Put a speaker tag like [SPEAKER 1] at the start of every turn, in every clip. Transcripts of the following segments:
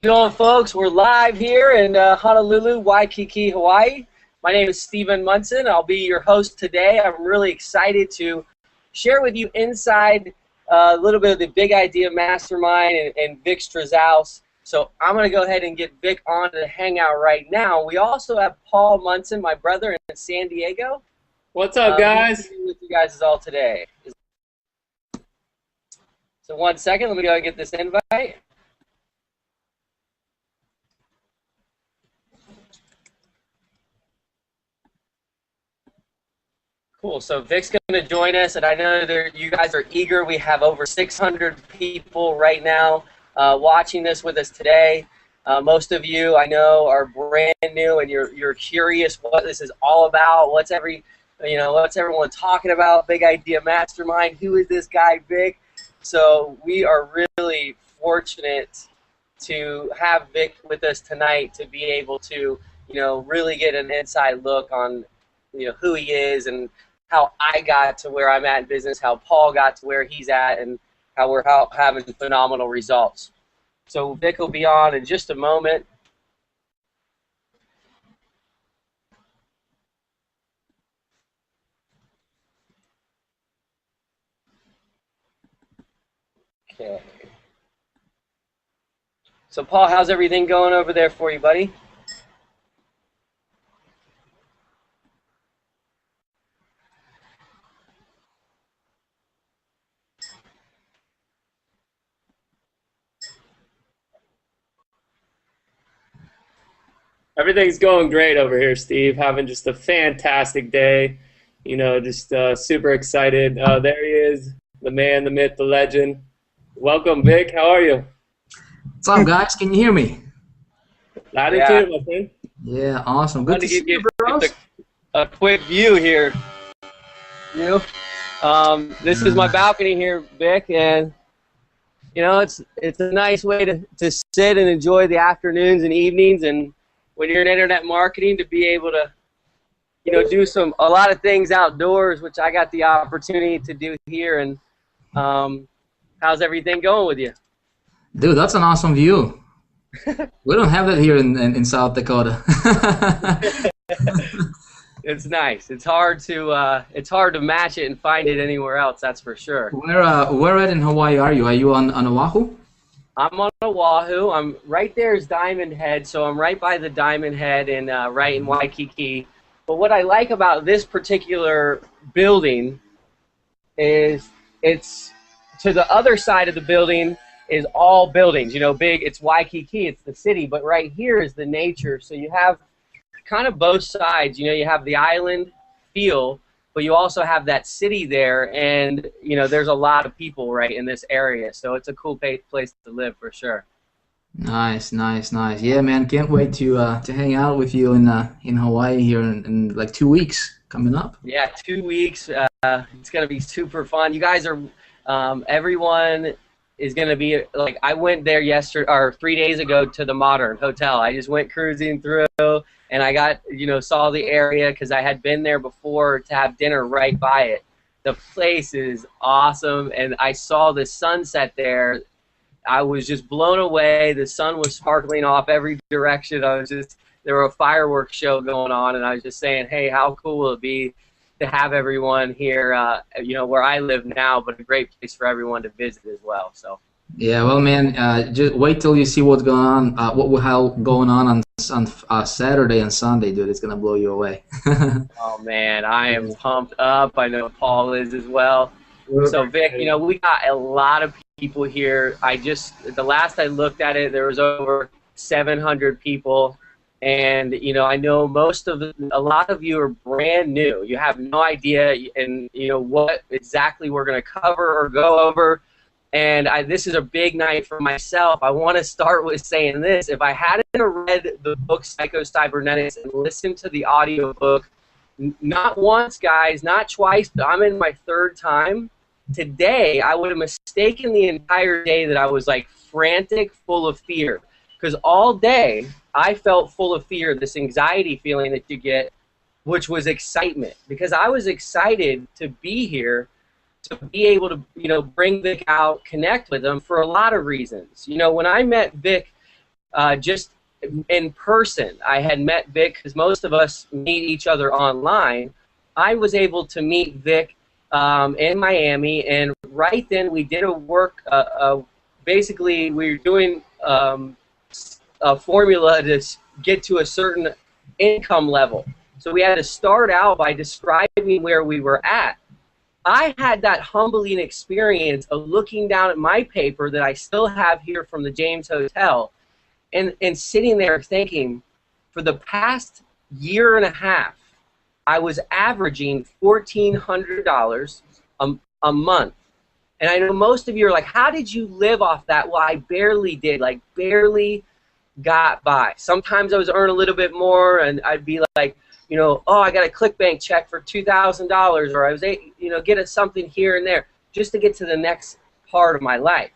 [SPEAKER 1] Doing, folks? We're live here in Honolulu, Waikiki, Hawaii. My name is Stephen Munson. I'll be your host today. I'm really excited to share with you inside a little bit of the Big Idea Mastermind and Vick Strizheus. So I'm going to go ahead and get Vick on the Hangout right now. We also have Paul Munson, my brother in San Diego.
[SPEAKER 2] What's up, guys?
[SPEAKER 1] With you guys all today. So 1 second, let me go ahead and get this invite. Cool. So Vick's going to join us, and I know that you guys are eager. We have over 600 people right now watching this with us today. Most of you, I know, are brand new, and you're curious what this is all about. What's everyone talking about? Big Idea Mastermind. Who is this guy, Vick? So we are really fortunate to have Vick with us tonight to be able to, really get an inside look on, who he is and how I got to where I'm at in business, how Paul got to where he's at, and how we're having phenomenal results. So Vick will be on in just a moment. Okay. So Paul, how's everything going over there for you, buddy?
[SPEAKER 2] Everything's going great over here, Steve. Having just a fantastic day. Just super excited. There he is, the man, the myth, the legend. Welcome, Vick. How are you?
[SPEAKER 3] What's up, guys? Can you hear me?
[SPEAKER 2] Loud and clear, my friend.
[SPEAKER 3] Yeah, awesome. Good to see you, bros.
[SPEAKER 1] A quick view here. This is my balcony here, Vick, and it's a nice way to sit and enjoy the afternoons and evenings, and when you're in internet marketing, to be able to do a lot of things outdoors, which I got the opportunity to do here. And how's everything going with you?
[SPEAKER 3] Dude, that's an awesome view. We don't have that here in South Dakota.
[SPEAKER 1] It's nice. It's hard to match it and find it anywhere else. That's for sure.
[SPEAKER 3] Where at in Hawaii are you? Are you on Oahu?
[SPEAKER 1] I'm on Oahu. I'm right there is Diamond Head, so I'm right by the Diamond Head and right in Waikiki. But what I like about this particular building is it's to the other side of the building is all buildings. Big. It's Waikiki. It's the city. But right here is the nature. So you have kind of both sides. You have the island feel, but you also have that city there, and there's a lot of people right in this area, so it's a cool place to live for sure.
[SPEAKER 3] Nice. Yeah, man, can't wait to hang out with you in Hawaii here in like 2 weeks coming up.
[SPEAKER 1] Yeah, 2 weeks. It's gonna be super fun. You guys are, everyone is gonna be like. I went there 3 days ago to the Modern Hotel. I just went cruising through. And I got, saw the area because I had been there before to have dinner right by it. The place is awesome, and I saw the sunset there. I was just blown away. The sun was sparkling off every direction. There were a fireworks show going on, and I was just saying, hey, how cool will it be to have everyone here, where I live now, but a great place for everyone to visit as well. So. Yeah,
[SPEAKER 3] well, man, just wait till you see what's going on, going on Saturday and Sunday, dude. It's gonna blow you away.
[SPEAKER 1] Oh man, I am pumped up. I know Paul is as well. So Vick, we got a lot of people here. The last I looked at it, there was over 700 people, and I know a lot of you are brand new. You have no idea, and what exactly we're gonna cover or go over. And this is a big night for myself. I want to start with saying this. If I hadn't read the book Psycho-Cybernetics and listened to the audio book, not once, guys, not twice, but I'm in my third time, today I would have mistaken the entire day that I was like frantic, full of fear. Because all day I felt full of fear, this anxiety feeling that you get, which was excitement. Because I was excited to be here, to be able to, bring Vick out, connect with him for a lot of reasons. When I met Vick just in person. I had met Vick because most of us meet each other online. I was able to meet Vick in Miami, and right then we did a work. Basically, we were doing a formula to get to a certain income level. So we had to start out by describing where we were at. I had that humbling experience of looking down at my paper that I still have here from the James Hotel, and sitting there thinking, for the past year and a half, I was averaging $1,400 a month. And I know most of you are like, how did you live off that? Well, I barely did, like barely got by. Sometimes I was earning a little bit more, and I'd be like, you know, oh, I got a ClickBank check for $2,000, or I was, you know, getting something here and there just to get to the next part of my life.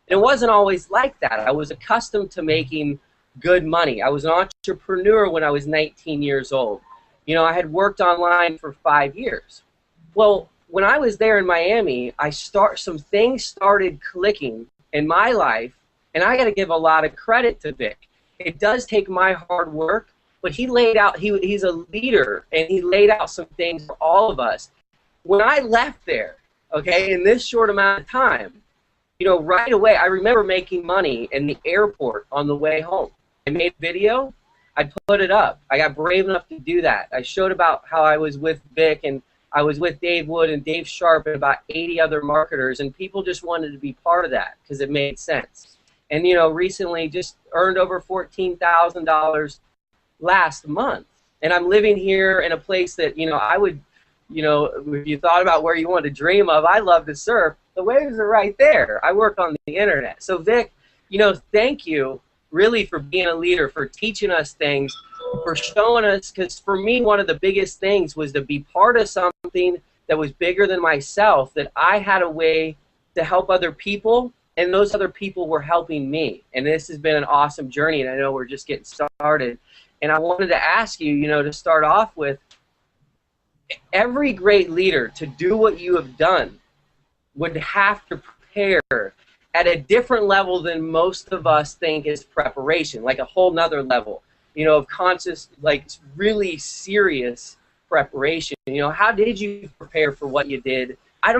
[SPEAKER 1] And it wasn't always like that. I was accustomed to making good money. I was an entrepreneur when I was 19 years old. You know, I had worked online for 5 years. Well, when I was there in Miami, some things started clicking in my life, and I got to give a lot of credit to Vick. It does take my hard work, but he laid out, he's a leader, and he laid out some things for all of us. When I left there, okay, in this short amount of time, you know, right away, I remember making money in the airport on the way home. I made a video, I put it up. I got brave enough to do that. I showed about how I was with Vick, and I was with Dave Wood and Dave Sharp and about 80 other marketers, and people just wanted to be part of that because it made sense. And, you know, recently just earned over $14,000 last month. And I'm living here in a place that, you know, I would, you know, if you thought about where you wanted to dream of, I love to surf. The waves are right there. I work on the internet. So, Vick, you know, thank you really for being a leader, for teaching us things, for showing us, because for me, one of the biggest things was to be part of something that was bigger than myself, that I had a way to help other people, and those other people were helping me. And this has been an awesome journey, and I know we're just getting started. And I wanted to ask you, you know, to start off with, every great leader, to do what you have done, would have to prepare at a different level than most of us think is preparation, like a whole nother level, you know, of conscious, like really serious preparation. You know, how did you prepare for what you did? I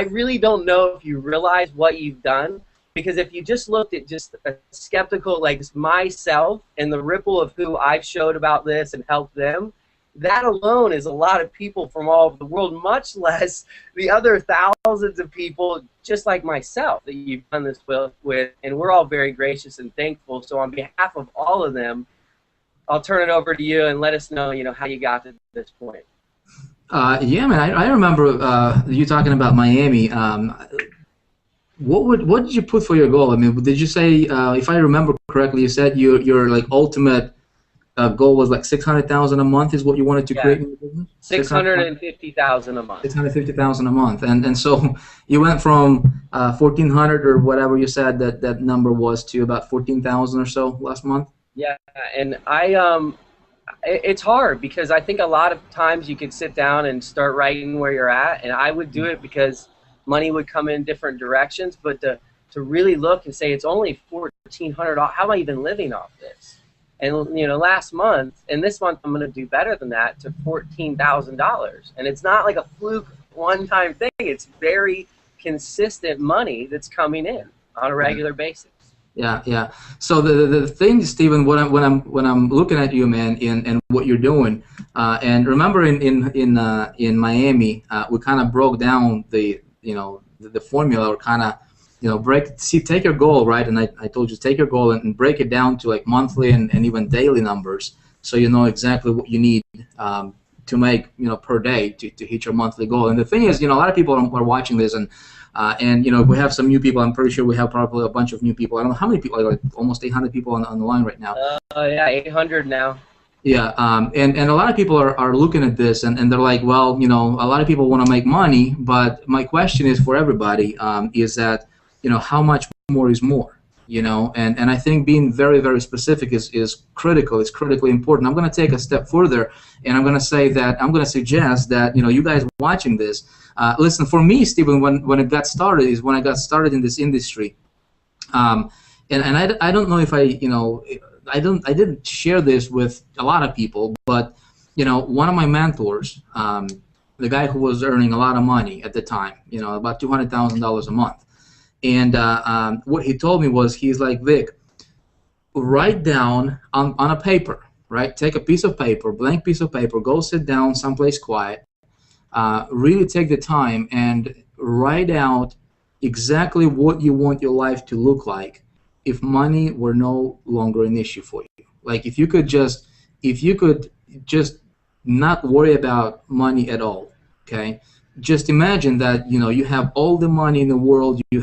[SPEAKER 1] really don't know if you realize what you've done, because if you just looked at just a skeptical, like myself and the ripple of who I've showed about this and helped them, that alone is a lot of people from all over the world, much less the other thousands of people just like myself that you've done this with, and we're all very gracious and thankful. So on behalf of all of them, I'll turn it over to you and let us know, you know, how you got to this point.
[SPEAKER 3] Yeah, man, I remember you talking about Miami. What did you put for your goal? I mean, did you say, if I remember correctly, you said your like ultimate goal was like $600,000 a month is what you wanted to create in the business?
[SPEAKER 1] $650,000 a month.
[SPEAKER 3] $650,000 a month, and so you went from 1,400 or whatever you said that number was to about 14,000 or so last month.
[SPEAKER 1] Yeah, and it's hard because I think a lot of times you could sit down and start writing where you're at, and I would do it because money would come in different directions, but to really look and say it's only $1,400, how am I even living off this? And, you know, last month, and this month I'm going to do better than that, to $14,000. And it's not like a fluke one-time thing. It's very consistent money that's coming in on a regular basis.
[SPEAKER 3] Yeah, yeah. So the thing, Stephen, when I'm looking at you, man, and what you're doing, and remember in Miami, we kind of broke down the formula, or kind of, you know, take your goal, right? And I told you, take your goal and break it down to like monthly and even daily numbers, so you know exactly what you need to make, you know, per day to hit your monthly goal. And the thing is, you know, a lot of people are watching this, and you know, we have some new people. I'm pretty sure we have probably a bunch of new people. I don't know how many people, like almost 800 people on the line right now.
[SPEAKER 1] Yeah, 800 now.
[SPEAKER 3] Yeah, and a lot of people are looking at this, and they're like, well, you know, a lot of people want to make money, but my question is for everybody, is that, you know, how much more is more, you know, and I think being very, very specific is critical. It's critically important. I'm going to take a step further, and I'm going to say that I'm going to suggest that, you know, you guys watching this, listen, for me, Stephen, when it got started is when I got started in this industry, I don't know if I didn't share this with a lot of people, but one of my mentors, the guy who was earning a lot of money at the time, about $200,000 a month, and what he told me was, he's like, Vic, write down on a paper, right? Take a piece of paper, blank piece of paper, go sit down someplace quiet, really take the time and write out exactly what you want your life to look like if money were no longer an issue for you. Like if you could just not worry about money at all, okay? Just imagine that you have all the money in the world you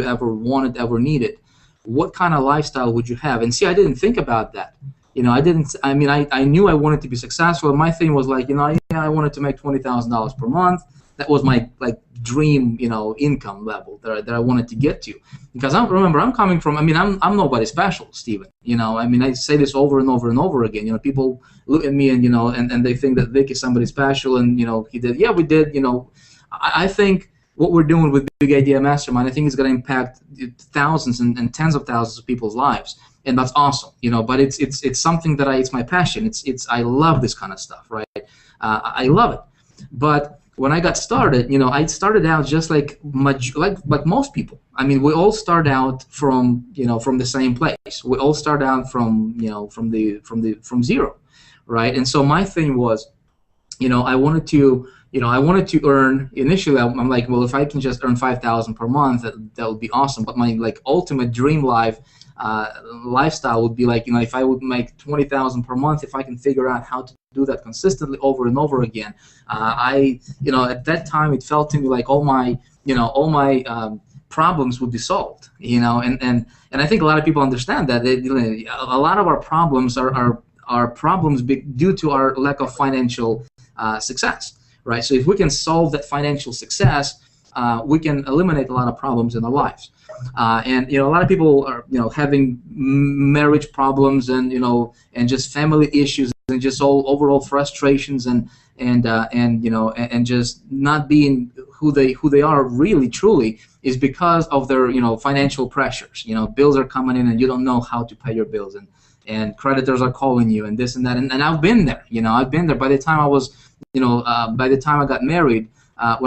[SPEAKER 3] ever wanted, ever needed. What kind of lifestyle would you have? And see, I didn't think about that. I knew I wanted to be successful. My thing was like, I wanted to make $20,000 per month. That was my dream, income level that I wanted to get to. Because I'm coming from, I'm nobody special, Steven. I say this over and over and over again. People look at me and and they think that Vic is somebody special, and he did. Yeah, we did. I think what we're doing with Big Idea Mastermind, I think it's going to impact thousands and tens of thousands of people's lives. And that's awesome, but it's something that it's my passion. I love this kind of stuff, right? I love it. But when I got started, I started out just like most people. We all start out from the same place. We all start out from zero, right? And so my thing was, I wanted to earn initially. I'm like, well, if I can just earn $5,000 per month, that would be awesome. But my ultimate dream lifestyle would be like, if I would make $20,000 per month, if I can figure out how to do that consistently over and over again. At that time it felt to me like all my problems would be solved. And I think a lot of people understand that a lot of our problems are problems due to our lack of financial success, right? So if we can solve that financial success, we can eliminate a lot of problems in our lives. And a lot of people are having marriage problems and just family issues and just all overall frustrations and just not being who they are really truly is because of their financial pressures. Bills are coming in and you don't know how to pay your bills, and creditors are calling you and this and that, and I've been there. I've been there. By the time I got married. I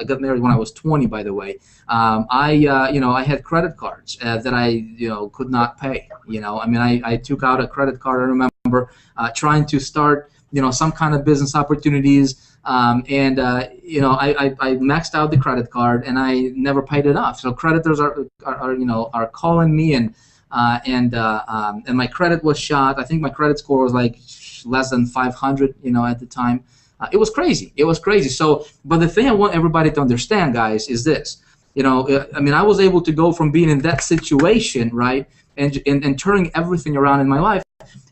[SPEAKER 3] got married when I was 20, by the way. I had credit cards that I could not pay. I took out a credit card. I remember trying to start some kind of business opportunities, and I maxed out the credit card and I never paid it off. So creditors are calling me, and my credit was shot. I think my credit score was like less than 500 at the time. It was crazy. It was crazy. So, but the thing I want everybody to understand, guys, is this. I was able to go from being in that situation, right, and turning everything around in my life.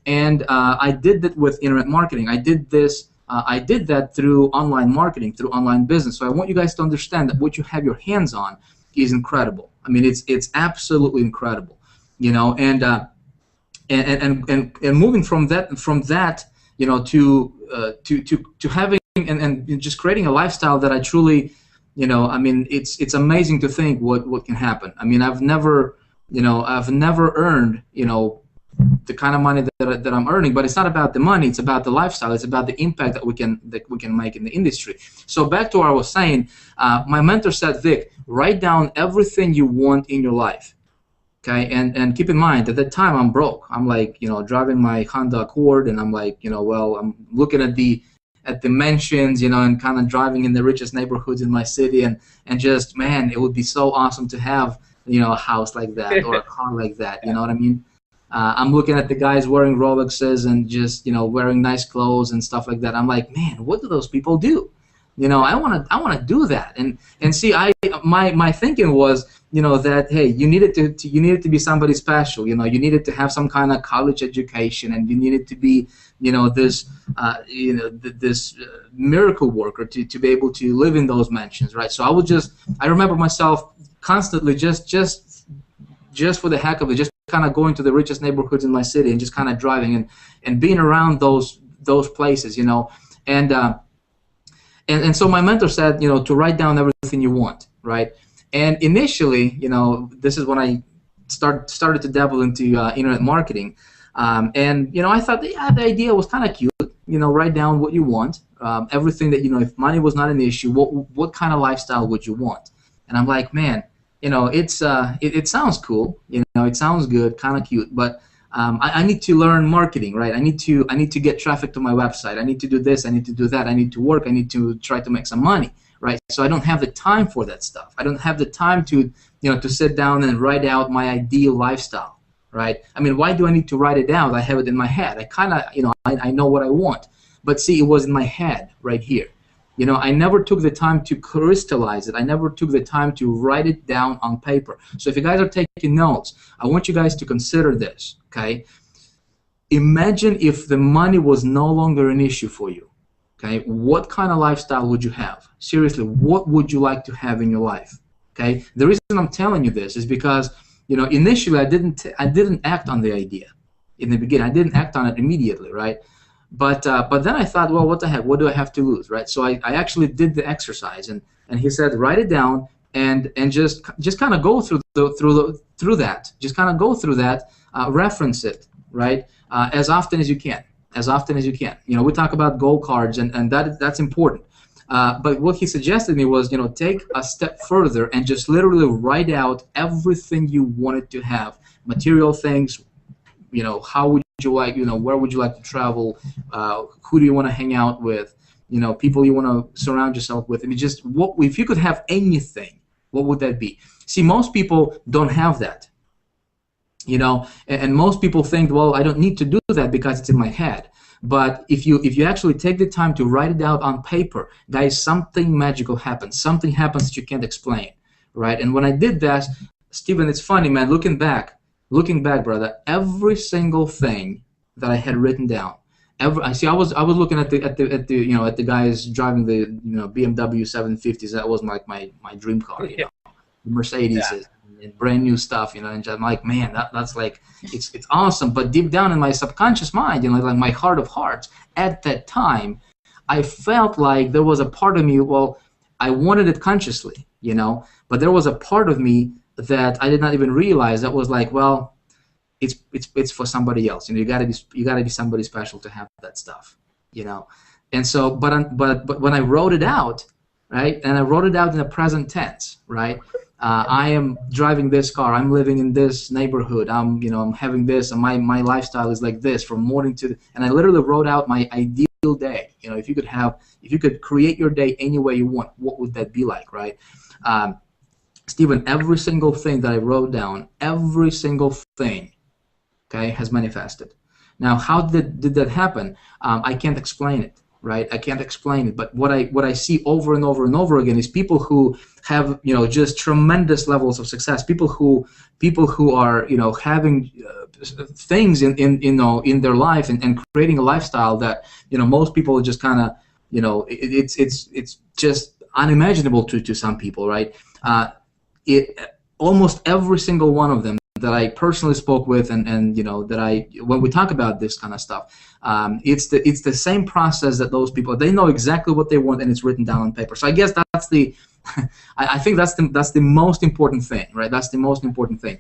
[SPEAKER 3] And I did that with internet marketing. I did that through online marketing, through online business. So I want you guys to understand that what you have your hands on is incredible. It's absolutely incredible. And moving from that. To having and just creating a lifestyle that I truly, it's amazing to think what can happen. I've never earned, the kind of money that I'm earning, but it's not about the money, it's about the lifestyle, it's about the impact that we can make in the industry. So back to what I was saying, my mentor said, Vic, write down everything you want in your life. Okay, and keep in mind, at that time I'm broke. I'm like, driving my Honda Accord, and I'm like, I'm looking at the mansions, and kind of driving in the richest neighborhoods in my city, and just, man, it would be so awesome to have, a house like that or a car like that. You know what I mean? I'm looking at the guys wearing Rolexes and just, wearing nice clothes and stuff like that. I'm like, man, what do those people do? I want to do that. And see, my thinking was, that hey, you needed to be somebody special. You needed to have some kind of college education, and you needed to be, this miracle worker to be able to live in those mansions, right? So I remember myself constantly just for the heck of it, just kind of going to the richest neighborhoods in my city and just kind of driving and being around those places, and so my mentor said, to write down everything you want, right? And initially, this is when I started to dabble into internet marketing. And I thought the idea was kind of cute. Write down what you want, everything that if money was not an issue, what kind of lifestyle would you want? And I'm like, man, it sounds cool. It sounds good, kind of cute, but I need to learn marketing, right? I need to get traffic to my website. I need to do this. I need to do that. I need to work. I need to try to make some money, right? So I don't have the time for that stuff. I don't have the time to to sit down and write out my ideal lifestyle, right? I mean, why do I need to write it down? I have it in my head. I kind of I know what I want, but see, it was in my head right here. I never took the time to crystallize it. I never took the time to write it down on paper. So if you guys are taking notes, I want you guys to consider this, okay? Imagine if the money was no longer an issue for you, okay? What kind of lifestyle would you have? Seriously, what would you like to have in your life, okay? The reason I'm telling you this is because, initially I didn't act on the idea in the beginning. I didn't act on it immediately, right? But then I thought, well, what the heck? What do I have to lose, right? So I actually did the exercise, and he said, write it down and just kind of go through that. Just kind of go through that, reference it, right? As often as you can. As often as you can. We talk about goal cards, and that's important. But what he suggested me was, take a step further and just literally write out everything you wanted to have, material things. How would you like, where would you like to travel? Who do you want to hang out with? People you want to surround yourself with. I mean, just if you could have anything, what would that be? See, most people don't have that. And most people think, well, I don't need to do that because it's in my head. But if you actually take the time to write it out on paper, guys, something magical happens. Something happens that you can't explain, right? And when I did that, Steven, it's funny, man. Looking back, brother, every single thing that I had written down, I was looking at the guys driving the BMW 750s. That was like my dream car, the Mercedes, and brand new stuff, and I'm like, man, that's like it's awesome. But deep down in my subconscious mind, like my heart of hearts, at that time, I felt like there was a part of me. Well, I wanted it consciously, but there was a part of me that I did not even realize that was like, well, it's for somebody else. You gotta be somebody special to have that stuff, And so, but when I wrote it out, right, and I wrote it out in the present tense, right. I am driving this car. I'm living in this neighborhood. I'm having this, and my lifestyle is like this from morning to. And I literally wrote out my ideal day. If you could create your day any way you want, what would that be like, right? Stephen, every single thing that I wrote down, every single thing, okay, has manifested. Now, how did that happen? I can't explain it, right? I can't explain it. But what I see over and over and over again is people who have just tremendous levels of success. People who are having things in their life and creating a lifestyle that most people just kind of it's just unimaginable to some people, right? Almost every single one of them that I personally spoke with, and that when we talk about this kind of stuff, it's the same process that those people, they know exactly what they want, and it's written down on paper. So I guess that's the I think that's the most important thing, right? That's the most important thing.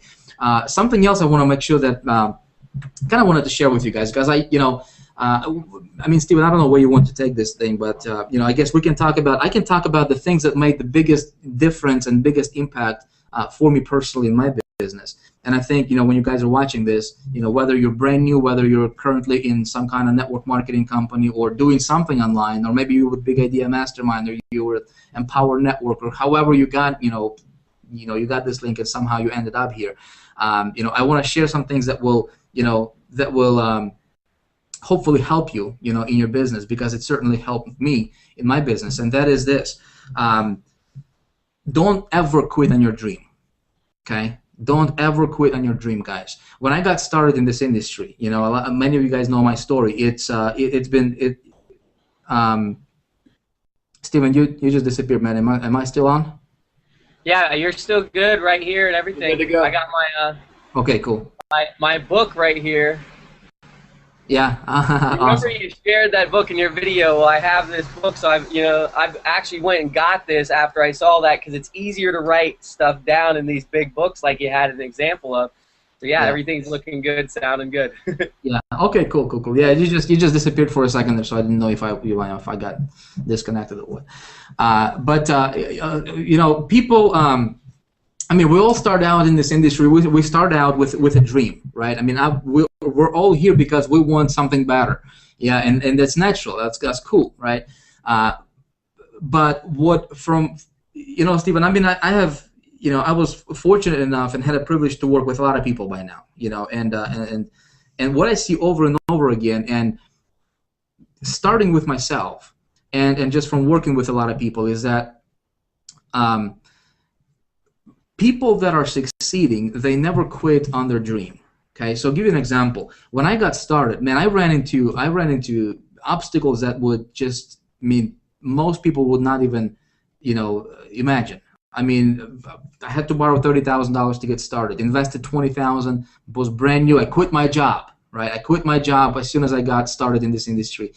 [SPEAKER 3] Something else I want to make sure that kind of wanted to share with you guys, because I mean, Steven, I don't know where you want to take this thing, but I guess I can talk about the things that made the biggest difference and biggest impact for me personally in my business. And I think when you guys are watching this, whether you're brand new, whether you're currently in some kind of network marketing company or doing something online, or maybe you're with Big Idea Mastermind, or you were with Empower Network, or however you got you got this link and somehow you ended up here. I want to share some things that will hopefully help you in your business, because it certainly helped me in my business. And that is this: don't ever quit on your dream. Okay. Don't ever quit on your dream, guys. When I got started in this industry, many of you guys know my story. Steven, you just disappeared, man. Am I still on?
[SPEAKER 1] Yeah, you're still good right here and everything.
[SPEAKER 2] Good to go.
[SPEAKER 1] I got my
[SPEAKER 3] okay, cool.
[SPEAKER 1] My book right here.
[SPEAKER 3] Yeah.
[SPEAKER 1] Remember, awesome. You shared that book in your video. Well, I have this book, so I've actually went and got this after I saw that, because it's easier to write stuff down in these big books like you had an example of. So yeah,
[SPEAKER 3] Yeah.
[SPEAKER 1] everything's looking good, sounding good.
[SPEAKER 3] Yeah. Okay. Cool. Cool. Cool. Yeah. You just disappeared for a second there, so I didn't know if I got disconnected or what. People. I mean, we all start out in this industry. We start out with a dream, right? I mean, we're all here because we want something better. Yeah, and that's natural. That's cool, right? But what from, Stephen, I mean, I have, I was fortunate enough and had a privilege to work with a lot of people by now, and what I see over and over again, and starting with myself, and just from working with a lot of people, is that people that are succeeding, they never quit on their dream. Okay, so I'll give you an example. When I got started, man, I ran into obstacles that would just mean most people would not even, imagine. I mean, I had to borrow $30,000 to get started. Invested $20,000. Was brand new. I quit my job. Right, I quit my job as soon as I got started in this industry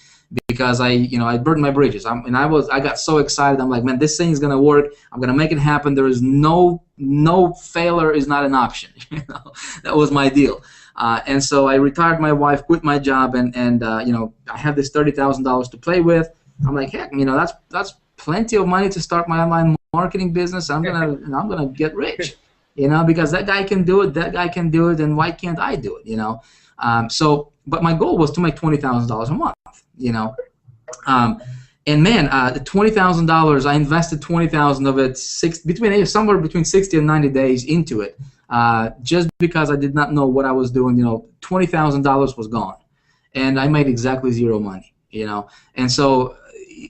[SPEAKER 3] because I burned my bridges. I got so excited. I'm like, man, this thing is gonna work. I'm gonna make it happen. There is no failure is not an option. That was my deal. And so I retired my wife, quit my job, and I had this $30,000 to play with. I'm like, heck, that's plenty of money to start my online marketing business. I'm gonna get rich, because that guy can do it, that guy can do it, and why can't I do it, but my goal was to make $20,000 a month, and man, $20,000, I invested $20,000 of it, somewhere between 60 and 90 days into it, just because I did not know what I was doing. $20,000 was gone, and I made exactly zero money, and so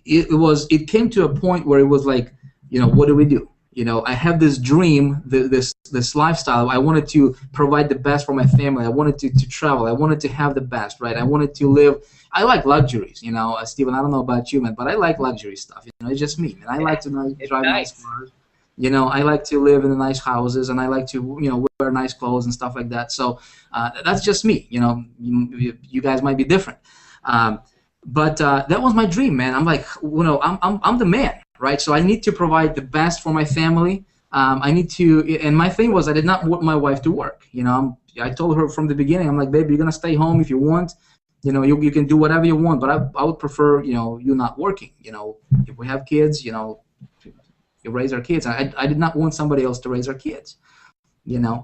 [SPEAKER 3] it came to a point where it was like, what do we do? I have this dream, this lifestyle. I wanted to provide the best for my family. I wanted to travel. I wanted to have the best, right? I wanted to live. I like luxuries, Stephen. I don't know about you, man, but I like luxury stuff. It's just me, man. I like to drive nice cars. I like to live in nice houses, and I like to, wear nice clothes and stuff like that. So that's just me. You guys might be different, but that was my dream, man. I'm like, I'm the man. Right, so I need to provide the best for my family. I need to, and my thing was I did not want my wife to work. I told her from the beginning, I'm like, baby, you're gonna stay home if you want. You can do whatever you want, but I would prefer, you not working. If we have kids, you raise our kids. I did not want somebody else to raise our kids. Yeah.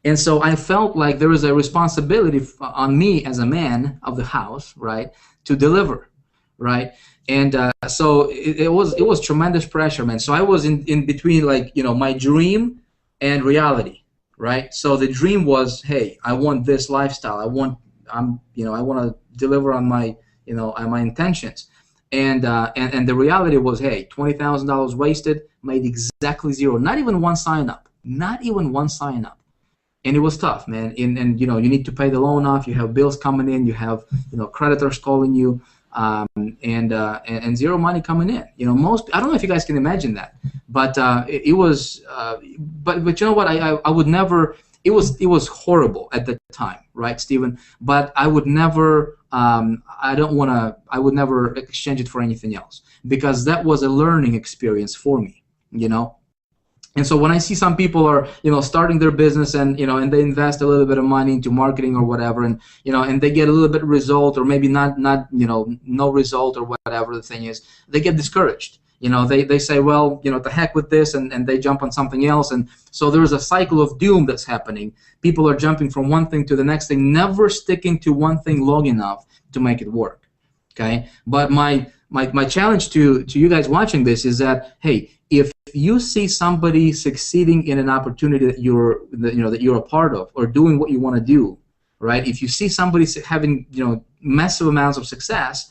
[SPEAKER 3] And so I felt like there was a responsibility on me as a man of the house, right, to deliver, right. And so it was tremendous pressure, man. So I was in between, like, my dream and reality, right? So the dream was, hey, I want this lifestyle. I want to deliver on my, on my intentions. And the reality was, hey, $20,000 wasted, made exactly zero. Not even one sign up. Not even one sign up. And it was tough, man. And you need to pay the loan off. You have bills coming in. You have creditors calling you. And zero money coming in. I don't know if you guys can imagine that, but it was. But you know what? I would never. It was horrible at the time, right, Stephen? But I would never. I would never exchange it for anything else, because that was a learning experience for me. And so when I see some people are, starting their business and, and they invest a little bit of money into marketing or whatever, and, and they get a little bit of result, or maybe not, no result, or whatever the thing is, they get discouraged. They say, well, to heck with this, and they jump on something else. And so there's a cycle of doom that's happening. People are jumping from one thing to the next thing, never sticking to one thing long enough to make it work. Okay. But my challenge to you guys watching this is that, hey, if you see somebody succeeding in an opportunity that you're a part of, or doing what you want to do, right? If you see somebody having massive amounts of success,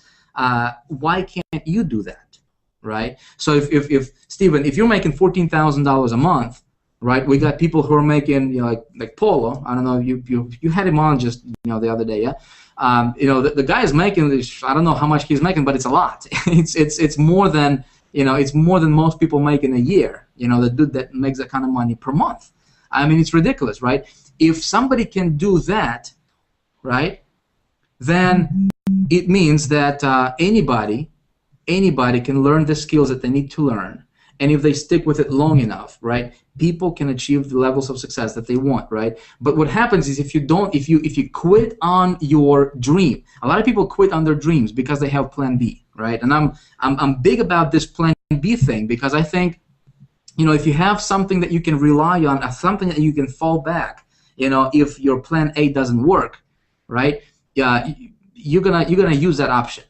[SPEAKER 3] why can't you do that, right? So if Stephen, if you're making $14,000 a month, right? We got people who are making like Polo. I don't know, you had him on just the other day, yeah. The guy is making this. I don't know how much he's making, but it's a lot. It's more than. It's more than most people make in a year. The dude that makes that kind of money per month. I mean, it's ridiculous, right? If somebody can do that, right, then it means that anybody can learn the skills that they need to learn, and if they stick with it long enough, right, people can achieve the levels of success that they want, right? But what happens is if you quit on your dream, a lot of people quit on their dreams because they have plan B, right? And I'm big about this plan B thing because I think, if you have something that you can rely on, something that you can fall back, if your plan A doesn't work, right? You're gonna use that option.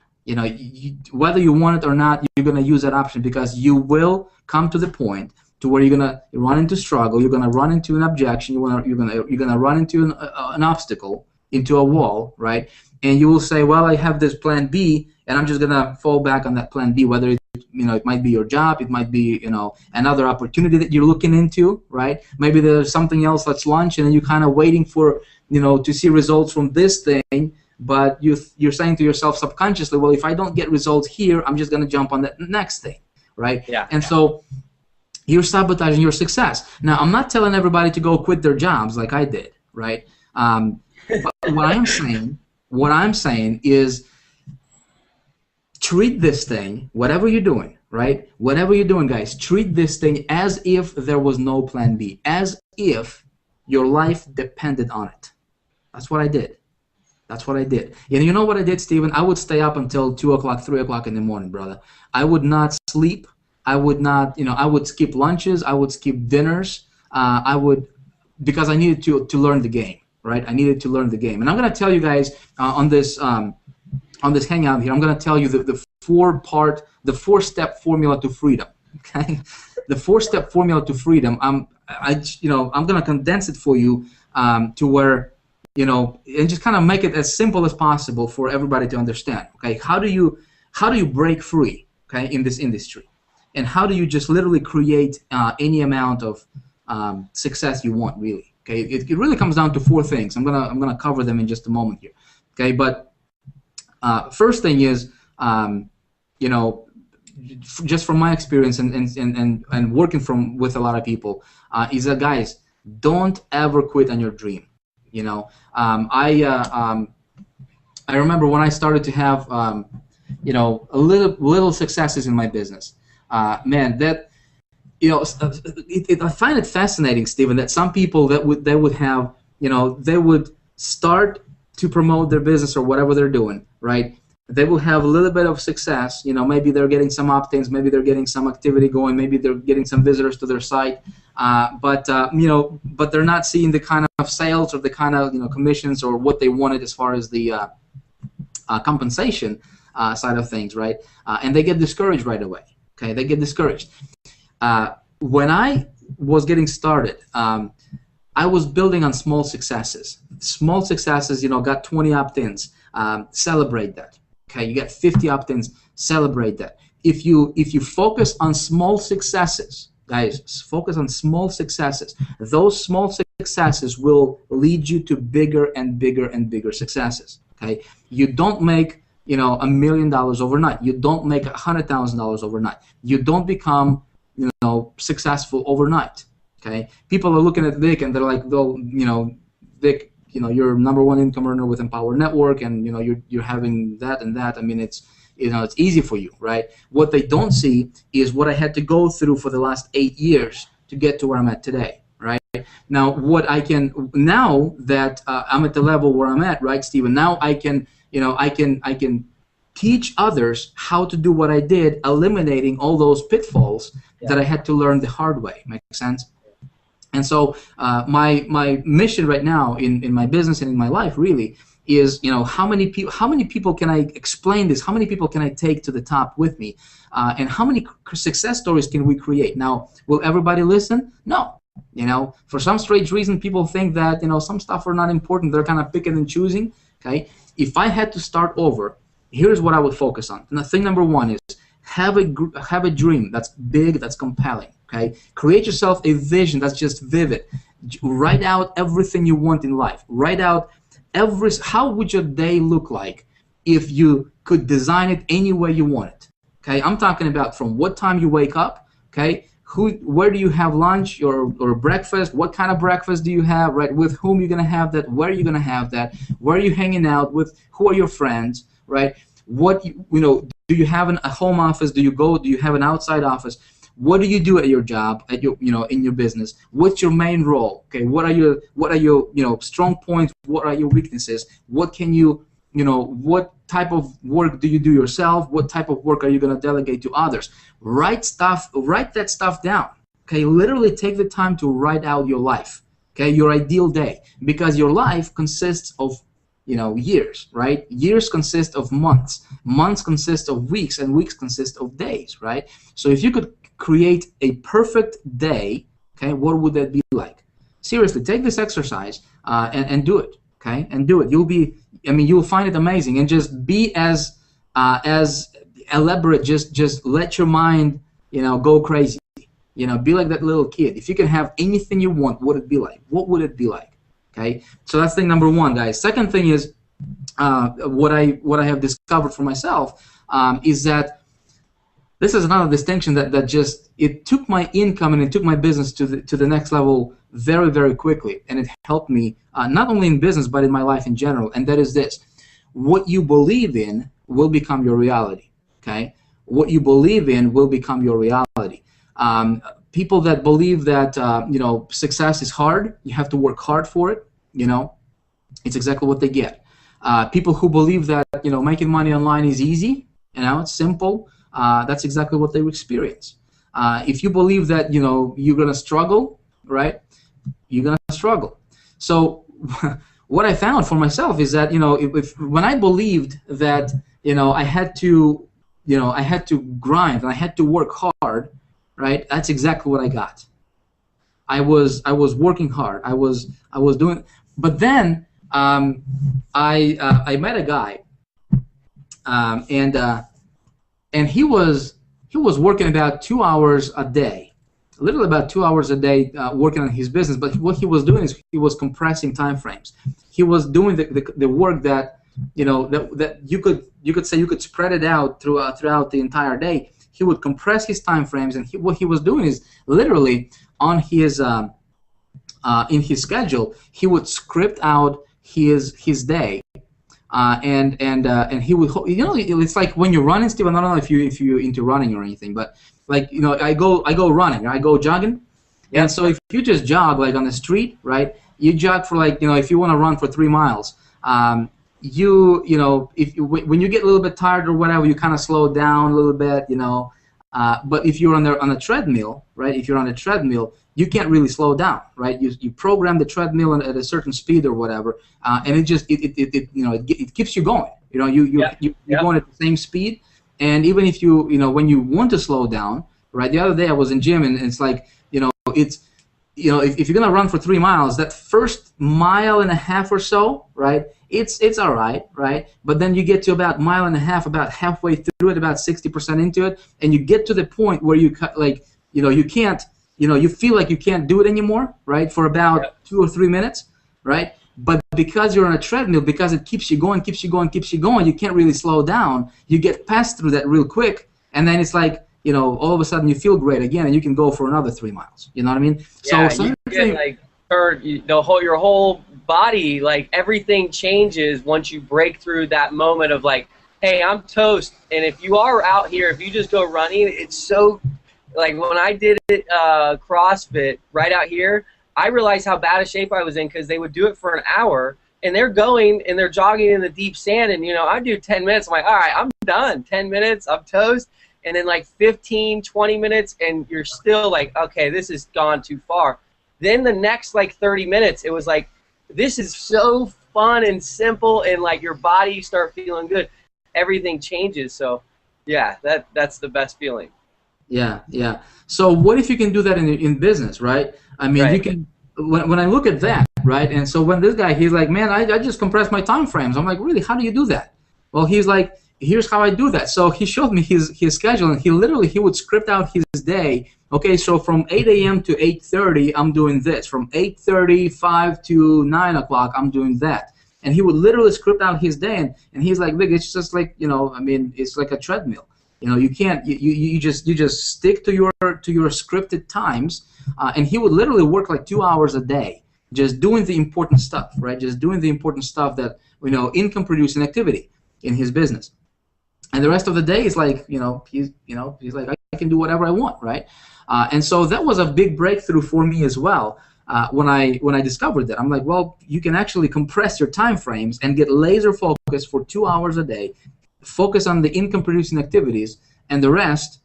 [SPEAKER 3] Whether you want it or not, you're gonna use that option because you will come to the point to where you're gonna run into struggle, you're gonna run into an objection, you're gonna run into an obstacle, into a wall, right? And you will say, well, I have this plan B, and I'm just gonna fall back on that plan B. Whether it might be your job, it might be another opportunity that you're looking into, right? Maybe there's something else that's lunch, and you're kind of waiting for to see results from this thing. But you're saying to yourself subconsciously, well, if I don't get results here, I'm just going to jump on that next thing, right?
[SPEAKER 1] Yeah.
[SPEAKER 3] And so you're sabotaging your success. Now, I'm not telling everybody to go quit their jobs like I did, right? But what I'm saying is treat this thing, whatever you're doing, right? Whatever you're doing, guys, treat this thing as if there was no plan B, as if your life depended on it. That's what I did. That's what I did. And you know what I did, Steven? I would stay up until 2 o'clock, 3 o'clock in the morning, brother. I would not sleep. I would not, I would skip lunches. I would skip dinners. Because I needed to learn the game, right? I needed to learn the game. And I'm going to tell you guys on this hangout here, I'm going to tell you the four-step formula to freedom, okay? The four-step formula to freedom. I'm going to condense it for you to where, and just kind of make it as simple as possible for everybody to understand. Okay, how do you break free? Okay, in this industry, and how do you just literally create any amount of success you want? Really, okay. It really comes down to 4 things. I'm gonna cover them in just a moment here. Okay, but first thing is, just from my experience and working with a lot of people, is that guys, don't ever quit on your dream. I remember when I started to have a little successes in my business. Man, that I find it fascinating, Stephen, that some people that would have they would start to promote their business or whatever they're doing, right? They will have a little bit of success. Maybe they're getting some opt-ins, maybe they're getting some activity going, maybe they're getting some visitors to their site, but they're not seeing the kind of sales or the kind of commissions or what they wanted as far as the compensation side of things, right? And they get discouraged right away. Okay, they get discouraged. When I was getting started, I was building on small successes. Small successes, got 20 opt-ins. Celebrate that. Okay, you get 50 opt-ins. Celebrate that. If you focus on small successes, guys, focus on small successes. Those small successes will lead you to bigger and bigger and bigger successes. Okay, you don't make $1 million overnight. You don't make $100,000 overnight. You don't become successful overnight. Okay, people are looking at Vick and they're like, Vick, you're #1 income earner with Empower Network, and you're having that and that. I mean, it's easy for you, right? What they don't see is what I had to go through for the last 8 years to get to where I'm at today, right? Now, now that I'm at the level where I'm at, right, Steven? Now I can teach others how to do what I did, eliminating all those pitfalls that I had to learn the hard way. Makes sense? And so my mission right now in my business and in my life really is, how many people can I explain this? How many people can I take to the top with me? And how many success stories can we create? Now, will everybody listen? No. For some strange reason, people think that some stuff are not important. They're kind of picking and choosing. Okay. If I had to start over, here's what I would focus on. And the thing number 1 is have a dream that's big, that's compelling. Okay, create yourself a vision that's just vivid. Write out everything you want in life. Write out how would your day look like if you could design it any way you want it. Okay, I'm talking about from what time you wake up. Okay, where do you have lunch or breakfast? What kind of breakfast do you have? Right, with whom you're gonna have that? Where are you gonna have that? Where are you hanging out with? Who are your friends? Right, what do you have a home office? Do you have an outside office? What do you do at your job, at your, in your business? What's your main role? Okay, what are your strong points? What are your weaknesses? What can you, what type of work do you do yourself? What type of work are you going to delegate to others? Write that stuff down. Okay, literally take the time to write out your life. Okay, your ideal day, because your life consists of years, right? Years consist of months. Months consist of weeks, and weeks consist of days, right? So if you could create a perfect day, okay, what would that be like? Seriously, take this exercise and do it, okay? And do it. You'll find it amazing, and just be as elaborate. Just let your mind, go crazy. Be like that little kid. If you can have anything you want, what would it be like? What would it be like? Okay, so that's thing number one, guys. Second thing is what I have discovered for myself is that this is another distinction that just it took my income and it took my business to the next level very, very quickly, and it helped me not only in business but in my life in general. And that is this: what you believe in will become your reality. Okay, what you believe in will become your reality. People that believe that success is hard, you have to work hard for it, it's exactly what they get. People who believe that making money online is easy, it's simple, that's exactly what they will experience. If you believe that you're gonna struggle, right, you're gonna struggle. So what I found for myself is that when I believed that I had to grind and I had to work hard, right? That's exactly what I got. I was working hard. I was doing, but then I met a guy, and he was working about 2 hours a day, literally about 2 hours a day working on his business. But what he was doing is he was compressing time frames. He was doing the work that that you could say you could spread it out throughout the entire day. He would compress his time frames, and what he was doing is literally on his in his schedule, he would script out his day, and he would it's like when you're running, Steve. I don't know if you into running or anything, but like I go running, I go jogging, yeah. And so if you just jog like on the street, right? You jog for like if you want to run for 3 miles. When you get a little bit tired or whatever, you kind of slow down a little bit, but if you're on a treadmill, right? If you're on a treadmill, you can't really slow down, right? You program the treadmill at a certain speed or whatever, and it keeps you going. You're going at the same speed, and even if when you want to slow down, right? The other day I was in gym, and it's like if you're gonna run for 3 miles, that first mile and a half or so, right? It's all right, right? But then you get to about mile and a half, about halfway through it, about 60% into it, and you get to the point where you you can't, you feel like you can't do it anymore, right? For about 2 or 3 minutes, right? But because you're on a treadmill, because it keeps you going, you can't really slow down. You get passed through that real quick, and then it's like, all of a sudden you feel great again, and you can go for another 3 miles. You know what I mean?
[SPEAKER 1] Yeah, so you get like your whole body, like everything changes once you break through that moment of like, hey, I'm toast. And if you are out here, if you just go running, it's so like when I did it CrossFit right out here, I realized how bad a shape I was in because they would do it for an hour, and they're going and they're jogging in the deep sand, and I do 10 minutes. I'm like, all right, I'm done. 10 minutes, I'm toast. And then like 15, 20 minutes, and you're still like, okay, this has gone too far. Then the next like 30 minutes, it was like, this is so fun and simple, and like your body, you start feeling good. Everything changes. So yeah, that's the best feeling.
[SPEAKER 3] Yeah, yeah. So what if you can do that in business, right? I mean, you can. When I look at that, right? And so when this guy, he's like, man, I just compressed my time frames. I'm like, really? How do you do that? Well, he's like, here's how I do that. So he showed me his schedule, and he would script out his day. Okay, so from 8 a.m. to 8:30, I'm doing this. From 8:35 to 9 o'clock, I'm doing that. And he would literally script out his day, and he's like, Vick, it's just like, I mean, it's like a treadmill. You can't, you just stick to your scripted times, and he would literally work like 2 hours a day, just doing the important stuff, right? Just doing the important stuff that, income producing activity in his business. and the rest of the day is like, he's like, I can do whatever I want, right? And so that was a big breakthrough for me as well. When I discovered that, I'm like, well, you can actually compress your time frames and get laser focused for 2 hours a day, focus on the income producing activities, and the rest,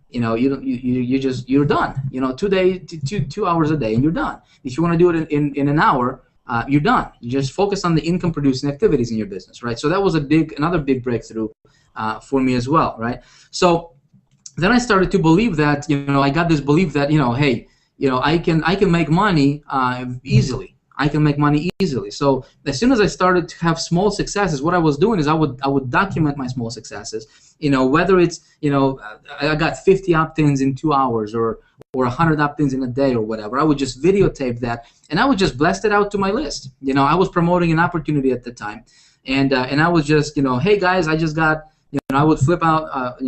[SPEAKER 3] you're done. 2 hours a day, and you're done. If you want to do it in an hour, you're done. You just focus on the income producing activities in your business, right? So that was another big breakthrough for me as well, right? So then I started to believe that, I got this belief that, hey, I can make money easily. I can make money easily. So as soon as I started to have small successes, what I was doing is I would document my small successes. Whether it's, I got 50 opt-ins in 2 hours or 100 opt-ins in a day or whatever. I would just videotape that, and I would just blast it out to my list. I was promoting an opportunity at the time, and I was just, hey guys, I just got, I would flip out,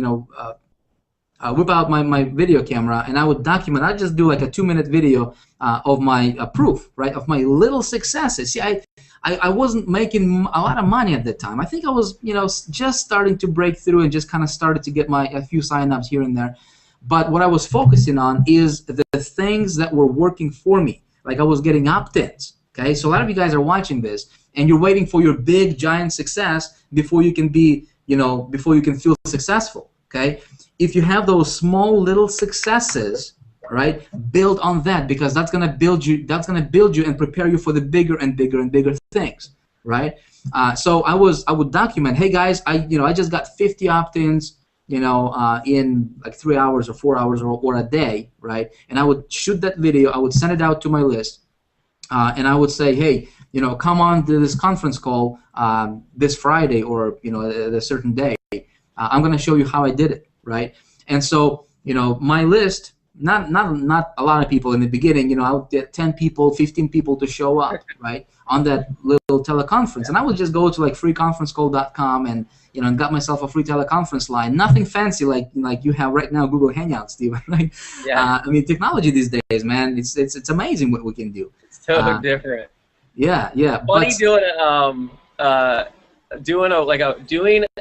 [SPEAKER 3] whip out my video camera, and I would document. I'd just do like a 2-minute video of my proof, right, of my little successes. See, I wasn't making a lot of money at that time. I think I was, just starting to break through and just kind of started to get a few sign-ups here and there. But what I was focusing on is the things that were working for me. Like I was getting opt-ins. Okay, so a lot of you guys are watching this, and you're waiting for your big giant success before you can be, before you can feel successful. Okay. If you have those small little successes, right, build on that, because that's gonna build you. That's gonna build you and prepare you for the bigger and bigger and bigger things, right? So I would document. Hey guys, I just got 50 opt-ins, in like 3 hours or 4 hours or a day, right? And I would shoot that video. I would send it out to my list, and I would say, hey, come on to this conference call this Friday or at a certain day. I'm gonna show you how I did it. Right, and so my list, not a lot of people in the beginning. I would get 10 people, 15 people to show up, right, on that little teleconference, and I would just go to like freeconferencecall.com and and got myself a free teleconference line. Nothing fancy like you have right now, Google Hangout, Steven. Right?
[SPEAKER 1] Yeah.
[SPEAKER 3] I mean, technology these days, man, it's amazing what we can do.
[SPEAKER 1] It's totally different.
[SPEAKER 3] Yeah.
[SPEAKER 1] Funny doing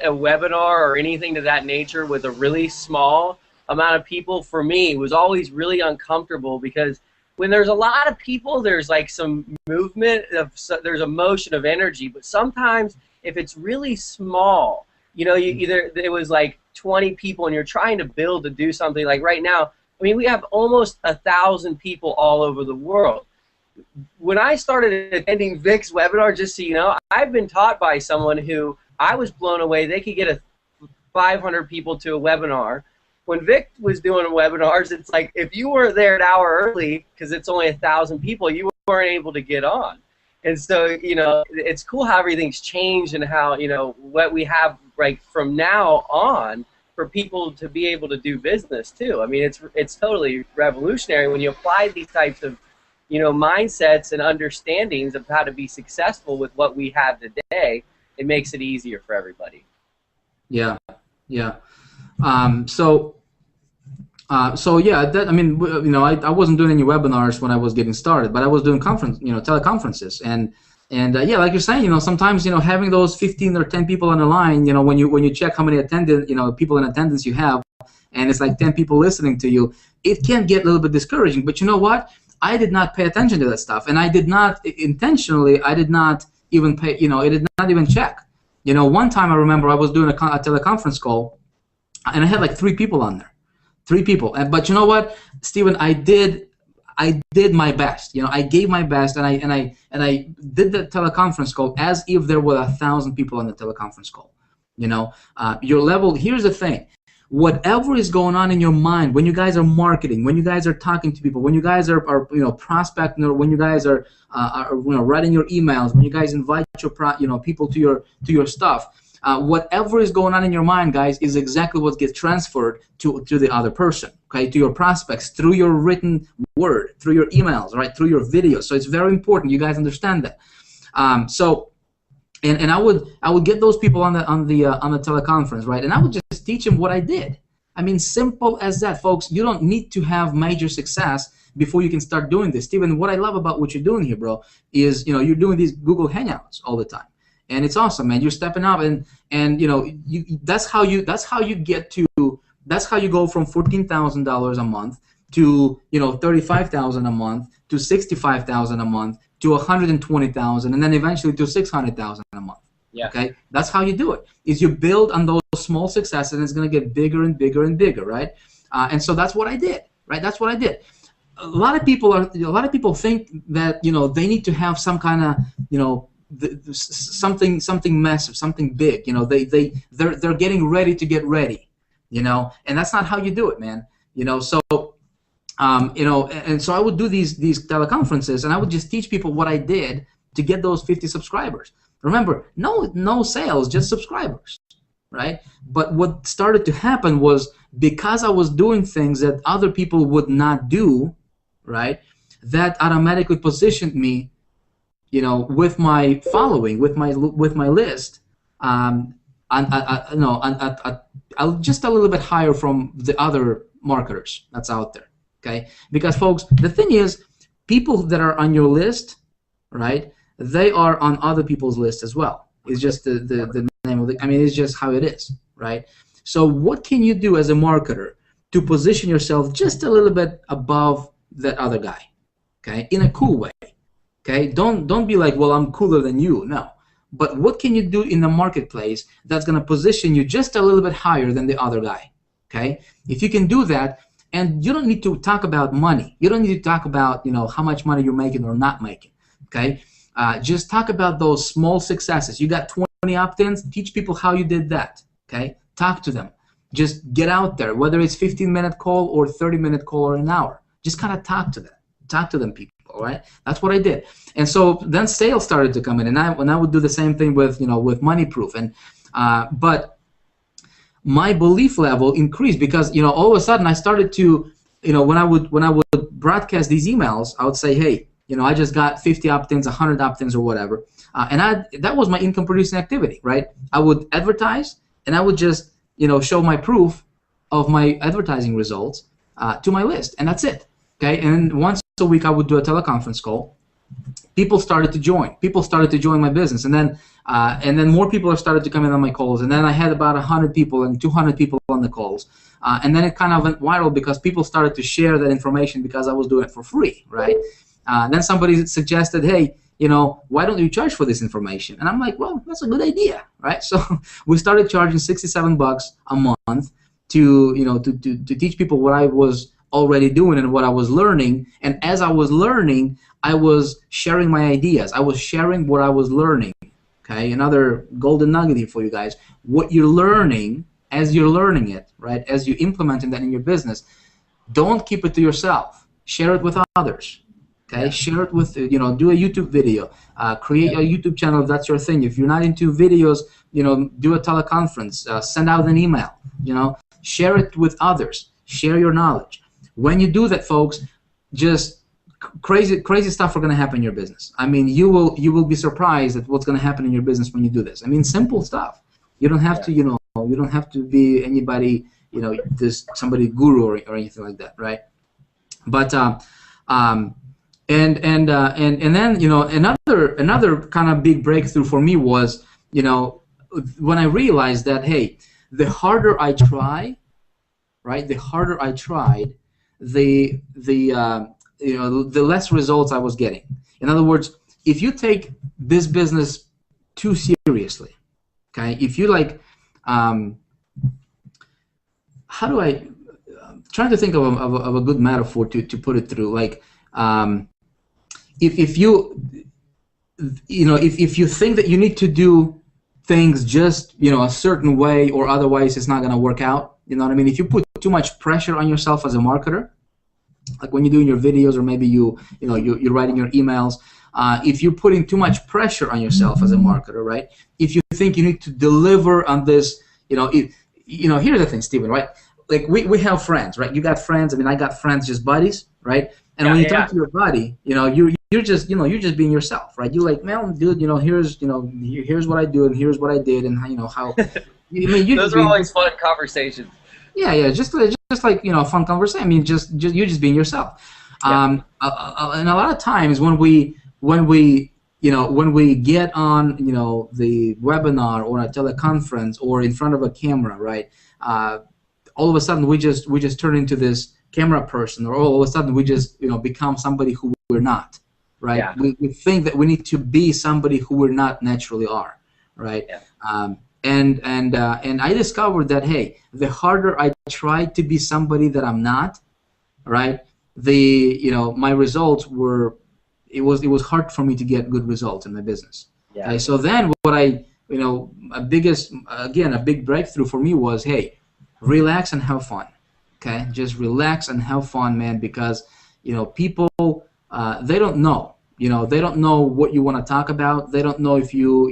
[SPEAKER 1] a webinar or anything to that nature with a really small amount of people, for me, was always really uncomfortable, because when there's a lot of people, there's like some movement, there's a motion of energy. But sometimes if it's really small, it was like 20 people and you're trying to build to do something. Like right now, I mean, we have almost 1,000 people all over the world. When I started attending Vick's webinar, just so you know, I've been taught by someone who I was blown away. They could get 500 people to a webinar. When Vick was doing webinars, it's like if you weren't there an hour early, because it's only 1,000 people, you weren't able to get on. And so, it's cool how everything's changed and how, what we have right from now on for people to be able to do business too. I mean, it's totally revolutionary when you apply these types of mindsets and understandings of how to be successful with what we have today. It makes it easier for everybody.
[SPEAKER 3] Yeah. So yeah, I mean, I wasn't doing any webinars when I was getting started, but I was doing teleconferences, and yeah, like you're saying, sometimes having those 15 or 10 people on the line, when you check how many people in attendance you have, and it's like 10 people listening to you, it can get a little bit discouraging. But you know what? I did not pay attention to that stuff, and I did not intentionally. I did not even pay. I did not even check. One time I remember I was doing a teleconference call, and I had like 3 people on there, 3 people. But you know what, Steven, I did my best. I gave my best, and I did the teleconference call as if there were 1,000 people on the teleconference call. Your level. Here's the thing. Whatever is going on in your mind when you guys are marketing, when you guys are talking to people, when you guys are prospecting, or when you guys are writing your emails, when you guys invite your people to your stuff, whatever is going on in your mind, guys, is exactly what gets transferred to the other person, okay, to your prospects, through your written word, through your emails, right, through your videos. So it's very important you guys understand that. And I would get those people on the teleconference, right, and I would just teach them what I did. I mean, simple as that, folks. You don't need to have major success before you can start doing this. Steven, what I love about what you're doing here, bro, is you're doing these Google Hangouts all the time, and it's awesome, man. You're stepping up, and you know, that's how you get to, that's how you go from $14,000 a month to, you know, $35,000 a month to $65,000 a month to $120,000, and then eventually to $600,000 a month.
[SPEAKER 1] Yeah.
[SPEAKER 3] Okay, that's how you do it. Is you build on those small successes, and it's going to get bigger and bigger and bigger, right? And so that's what I did, right? That's what I did. A lot of people think that, you know, they need to have some kind of, you know, something massive, something big. You know, they're getting ready to get ready, you know, and that's not how you do it, man. You know, so you know, and so I would do these teleconferences, and I would just teach people what I did to get those 50 subscribers. Remember, no sales, just subscribers, right? But what started to happen was, because I was doing things that other people would not do, right, that automatically positioned me, you know, with my following, with my list, just a little bit higher from the other marketers that's out there. Okay, because folks, the thing is, people that are on your list, right, they are on other people's list as well. It's just the name of the, I mean, it's just how it is, right? So what can you do as a marketer to position yourself just a little bit above that other guy, okay, in a cool way, okay? Don't be like, well, I'm cooler than you, no. But what can you do in the marketplace that's going to position you just a little bit higher than the other guy, okay? If you can do that, and you don't need to talk about money. You don't need to talk about, you know, how much money you're making or not making, okay? Just talk about those small successes. You got 20 opt-ins, teach people how you did that, okay? Talk to them. Just get out there, whether it's 15-minute call or 30-minute call or an hour. Just kind of talk to them. Talk to them, people, all right? That's what I did. And so then sales started to come in, and I would do the same thing with, you know, with Money Proof. And but my belief level increased because, you know, all of a sudden I started to, you know, when I would broadcast these emails, I would say, hey, you know, I just got 50 opt-ins, 100 opt-ins, or whatever, and that was my income-producing activity, right? I would advertise, and I would just, you know, show my proof of my advertising results to my list, and that's it, okay? And once a week I would do a teleconference call. People started to join. People started to join my business, and then more people have started to come in on my calls, and then I had about 100 people and 200 people on the calls, and then it kind of went viral because people started to share that information because I was doing it for free, right? Then somebody suggested, hey, you know, why don't you charge for this information? And I'm like, well, that's a good idea, right? So we started charging $67 a month to, you know, to teach people what I was already doing and what I was learning. And as I was learning, I was sharing my ideas. I was sharing what I was learning. Okay, another golden nugget here for you guys. What you're learning, as you're learning it, right, as you're implementing that in your business, don't keep it to yourself. Share it with others. Okay, yeah. Share it with, you know, do a YouTube video. Create a YouTube channel if that's your thing. If you're not into videos, you know, do a teleconference. Send out an email. You know, share it with others. Share your knowledge. When you do that, folks, just crazy stuff are going to happen in your business. I mean, you will be surprised at what's going to happen in your business when you do this. I mean, simple stuff. You don't have to, you know, you don't have to be anybody, you know, just somebody guru or anything like that, right? But and then, you know, another kind of big breakthrough for me was, you know, when I realized that, hey, the harder I try, right, the harder I tried, the you know, the less results I was getting. In other words, if you take this business too seriously, okay, if you like, how do I, trying to think of a good metaphor to put it through, like, if you know, if you think that you need to do things just, you know, a certain way or otherwise it's not going to work out, you know what I mean? If you put too much pressure on yourself as a marketer, like when you're doing your videos or maybe you're writing your emails, if you're putting too much pressure on yourself as a marketer, right? If you think you need to deliver on this, you know, here's the thing, Steven, right? Like we have friends, right? You got friends. I mean, I got friends, just buddies, right? And when you talk to your buddy, you know, you're just being yourself, right? You're like, man, dude, you know, here's what I do and here's what I did and you know how. I mean,
[SPEAKER 1] those are always fun conversations.
[SPEAKER 3] Yeah, just like, you know, a fun conversation. I mean, you're just being yourself. Yeah. And a lot of times when we when we get on, the webinar or a teleconference or in front of a camera, right? All of a sudden we just turn into this camera person, or all of a sudden we just become somebody who we're not, right?
[SPEAKER 1] Yeah.
[SPEAKER 3] We think that we need to be somebody who we're not naturally are, right?
[SPEAKER 1] Yeah.
[SPEAKER 3] And I discovered that, hey, the harder I try to be somebody that I'm not, right? My results were, it was hard for me to get good results in my business.
[SPEAKER 1] Yeah.
[SPEAKER 3] Okay, so then what a big breakthrough for me was, hey, relax and have fun. Okay, just relax and have fun, man, because people they don't know. They don't know what you want to talk about. They don't know if you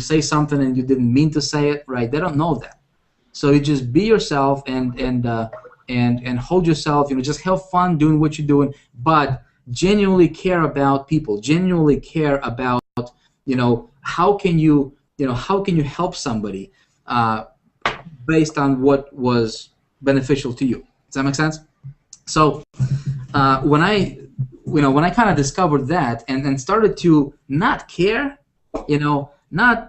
[SPEAKER 3] say something and you didn't mean to say it, right? They don't know that. So you just be yourself and hold yourself. Just have fun doing what you're doing, but genuinely care about people. Genuinely care about how can you help somebody based on what was beneficial to you. Does that make sense? So when I kind of discovered that and started to not care, and I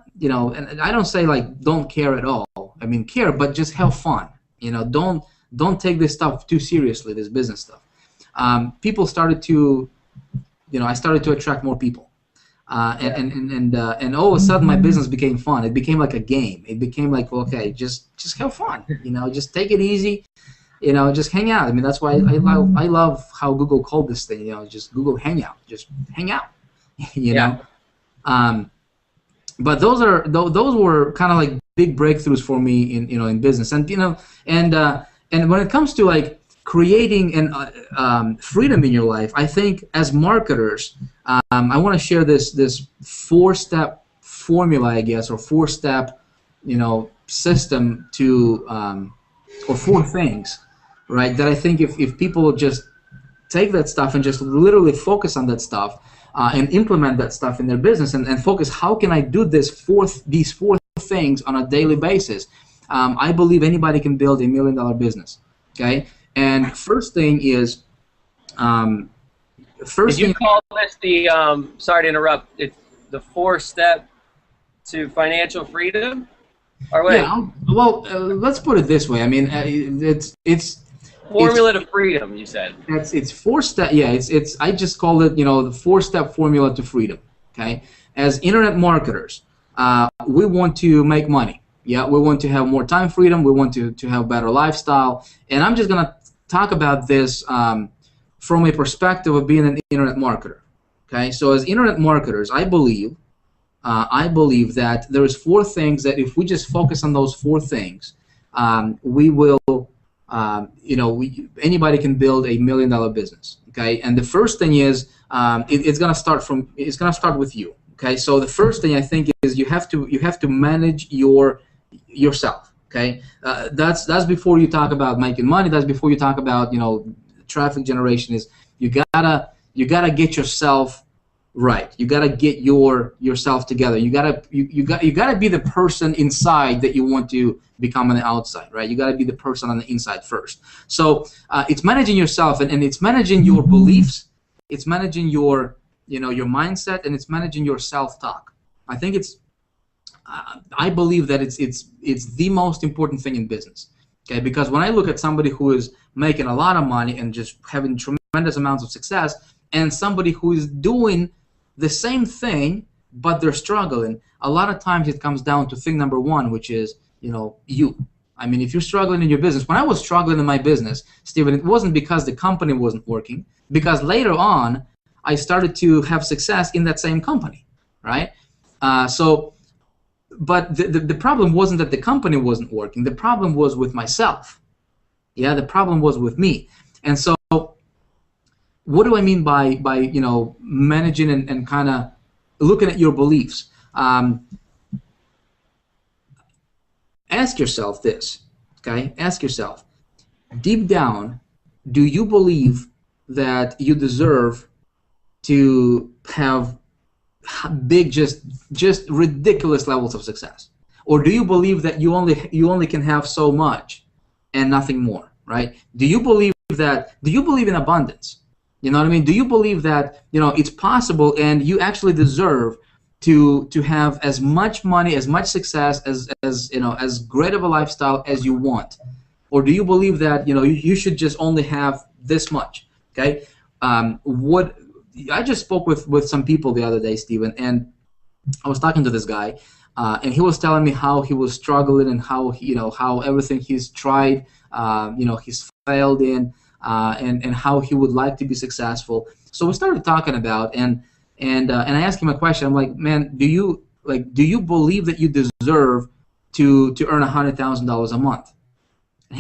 [SPEAKER 3] don't say like don't care at all. I mean care, but just have fun. Don't take this stuff too seriously, this business stuff. People started to, I started to attract more people, and all of a sudden my business became fun. It became like a game. It became like, okay, just have fun. Just take it easy. Just hang out. I mean, that's why I love how Google called this thing. Just Google Hangout. Just hang out.
[SPEAKER 1] Yeah.
[SPEAKER 3] But those were kind of like big breakthroughs for me in business, and when it comes to like creating freedom in your life, I think as marketers, I want to share this 4-step formula, I guess, or 4-step system to or 4 things, right? That I think if people just take that stuff and just literally focus on that stuff and implement that stuff in their business and focus, how can I do these 4 things on a daily basis? I believe anybody can build $1 million business. Okay, and first thing is,
[SPEAKER 1] Did you call this the? Sorry to interrupt. It's the 4-step to financial freedom. Or wait.
[SPEAKER 3] Yeah. Well, let's put it this way. I mean, it's
[SPEAKER 1] formula to freedom. You said.
[SPEAKER 3] It's 4 step. Yeah. It's. I just call it the 4-step formula to freedom. Okay. As internet marketers, we want to make money. Yeah, we want to have more time freedom. We want to have better lifestyle. And I'm just gonna talk about this from a perspective of being an internet marketer. Okay, so as internet marketers, I believe that there's 4 things that if we just focus on those 4 things, we will, anybody can build $1 million business. Okay, and the first thing is it's gonna start with you. Okay, so the first thing I think is you have to manage yourself. Okay, that's before you talk about making money. That's before you talk about traffic generation. Is you gotta get yourself right. You gotta get yourself together. You gotta be the person inside that you want to become on the outside, right? You gotta be the person on the inside first. So it's managing yourself and it's managing your beliefs. It's managing your mindset, and it's managing your self-talk. I think I believe that it's the most important thing in business. Okay, because when I look at somebody who is making a lot of money and just having tremendous amounts of success, and somebody who is doing the same thing but they're struggling, a lot of times it comes down to thing number 1, which is you. I mean, if you're struggling in your business, when I was struggling in my business, Steven, it wasn't because the company wasn't working, because later on I started to have success in that same company, right? But the problem wasn't that the company wasn't working. The problem was with myself. Yeah, the problem was with me. And so what do I mean by managing and kind of looking at your beliefs? Ask yourself this, okay? Ask yourself, deep down, do you believe that you deserve to have big, just ridiculous levels of success, or do you believe that you only can have so much and nothing more, right? Do you believe in abundance? You know what I mean? Do you believe that, you know, it's possible and you actually deserve to have as much money, as much success, as you know, as great of a lifestyle as you want? Or do you believe that, you know, you should just only have this much? Okay? What I just spoke with some people the other day, Stephen, and I was talking to this guy, and he was telling me how he was struggling and how he, you know, how everything he's tried, you know, he's failed in, and how he would like to be successful. So we started talking about, and I asked him a question. I'm like, man, do you believe that you deserve to earn $100,000 a month? And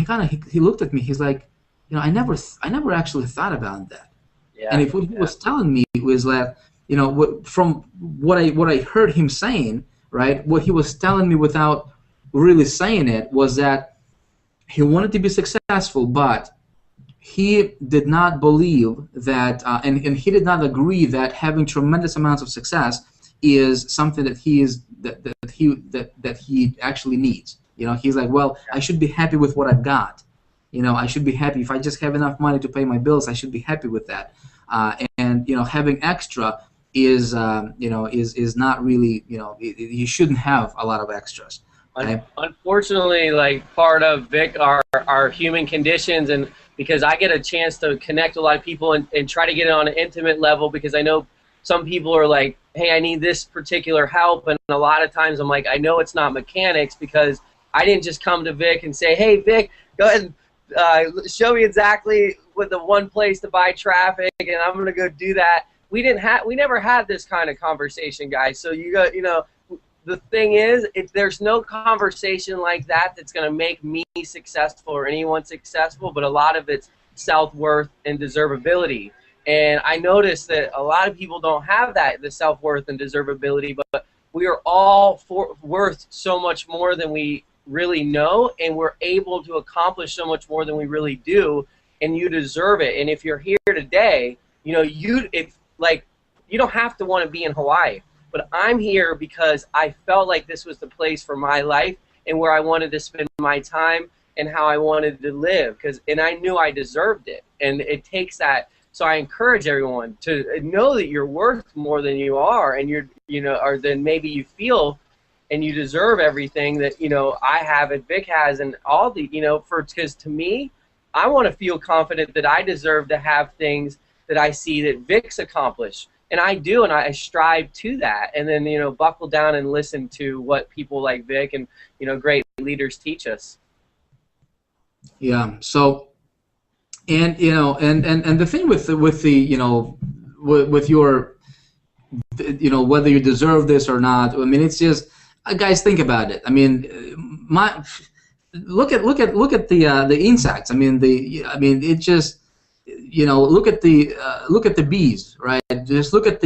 [SPEAKER 3] he looked at me. He's like, you know, I never actually thought about that.
[SPEAKER 1] Yeah.
[SPEAKER 3] And if what he was telling me was that, you know, from what I heard him saying, right, what he was telling me without really saying it was that he wanted to be successful, but he did not believe that, and he did not agree that having tremendous amounts of success is something that he actually needs. You know, he's like, well, I should be happy with what I've got. You know, I should be happy if I just have enough money to pay my bills. I should be happy with that. And you know, having extra is you know, is not really, you know, you shouldn't have a lot of extras. Okay?
[SPEAKER 1] Unfortunately, like, part of Vic are human conditions, and because I get a chance to connect with a lot of people and try to get it on an intimate level, because I know some people are like, hey, I need this particular help, and a lot of times I'm like, I know it's not mechanics, because I didn't just come to Vic and say, hey, Vic, go ahead and show me exactly with the one place to buy traffic, and I'm gonna go do that. We never had this kind of conversation, guys. So you know, the thing is, there's no conversation like that that's gonna make me successful or anyone successful, but a lot of it's self-worth and deservability. And I noticed that a lot of people don't have that, the self-worth and deservability, but we are all worth so much more than we really know, and we're able to accomplish so much more than we really do, and you deserve it. And if you're here today, you know, you don't have to want to be in Hawaii, but I'm here because I felt like this was the place for my life and where I wanted to spend my time and how I wanted to live, and I knew I deserved it. And it takes that. So I encourage everyone to know that you're worth more than you are, and or than maybe you feel, and you deserve everything that, you know, I have and Vic has, and all the, you know, because to me, I want to feel confident that I deserve to have things that I see that Vic's accomplished, and I do, and I strive to that, and then, you know, buckle down and listen to what people like Vic and, you know, great leaders teach us.
[SPEAKER 3] Yeah. So, and you know, and the thing with the you know, with your, you know, whether you deserve this or not, I mean, it's just, guys, think about it. I mean, look at the insects. I mean, it just, you know, look at the bees, right? Just look at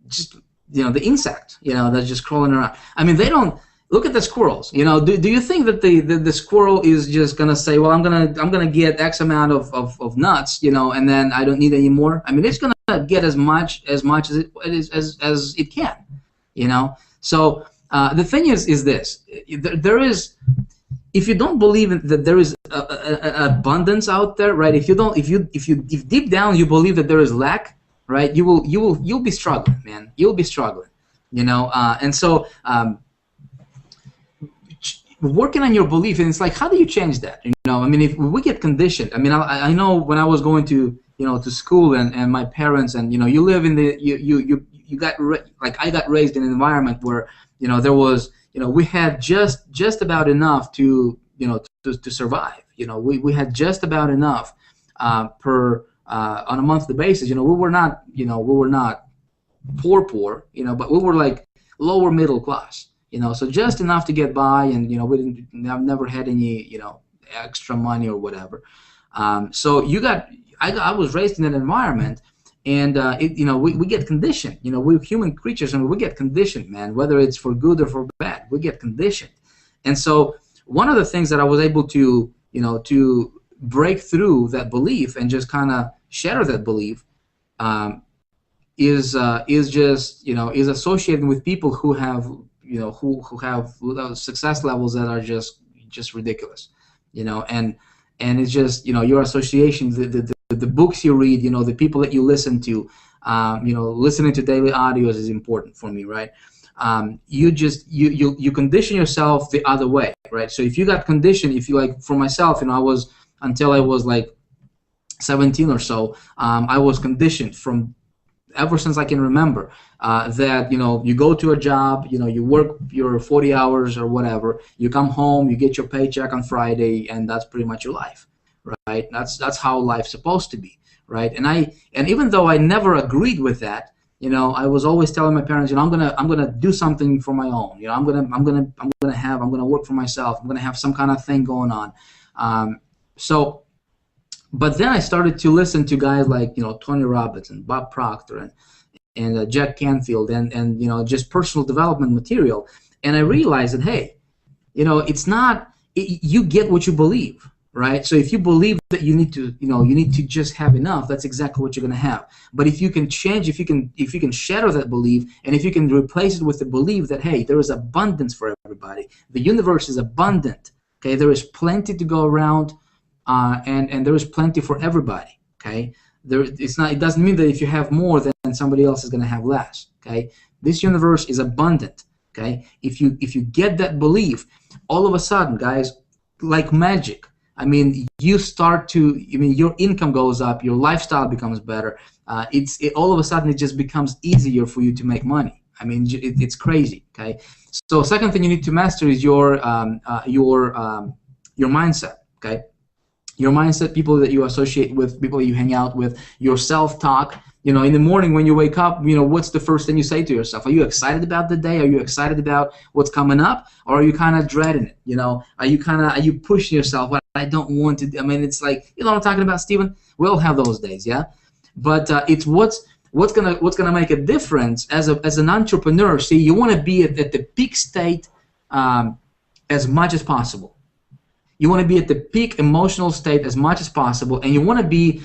[SPEAKER 3] just, you know, the insect, you know, that's just crawling around. I mean, they don't. Look at the squirrels. You know, do you think that the squirrel is just gonna say, well, I'm gonna get X amount of nuts, you know, and then I don't need any more? I mean, it's gonna get as much as it can, you know. So the thing is this: there is, if you don't believe that there is an abundance out there, right? If deep down you believe that there is lack, right? You'll be struggling, man. You'll be struggling, you know. And so. Working on your belief, and it's like, how do you change that? You know, I mean, if we get conditioned. I mean, I know when I was going to, you know, to school, and my parents, and, you know, you live in the you got like I got raised in an environment where, you know, there was, you know, we had just about enough to, you know, to survive. You know, we had just about enough per on a monthly basis. You know, we were not poor, you know, but we were like lower middle class. You know, so just enough to get by, and, you know, I've never had any, you know, extra money or whatever. So I was raised in an environment, and you know, we get conditioned. You know, we're human creatures, and we get conditioned, man. Whether it's for good or for bad, we get conditioned. And so one of the things that I was able to, you know, to break through that belief and just kind of shatter that belief. Is just, you know, is associating with people who have, you know, who have success levels that are just ridiculous, you know, and it's just, you know, your association, the the books you read, the people that you listen to, listening to daily audios is important for me, right? You condition yourself the other way, right? So if you got conditioned, if you like, for myself, until I was like 17 or so, I was conditioned from ever since I can remember, that you go to a job, you work your 40 hours or whatever, you come home, you get your paycheck on Friday, and that's pretty much your life, right? That's how life's supposed to be, right? And even though I never agreed with that, I was always telling my parents, I'm gonna do something for my own. I'm gonna work for myself. I'm gonna have some kind of thing going on. But then I started to listen to guys like Tony Robbins and Bob Proctor and Jack Canfield and just personal development material, and I realized that, hey, it's not, you get what you believe, right? So if you believe that you need to just have enough, that's exactly what you're going to have. But if you can change, if you can shatter that belief, and if you can replace it with the belief that, hey, there is abundance for everybody, the universe is abundant, okay, there is plenty to go around, and there is plenty for everybody, okay? It doesn't mean that if you have more, then somebody else is going to have less, okay? This universe is abundant, okay? If you get that belief, all of a sudden, guys, like magic, your income goes up, your lifestyle becomes better. All of a sudden, it just becomes easier for you to make money. It's crazy, okay? So second thing you need to master is your mindset, okay? Your mindset, people that you associate with, people that you hang out with, your self-talk. In the morning when you wake up, what's the first thing you say to yourself? Are you excited about the day? Are you excited about what's coming up? Or are you kind of dreading it? Are you pushing yourself? Well, I don't want to. It's like, what I'm talking about, Stephen? We all have those days, yeah? But it's what's gonna make a difference as an entrepreneur. See, you want to be at the peak state as much as possible. You want to be at the peak emotional state as much as possible, and you want to be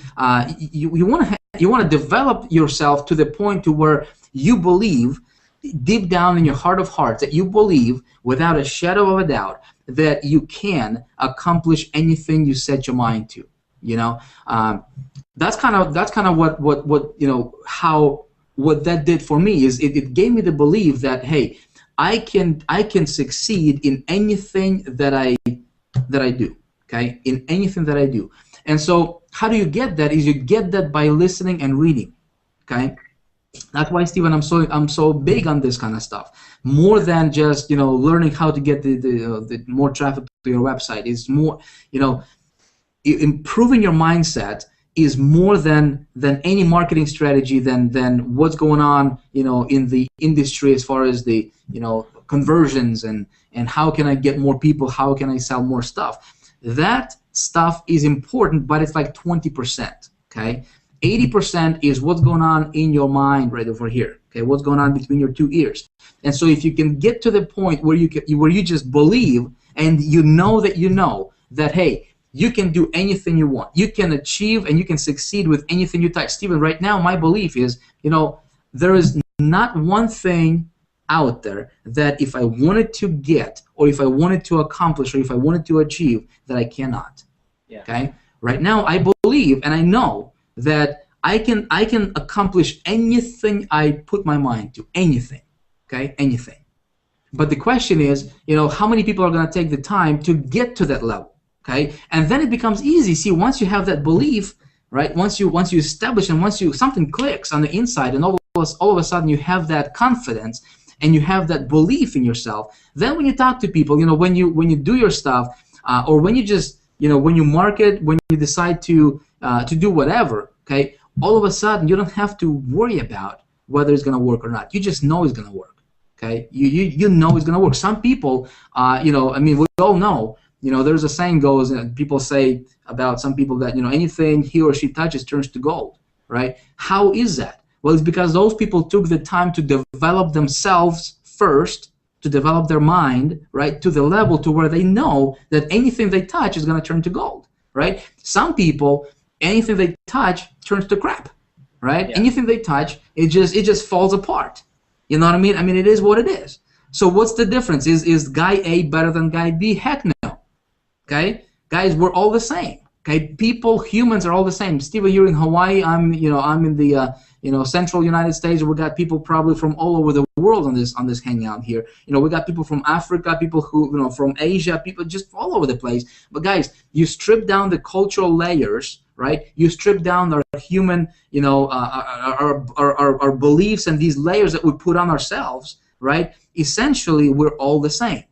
[SPEAKER 3] you want to develop yourself to the point to where you believe deep down in your heart of hearts, that you believe without a shadow of a doubt that you can accomplish anything you set your mind to. That's kind of what that did for me, is it gave me the belief that, hey, I can succeed in anything that I do, okay? In anything that I do. And so how do you get that? Is you get that by listening and reading, okay? That's why, Stephen, I'm so big on this kind of stuff. More than just learning how to get the more traffic to your website. It's more, improving your mindset is more than any marketing strategy, than what's going on in the industry as far as the conversions and how can I get more people, how can I sell more stuff. That stuff is important, but it's like 20%, okay? 80% is what's going on in your mind right over here, okay? What's going on between your two ears. And so if you can get to the point where you just believe, and that, hey, you can do anything you want. You can achieve and you can succeed with anything you touch. Stephen, right now my belief is, there is not one thing out there that if I wanted to get, or if I wanted to accomplish, or if I wanted to achieve, that I cannot. Yeah. Okay? Right now I believe and I know that I can accomplish anything I put my mind to. Anything. Okay? Anything. But the question is, how many people are going to take the time to get to that level? Okay? And then it becomes easy. See, once you have that belief, right? Once you establish, and something clicks on the inside, and all of a sudden you have that confidence and you have that belief in yourself. Then when you talk to people, when you do your stuff, or when you just, when you market, when you decide to do whatever, okay, all of a sudden you don't have to worry about whether it's going to work or not. You just know it's going to work. Okay, you know it's going to work. Some people, we all know. There's a saying goes, and people say about some people that anything he or she touches turns to gold. Right? How is that? Well, it's because those people took the time to develop themselves first, to develop their mind, right, to the level to where they know that anything they touch is going to turn to gold, right? Some people, anything they touch turns to crap, right? Yeah. Anything they touch, it just falls apart. You know what I mean? It is what it is. So what's the difference? Is guy A better than guy B? Heck no. Okay? Guys, we're all the same. Okay, people, humans are all the same. Steve, you're in Hawaii. I'm in the central United States. We got people probably from all over the world on this hangout here. We got people from Africa, people who from Asia, people just all over the place. But guys, you strip down the cultural layers, right? You strip down our human, our beliefs and these layers that we put on ourselves, right? Essentially, we're all the same.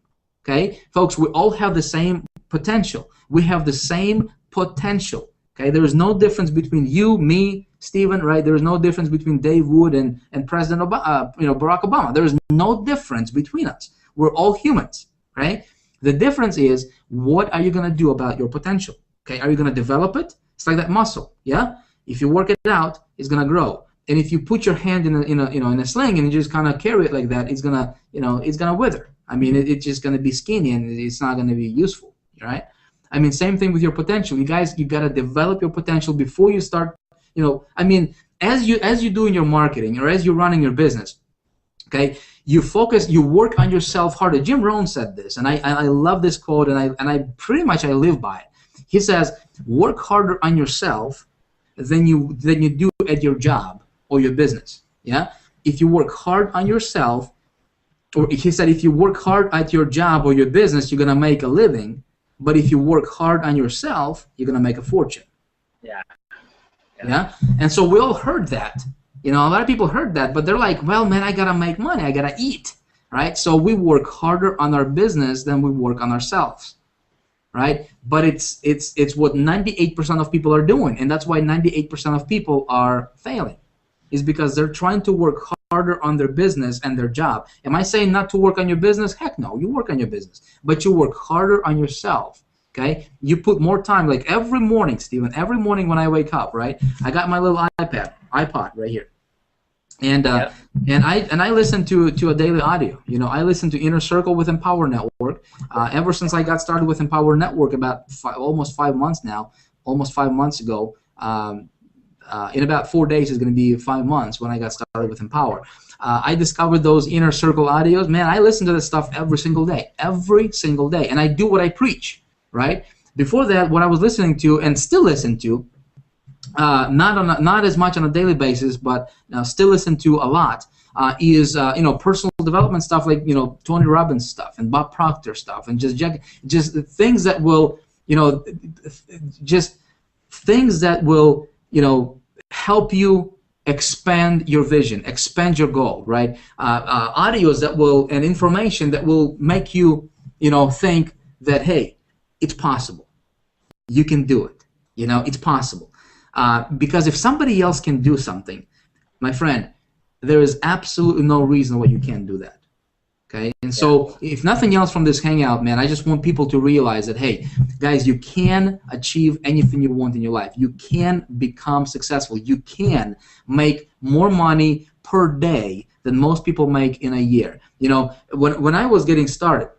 [SPEAKER 3] Okay, folks, we all have the same potential. We have the same potential. Okay, there is no difference between you, me, Stephen, right? There is no difference between Dave Wood and President Obama, Barack Obama. There is no difference between us. We're all humans, right? The difference is, what are you going to do about your potential? Okay, are you going to develop it? It's like that muscle, yeah? If you work it out, it's going to grow. And if you put your hand in a sling and you just kind of carry it like that, it's gonna wither. I mean, it's just going to be skinny and it's not going to be useful, right? I mean, same thing with your potential. You guys, you got to develop your potential before you start, I mean, as you do in your marketing or as you're running your business, okay, you focus, you work on yourself harder. Jim Rohn said this, and I love this quote, and I pretty much I live by it. He says, work harder on yourself than you do at your job or your business, yeah? If you work hard on yourself, or he said, if you work hard at your job or your business, you're going to make a living. But if you work hard on yourself, you're going to make a fortune. Yeah? And so we all heard that. A lot of people heard that, but they're like, well, man, I got to make money. I got to eat, right? So we work harder on our business than we work on ourselves, right? But it's what 98% of people are doing, and that's why 98% of people are failing, is because they're trying to work harder on their business and their job. Am I saying not to work on your business? Heck no, you work on your business, but you work harder on yourself. Okay, you put more time. Like every morning, Stephen, every morning when I wake up, right, I got my little iPod right here, and I listen to a daily audio. I listen to Inner Circle with Empower Network. Ever since I got started with Empower Network about almost 5 months now, almost 5 months ago. In about 4 days is going to be 5 months when I got started with Empower. I discovered those Inner Circle audios. Man, I listen to this stuff every single day, and I do what I preach, right? Before that, what I was listening to and still listen to, not as much on a daily basis, but still listen to a lot, is personal development stuff like Tony Robbins stuff and Bob Proctor stuff, and just things that will just things that will help you expand your vision, expand your goal, right? Audios that will, and information that will make you, think that, hey, it's possible. You can do it. It's possible. Because if somebody else can do something, my friend, there is absolutely no reason why you can't do that. Okay, and so if nothing else from this hangout, man, I just want people to realize that, hey, guys, you can achieve anything you want in your life. You can become successful. You can make more money per day than most people make in a year. When I was getting started,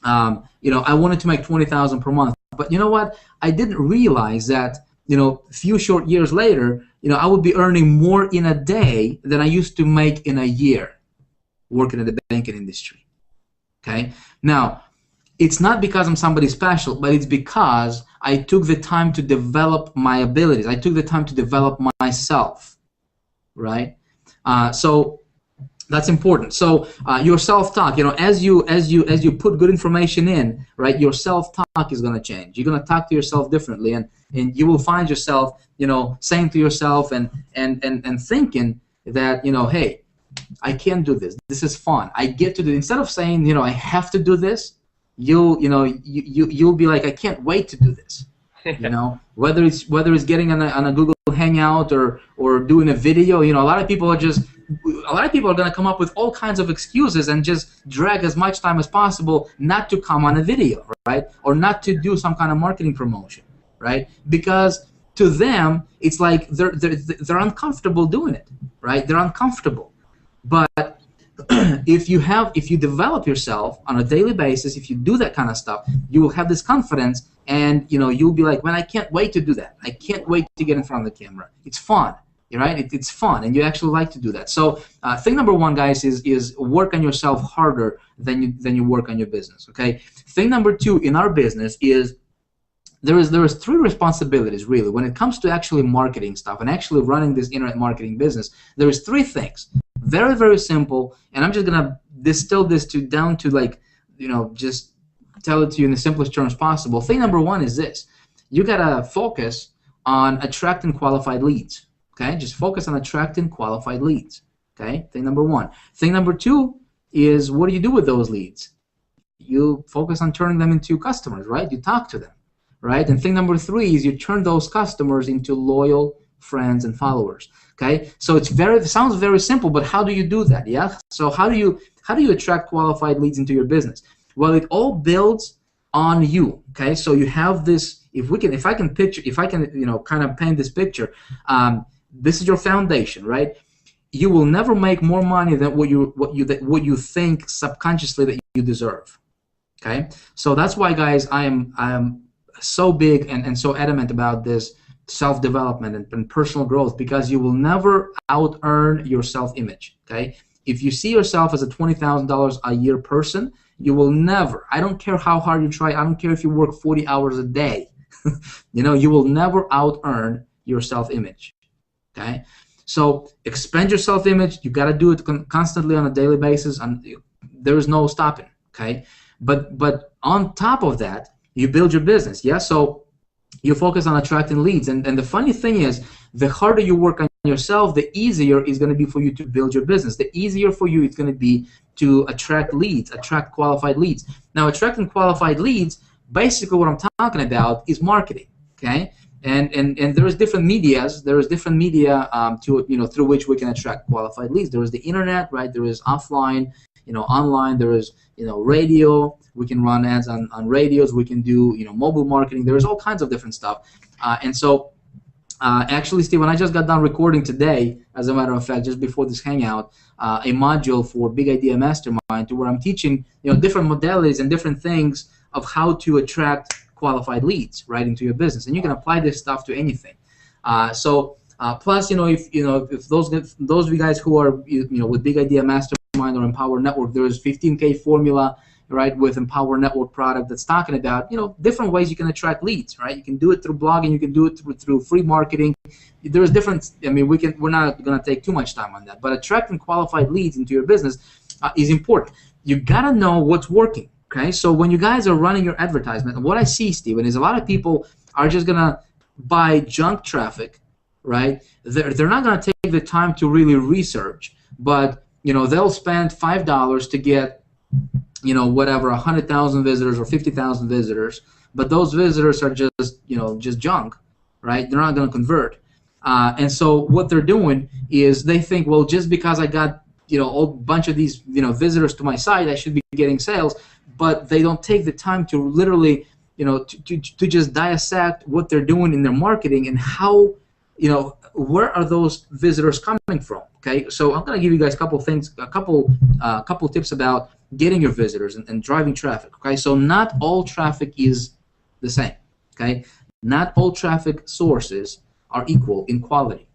[SPEAKER 3] I wanted to make $20,000 per month. But you know what? I didn't realize that, a few short years later, I would be earning more in a day than I used to make in a year working in the banking industry. Okay? Now, it's not because I'm somebody special, but it's because I took the time to develop my abilities. I took the time to develop myself, right? So that's important. So your self-talk, as you put good information in, right, your self-talk is going to change. You're going to talk to yourself differently, and you will find yourself, saying to yourself and thinking that, hey, I can do this. This is fun. I get to do it. Instead of saying, I have to do this, you'll be like, I can't wait to do this. Whether it's getting on a Google Hangout or doing a video, a lot of people are going to come up with all kinds of excuses and just drag as much time as possible not to come on a video, right? Or not to do some kind of marketing promotion, right? Because to them, it's like they're uncomfortable doing it, right? They're uncomfortable. But if you develop yourself on a daily basis, if you do that kind of stuff, you will have this confidence, and you'll be like, man, I can't wait to do that. I can't wait to get in front of the camera. It's fun, right? It's fun, and you actually like to do that. So thing number one, guys, is work on yourself harder than you work on your business. Okay. Thing number two in our business is there is three responsibilities really when it comes to actually marketing stuff and actually running this internet marketing business. There is three things, very, very simple, and I'm just gonna distill this down to, like, just tell it to you in the simplest terms possible. Thing number one is this: you gotta focus on attracting qualified leads. Okay, just focus on attracting qualified leads. Okay, thing number one. Thing number two is, what do you do with those leads? You focus on turning them into customers, right? You talk to them, right? And thing number three is you turn those customers into loyal friends and followers. Okay, so it sounds very simple, but how do you do that? Yeah. So how do you attract qualified leads into your business? Well, it all builds on you. Okay, so you have this. If I can kind of paint this picture, this is your foundation, right? You will never make more money than what you think subconsciously that you deserve. Okay, so that's why, guys, I am so big and so adamant about this self-development and personal growth, because you will never out-earn your self-image. Okay, if you see yourself as a $20,000 a year person, you will never. I don't care how hard you try. I don't care if you work 40 hours a day. You will never out-earn your self-image. Okay, so expand your self-image. You got to do it constantly on a daily basis, and there is no stopping. Okay, but on top of that, you build your business. Yeah, so you focus on attracting leads, and the funny thing is, the harder you work on yourself, the easier it's going to be for you to build your business. The easier for you it's going to be to attract leads, attract qualified leads. Now, attracting qualified leads, basically what I'm talking about is marketing. Okay, and there's different medias. There is different media through which we can attract qualified leads. There is the internet, right? There is offline, online. There is radio. We can run ads on radios. We can do mobile marketing. There is all kinds of different stuff. And so actually, Steve, when I just got done recording today, as a matter of fact, just before this hangout, a module for Big Idea Mastermind, to where I'm teaching different modalities and different things of how to attract qualified leads right into your business, and you can apply this stuff to anything. Plus, if those of you guys who are with Big Idea Mastermind or Empower Network, there is 15K formula, right, with Empower Network product that's talking about different ways you can attract leads, right? You can do it through blogging, you can do it through free marketing. There's different. I mean, we're not going to take too much time on that, but attracting qualified leads into your business is important. You gotta know what's working. Okay, so when you guys are running your advertisement, and what I see, Steven, is a lot of people are just gonna buy junk traffic, right? They're not gonna take the time to really research, but they'll spend $5 to get whatever 100,000 visitors or 50,000 visitors, but those visitors are just junk, right? They're not gonna convert, and so what they're doing is they think, well, just because I got a bunch of these visitors to my site, I should be getting sales. But they don't take the time to literally, to just dissect what they're doing in their marketing and how, where are those visitors coming from? Okay, so I'm gonna give you guys a couple tips about getting your visitors and driving traffic. Okay, so not all traffic is the same. Okay, not all traffic sources are equal in quality.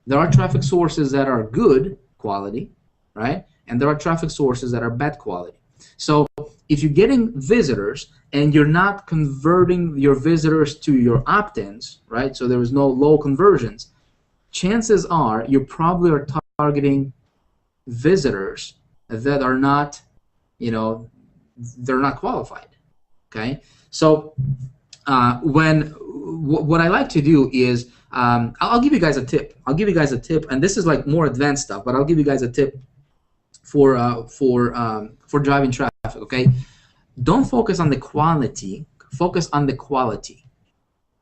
[SPEAKER 3] There are traffic sources that are good quality, right? And there are traffic sources that are bad quality. So if you're getting visitors and you're not converting your visitors to your opt-ins, right? So there is no low conversions. Chances are you probably are targeting visitors that are not, they're not qualified. Okay. So what I like to do is I'll give you guys a tip. And this is like more advanced stuff, but I'll give you guys a tip for driving traffic. Okay, don't focus on the quantity. Focus on the quality.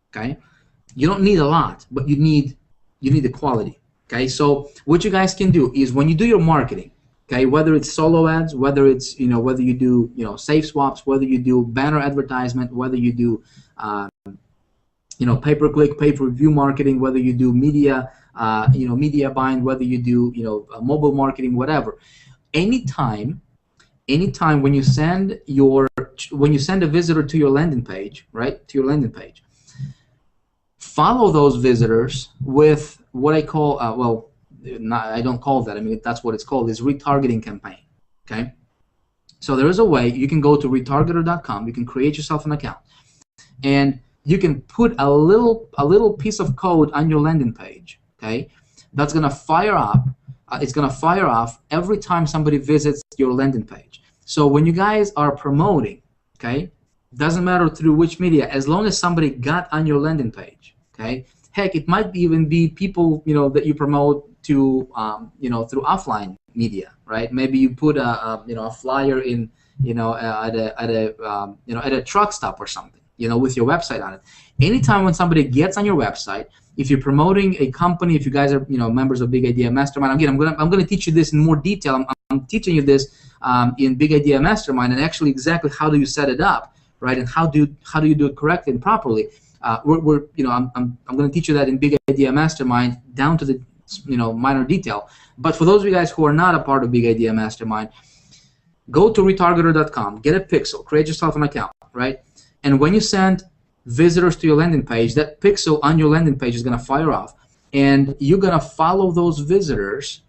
[SPEAKER 3] Okay, you don't need a lot, but you need the quality. Okay, so what you guys can do is when you do your marketing, okay, whether it's solo ads, whether it's whether you do safe swaps, whether you do banner advertisement, whether you do pay-per-click, pay-per-view marketing, whether you do media media buying, whether you do mobile marketing, whatever. Anytime when you send a visitor to your landing page, right, follow those visitors with what I call I don't call that. I mean, that's what it's called, is retargeting campaign. Okay, so there is a way you can go to retargeter.com. You can create yourself an account, and you can put a little piece of code on your landing page, okay? That's gonna fire up. It's gonna fire off every time somebody visits your landing page. So when you guys are promoting, okay, doesn't matter through which media, as long as somebody got on your landing page, okay. Heck, it might even be people that you promote to through offline media, right? Maybe you put a flyer in at a truck stop or something, with your website on it. Anytime when somebody gets on your website, if you're promoting a company, if you guys are members of Big Idea Mastermind, again, I'm gonna teach you this in more detail. I'm teaching you this in Big Idea Mastermind, and actually exactly how do you set it up, right? And how do you do it correctly and properly. I'm going to teach you that in Big Idea Mastermind down to the minor detail. But for those of you guys who are not a part of Big Idea Mastermind, go to retargeter.com, get a pixel, create yourself an account, right? And when you send visitors to your landing page, that pixel on your landing page is going to fire off, and you're going to follow those visitors,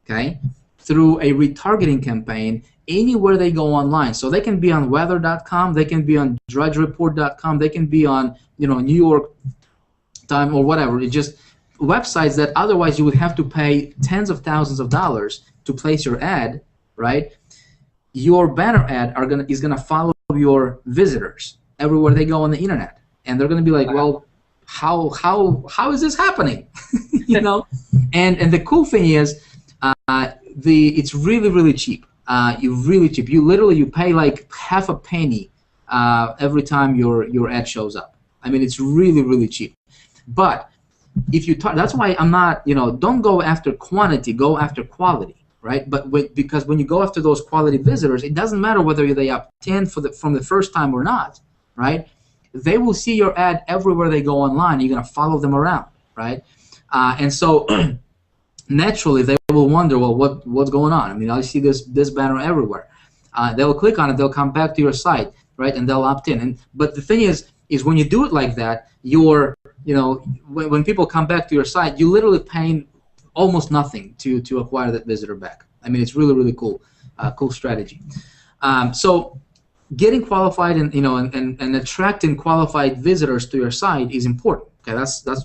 [SPEAKER 3] okay, through a retargeting campaign anywhere they go online. So they can be on weather.com, they can be on drudgereport.com, they can be on New York Times or whatever. It's just websites that otherwise you would have to pay tens of thousands of dollars to place your ad, right? Your banner ad is gonna follow your visitors everywhere they go on the internet, and they're gonna be like, well, how is this happening? And the cool thing is, it's really cheap. You literally pay like half a penny every time your ad shows up. I mean, it's really cheap. But if you that's why I'm not, don't go after quantity, go after quality, right? But because when you go after those quality visitors, it doesn't matter whether they opt-in from the first time or not, right? They will see your ad everywhere they go online. You're gonna follow them around, right? And so naturally they will wonder, well, what's going on? I mean, I see this banner everywhere. They'll click on it, they'll come back to your site, right, and they'll opt in. But the thing is when you do it like that, when people come back to your site, you're literally paying almost nothing to acquire that visitor back. I mean, it's really cool, cool strategy. So getting qualified and attracting qualified visitors to your site is important. Okay, that's the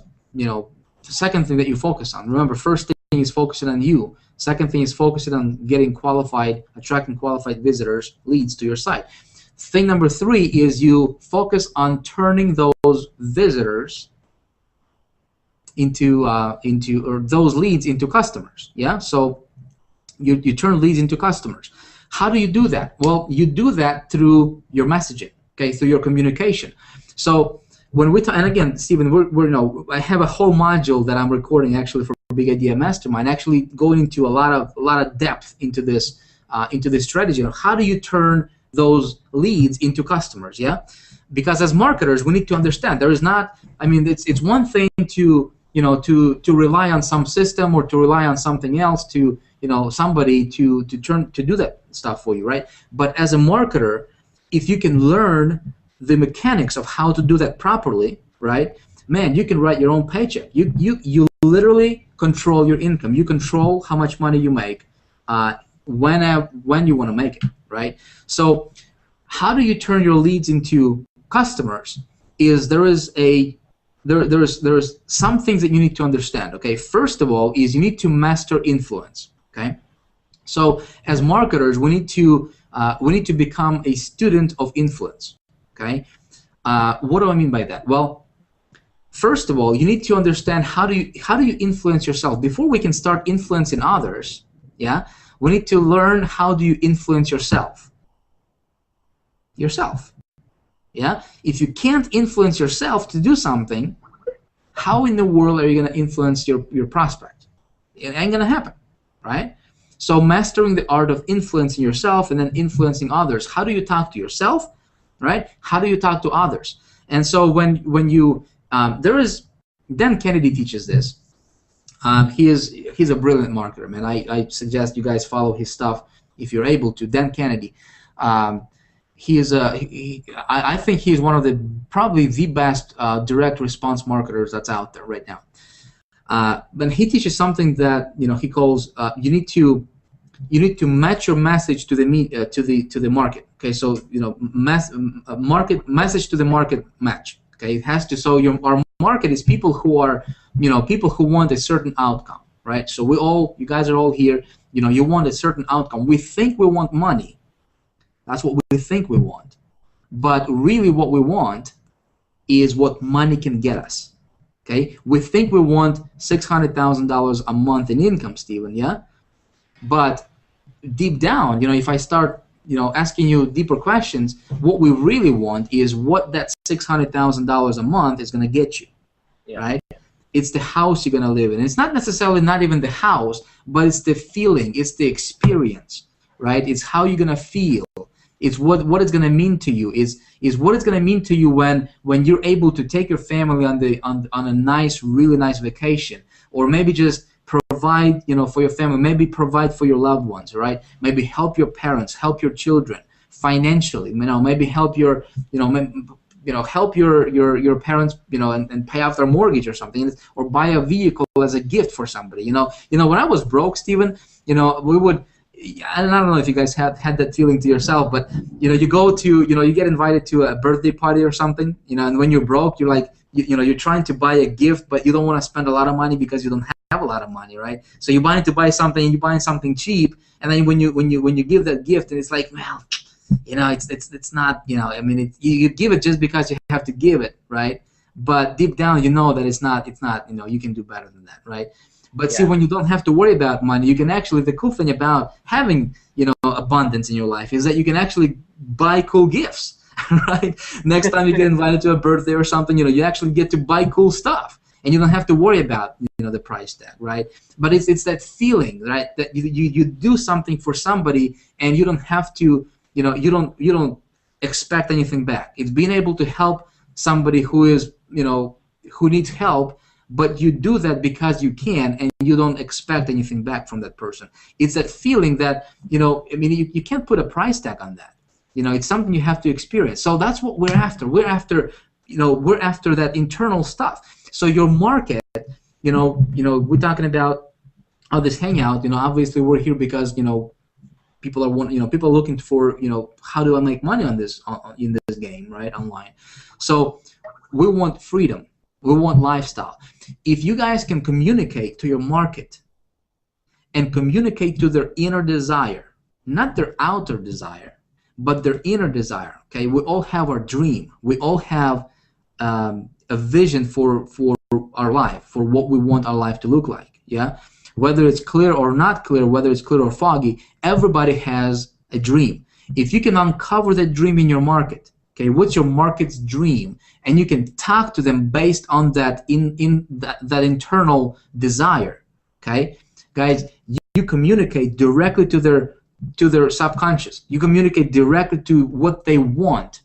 [SPEAKER 3] second thing that you focus on. Remember, first thing is focusing on you. Second thing is focusing on attracting qualified visitors, leads to your site. Thing number 3 is you focus on turning those visitors or those leads into customers. Yeah, so you turn leads into customers. How do you do that? Well, you do that through your messaging, okay, through your communication. So when and again, Stephen, I have a whole module that I'm recording actually for Big Idea Mastermind, actually going into a lot of depth into this strategy of how do you turn those leads into customers. Yeah, because as marketers we need to understand there is not. I mean, it's one thing to rely on some system or to rely on something else to somebody to do that stuff for you, right? But as a marketer, if you can learn the mechanics of how to do that properly, right, man, you can write your own paycheck. You literally control your income. You control how much money you make when you want to make it, right? So how do you turn your leads into customers? There is some things that you need to understand. Okay, first of all is you need to master influence. Okay, so as marketers we need to become a student of influence. Okay, what do I mean by that? Well, first of all, you need to understand how do you influence yourself before we can start influencing others. Yeah, we need to learn how do you influence yourself. Yeah, if you can't influence yourself to do something, how in the world are you going to influence your prospect? It ain't going to happen, right? So mastering the art of influencing yourself and then influencing others. How do you talk to yourself, right? How do you talk to others? And so when you there is Dan Kennedy teaches this. He's a brilliant marketer, man. I suggest you guys follow his stuff if you're able to. Dan Kennedy. I think he's one of probably the best direct response marketers that's out there right now. But he teaches something that he calls you need to match your message to the market. Okay, so message to the market match. Okay, it has to. So our market is people who are, people who want a certain outcome, right? So you guys are all here. You want a certain outcome. We think we want money. That's what we think we want. But really, what we want is what money can get us. Okay, we think we want $600,000 a month in income, Stephen. Yeah, but deep down, if I start, asking you deeper questions, what we really want is what that $600,000 a month is going to get you, right? It's the house you're going to live in. It's not necessarily not even the house, but it's the feeling, it's the experience, right? It's how you're going to feel. It's what it's going to mean to you. Is what it's going to mean to you when you're able to take your family on a nice, really nice vacation, or maybe just provide, for your family, maybe provide for your loved ones, right? Maybe help your parents, help your children financially, maybe help your, help your parents, and pay off their mortgage or something, or buy a vehicle as a gift for somebody. When I was broke, Stephen, we would. I don't know if you guys had that feeling to yourself, but you go to, you get invited to a birthday party or something, and when you're broke, you're like, you're trying to buy a gift, but you don't want to spend a lot of money because you don't have a lot of money, right? So you're buying to buy something, you're buying something cheap, and then when you give that gift, and it's like, well, it's not, you give it just because you have to give it, right? But deep down, that it's not, you can do better than that, right? But see, when you don't have to worry about money, you can actually, the cool thing about having, abundance in your life is that you can actually buy cool gifts, right? Next time you get invited to a birthday or something, you actually get to buy cool stuff, and you don't have to worry about, the price tag, right? But it's that feeling, right, that you do something for somebody, and you don't have to, you don't expect anything back. It's being able to help somebody who is, who needs help, but you do that because you can, and you don't expect anything back from that person. It's that feeling that, you can't put a price tag on that. It's something you have to experience. So that's what we're after. We're after that internal stuff. So your market, we're talking about this hangout. Obviously we're here because, people are looking for, how do I make money on this, in this game, right, online. So we want freedom. We want lifestyle. If you guys can communicate to your market and communicate to their inner desire, not their outer desire, but their inner desire, okay? We all have our dream. We all have a vision for our life, for what we want our life to look like, yeah? Whether it's clear or not clear, whether it's clear or foggy, everybody has a dream. If you can uncover that dream in your market, okay, what's your market's dream? And you can talk to them based on that that internal desire. Okay, guys, you communicate directly to their subconscious. You communicate directly to what they want.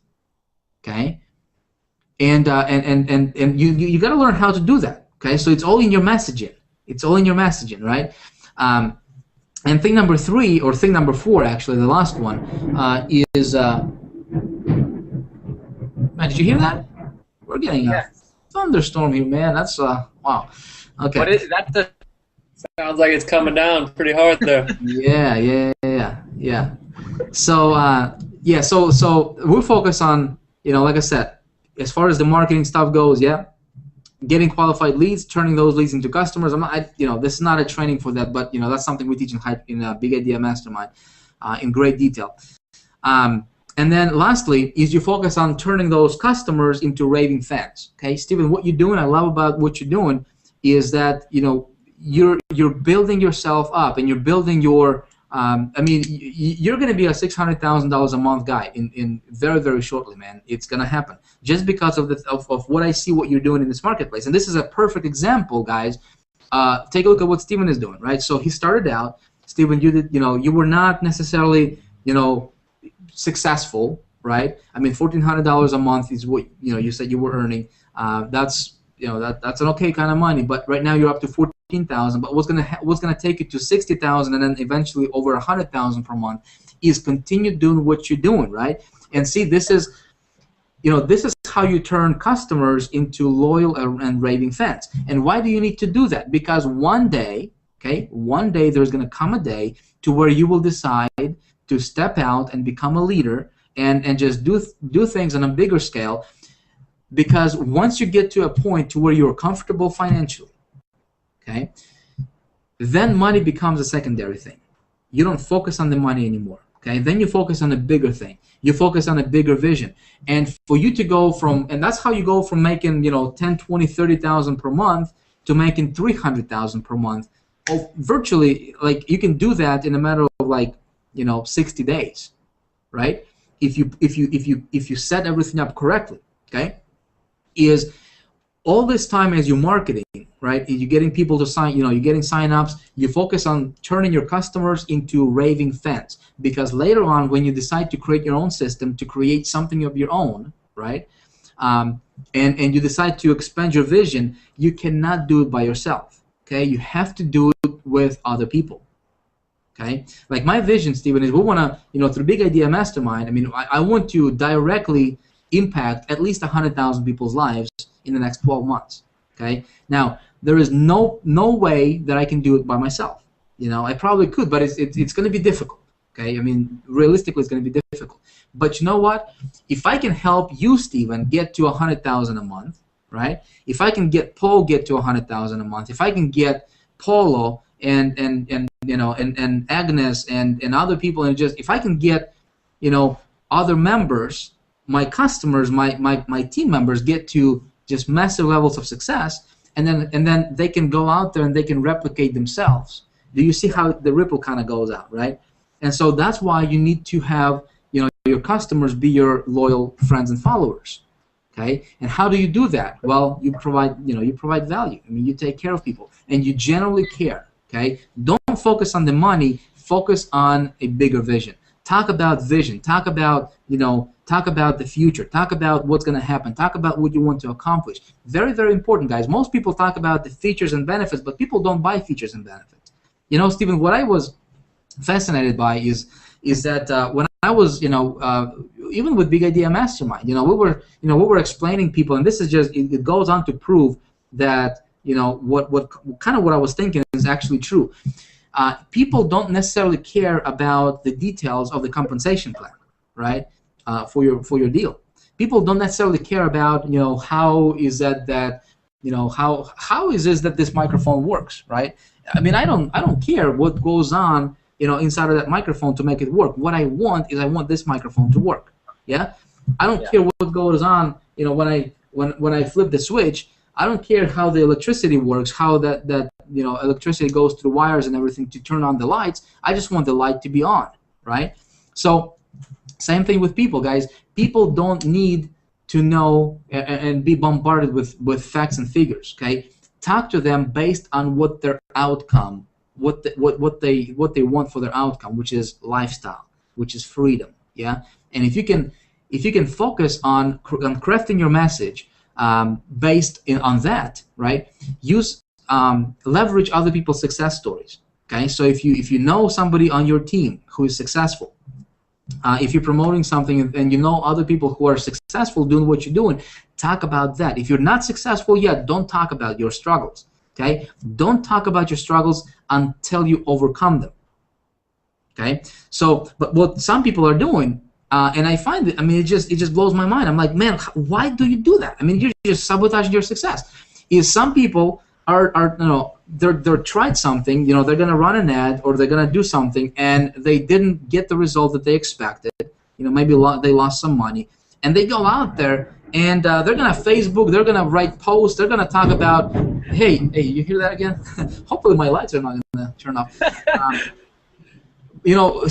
[SPEAKER 3] Okay, and you got to learn how to do that. Okay, so it's all in your messaging. It's all in your messaging, right? And thing number 3, or thing number 4, actually, the last one, is. Man, did you hear that? We're getting a thunderstorm here, man. That's wow. Okay.
[SPEAKER 1] What is that?
[SPEAKER 2] Sounds like it's coming down pretty hard there.
[SPEAKER 3] Yeah. So so we'll focus on, like I said, as far as the marketing stuff goes, getting qualified leads, turning those leads into customers. This is not a training for that, but that's something we teach in Big Idea Mastermind in great detail. And then lastly is you focus on turning those customers into raving fans. Okay, Stephen, what you're doing, I love about what you're doing is that you're building yourself up, and you're building your you're going to be a $600,000 a month guy in very, very shortly, man. It's going to happen just because of what I see what you're doing in this marketplace. And this is a perfect example, guys. Take a look at what Stephen is doing, right? So he started out, Stephen, you were not necessarily successful, right? $1,400 a month is what you said you were earning. That's that's an okay kind of money. But right now you're up to 14,000. But what's gonna take you to 60,000 and then eventually over 100,000 per month is continue doing what you're doing, right? And see, this is how you turn customers into loyal and raving fans. And why do you need to do that? Because one day there's gonna come a day to where you will decide to step out and become a leader and just do things on a bigger scale. Because once you get to a point to where you're comfortable financially, okay, then money becomes a secondary thing. You don't focus on the money anymore. Okay, then you focus on a bigger thing. You focus on a bigger vision. And for you to go from, and that's how you go from making, 10, 20, 30,000 per month to making 300,000 per month. Well, virtually, like, you can do that in a matter of 60 days, right? If you set everything up correctly, okay? Is all this time as you're marketing, right? You're getting people to sign, you're getting sign-ups. You focus on turning your customers into raving fans, because later on, when you decide to create your own system, to create something of your own, right? And you decide to expand your vision, you cannot do it by yourself. Okay, you have to do it with other people. Okay, like my vision, Stephen, is we want to, through Big Idea Mastermind. I mean, I want to directly impact at least 100,000 people's lives in the next 12 months. Okay, now there is no way that I can do it by myself. I probably could, but it's going to be difficult. Okay, I mean, realistically, it's going to be difficult. But you know what? If I can help you, Stephen, get to 100,000 a month, right? If I can get Paul get to 100,000 a month, if I can get Paulo and Agnes and other people, and just if I can get other members, my customers, my team members get to just massive levels of success, and then they can go out there and they can replicate themselves. Do you see how the ripple kind of goes out, right? And so that's why you need to have your customers be your loyal friends and followers. Okay, and how do you do that? Well, you provide value. I mean, you take care of people, and you generally care. Okay, don't focus on the money. Focus on a bigger vision. Talk about vision. Talk about the future. Talk about what's going to happen. Talk about what you want to accomplish. Very, very important, guys. Most people talk about the features and benefits, but people don't buy features and benefits. Stephen, what I was fascinated by is that when I was, even with Big Idea Mastermind, we were explaining people, and this is just, it goes on to prove that, what I was thinking is actually true. People don't necessarily care about the details of the compensation plan, right? For your deal. People don't necessarily care about, how is that how is this that this microphone works, right? I mean, I don't care what goes on, inside of that microphone to make it work. What I want is this microphone to work. Yeah, I don't care what goes on. When I flip the switch, I don't care how the electricity works, how that electricity goes through wires and everything to turn on the lights. I just want the light to be on, right? So, same thing with people, guys. People don't need to know and be bombarded with facts and figures. Okay, talk to them based on what their outcome. What they want for their outcome, which is lifestyle, which is freedom, yeah. And if you can focus on crafting your message based on that, right? Leverage other people's success stories. Okay, so if you know somebody on your team who is successful, if you're promoting something and you know other people who are successful doing what you're doing, talk about that. If you're not successful yet, don't talk about your struggles. Okay, don't talk about your struggles until you overcome them. Okay, so but what some people are doing, and I find it, I mean, it just blows my mind. I'm like, man, why do you do that? I mean, you're just sabotaging your success. Is some people are they're tried something, they're gonna run an ad or they're gonna do something and they didn't get the result that they expected. Maybe they lost some money, and they go out there. And they're gonna Facebook, they're gonna write posts, they're gonna talk about, hey, you hear that again? Hopefully my lights are not gonna turn off.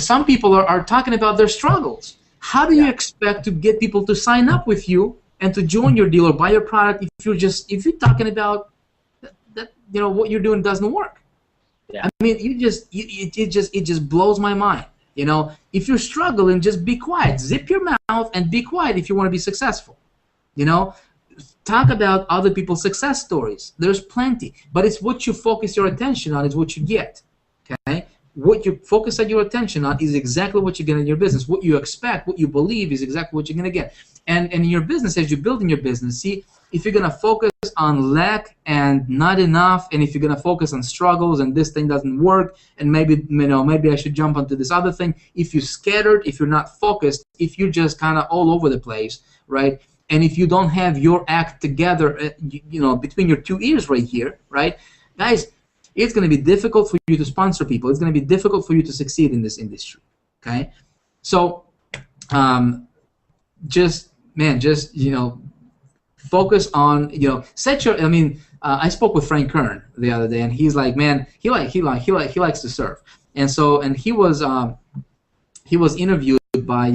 [SPEAKER 3] Some people are talking about their struggles. How do you expect to get people to sign up with you and to join your deal or buy your product if you're talking about that what you're doing doesn't work? Yeah. I mean, it just blows my mind. If you're struggling, just be quiet. Zip your mouth and be quiet if you want to be successful. Talk about other people's success stories. There's plenty, but it's what you focus your attention on is what you get. Okay, what you focus your attention on is exactly what you get in your business. What you expect, what you believe is exactly what you're gonna get. And in your business, as you're building your business, see, if you're gonna focus on lack and not enough, and if you're gonna focus on struggles and this thing doesn't work, and maybe I should jump onto this other thing. If you're scattered, if you're not focused, if you're just kind of all over the place, right? And if you don't have your act together, between your two ears right here, right, guys, it's going to be difficult for you to sponsor people. It's going to be difficult for you to succeed in this industry. Okay, so just focus on set your. I mean, I spoke with Frank Kern the other day, and he's like, man, he likes to surf, and he was interviewed by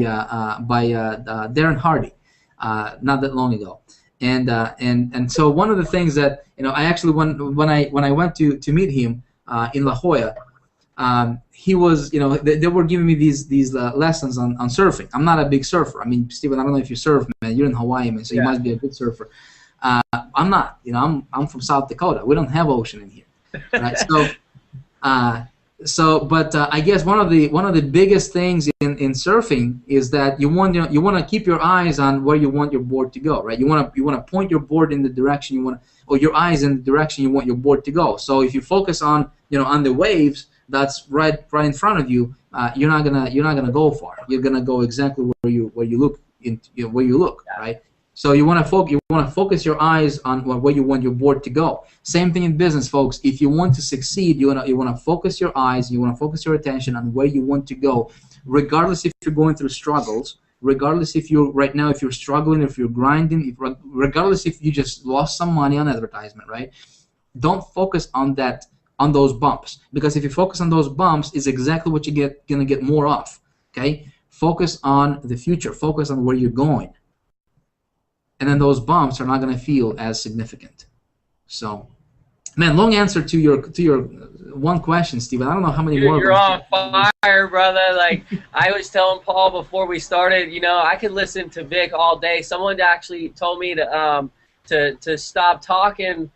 [SPEAKER 3] Darren Hardy not that long ago, and so one of the things that I actually when I went to meet him in La Jolla. He was, they were giving me these lessons on surfing. I'm not a big surfer. I mean, Steven, I don't know if you surf, man. You're in Hawaii, man, so you must be a good surfer. I'm not. I'm from South Dakota. We don't have ocean in here, right? But I guess one of the biggest things in surfing is that you want to keep your eyes on where you want your board to go, right? You want to point your board in the direction or your eyes in the direction you want your board to go. So if you focus on on the waves that's right in front of you, you're not gonna go far. You're gonna go exactly where you look right. So you want to focus your eyes on where you want your board to go. Same thing in business, folks. If you want to succeed, you want to focus your eyes, you want to focus your attention on where you want to go, regardless if you're going through struggles, regardless if you're struggling, if you're grinding, regardless if you just lost some money on advertisement, right? Don't focus on those bumps, because if you focus on those bumps, is exactly what you're gonna get more of. Okay, focus on the future, focus on where you're going, and then those bumps are not gonna feel as significant. So, man, long answer to your one question, Steven. I don't know how many more.
[SPEAKER 1] You're on fire, brother. Like I was telling Paul before we started, I could listen to Vick all day. Someone actually told me to stop talking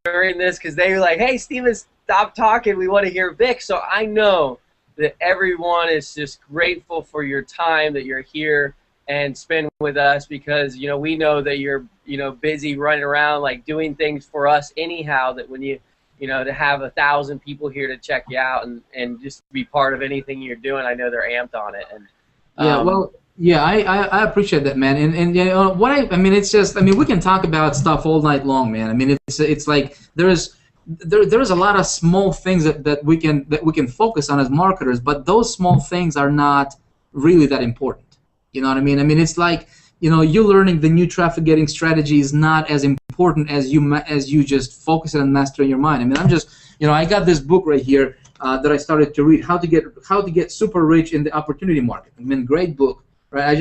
[SPEAKER 1] during this because they were like, "Hey, Steven, stop talking. We want to hear Vick." So I know that everyone is just grateful for your time, that you're here and spend with us, because we know that you're busy running around like doing things for us anyhow. That when you to have 1,000 people here to check you out and just be part of anything you're doing, I know they're amped on it. And
[SPEAKER 3] I appreciate that, man. And it's just, we can talk about stuff all night long, man. I mean, it's like there's a lot of small things that we can focus on as marketers, but those small things are not really that important. You know what I mean? I mean, it's like you learning the new traffic getting strategy is not as important as you just focus and mastering your mind. I mean, I'm just I got this book right here that I started to read, how to get super rich in the opportunity market. I mean, great book, right?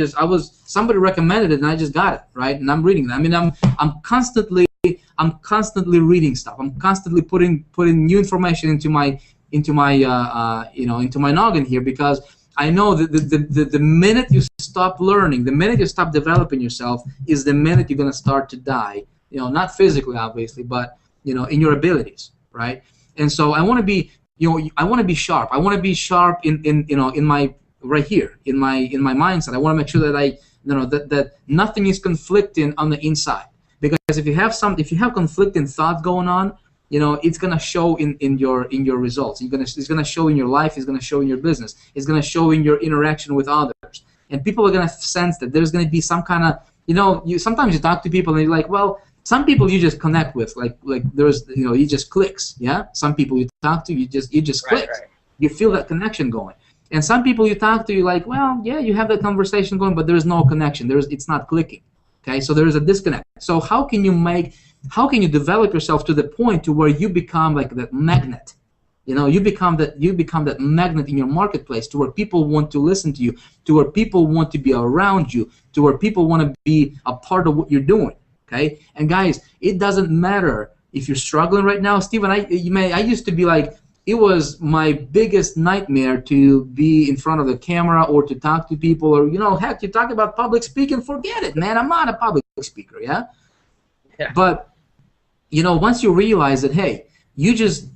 [SPEAKER 3] Somebody recommended it and I just got it, right? And I'm reading it. I mean, I'm constantly reading stuff. I'm constantly putting new information into my noggin here, because I know that the minute you stop learning, the minute you stop developing yourself, is the minute you're gonna start to die. Not physically, obviously, but in your abilities, right? And so I want to be, I want to be sharp. I want to be sharp in my right here in my mindset. I want to make sure that that nothing is conflicting on the inside. Because if you have conflicting thoughts going on, it's gonna show in your results. It's gonna show in your life. It's gonna show in your business. It's gonna show in your interaction with others. And people are gonna sense that there's gonna be some kind of sometimes you talk to people and you're like, well, some people you just connect with, like there's you just clicks, yeah. Some people you talk to, you just clicks. Right. You feel that connection going. And some people you talk to, you're like, well, yeah, you have that conversation going, but there's no connection. It's not clicking. Okay, so there is a disconnect. So how can you develop yourself to the point to where you become like that magnet? You become that magnet in your marketplace, to where people want to listen to you, to where people want to be around you, to where people want to be a part of what you're doing. Okay, and guys, it doesn't matter if you're struggling right now, Steven. I used to be like, it was my biggest nightmare to be in front of the camera or to talk to people, or heck, you talk about public speaking, forget it, man. I'm not a public speaker, yeah. But once you realize that, hey, you just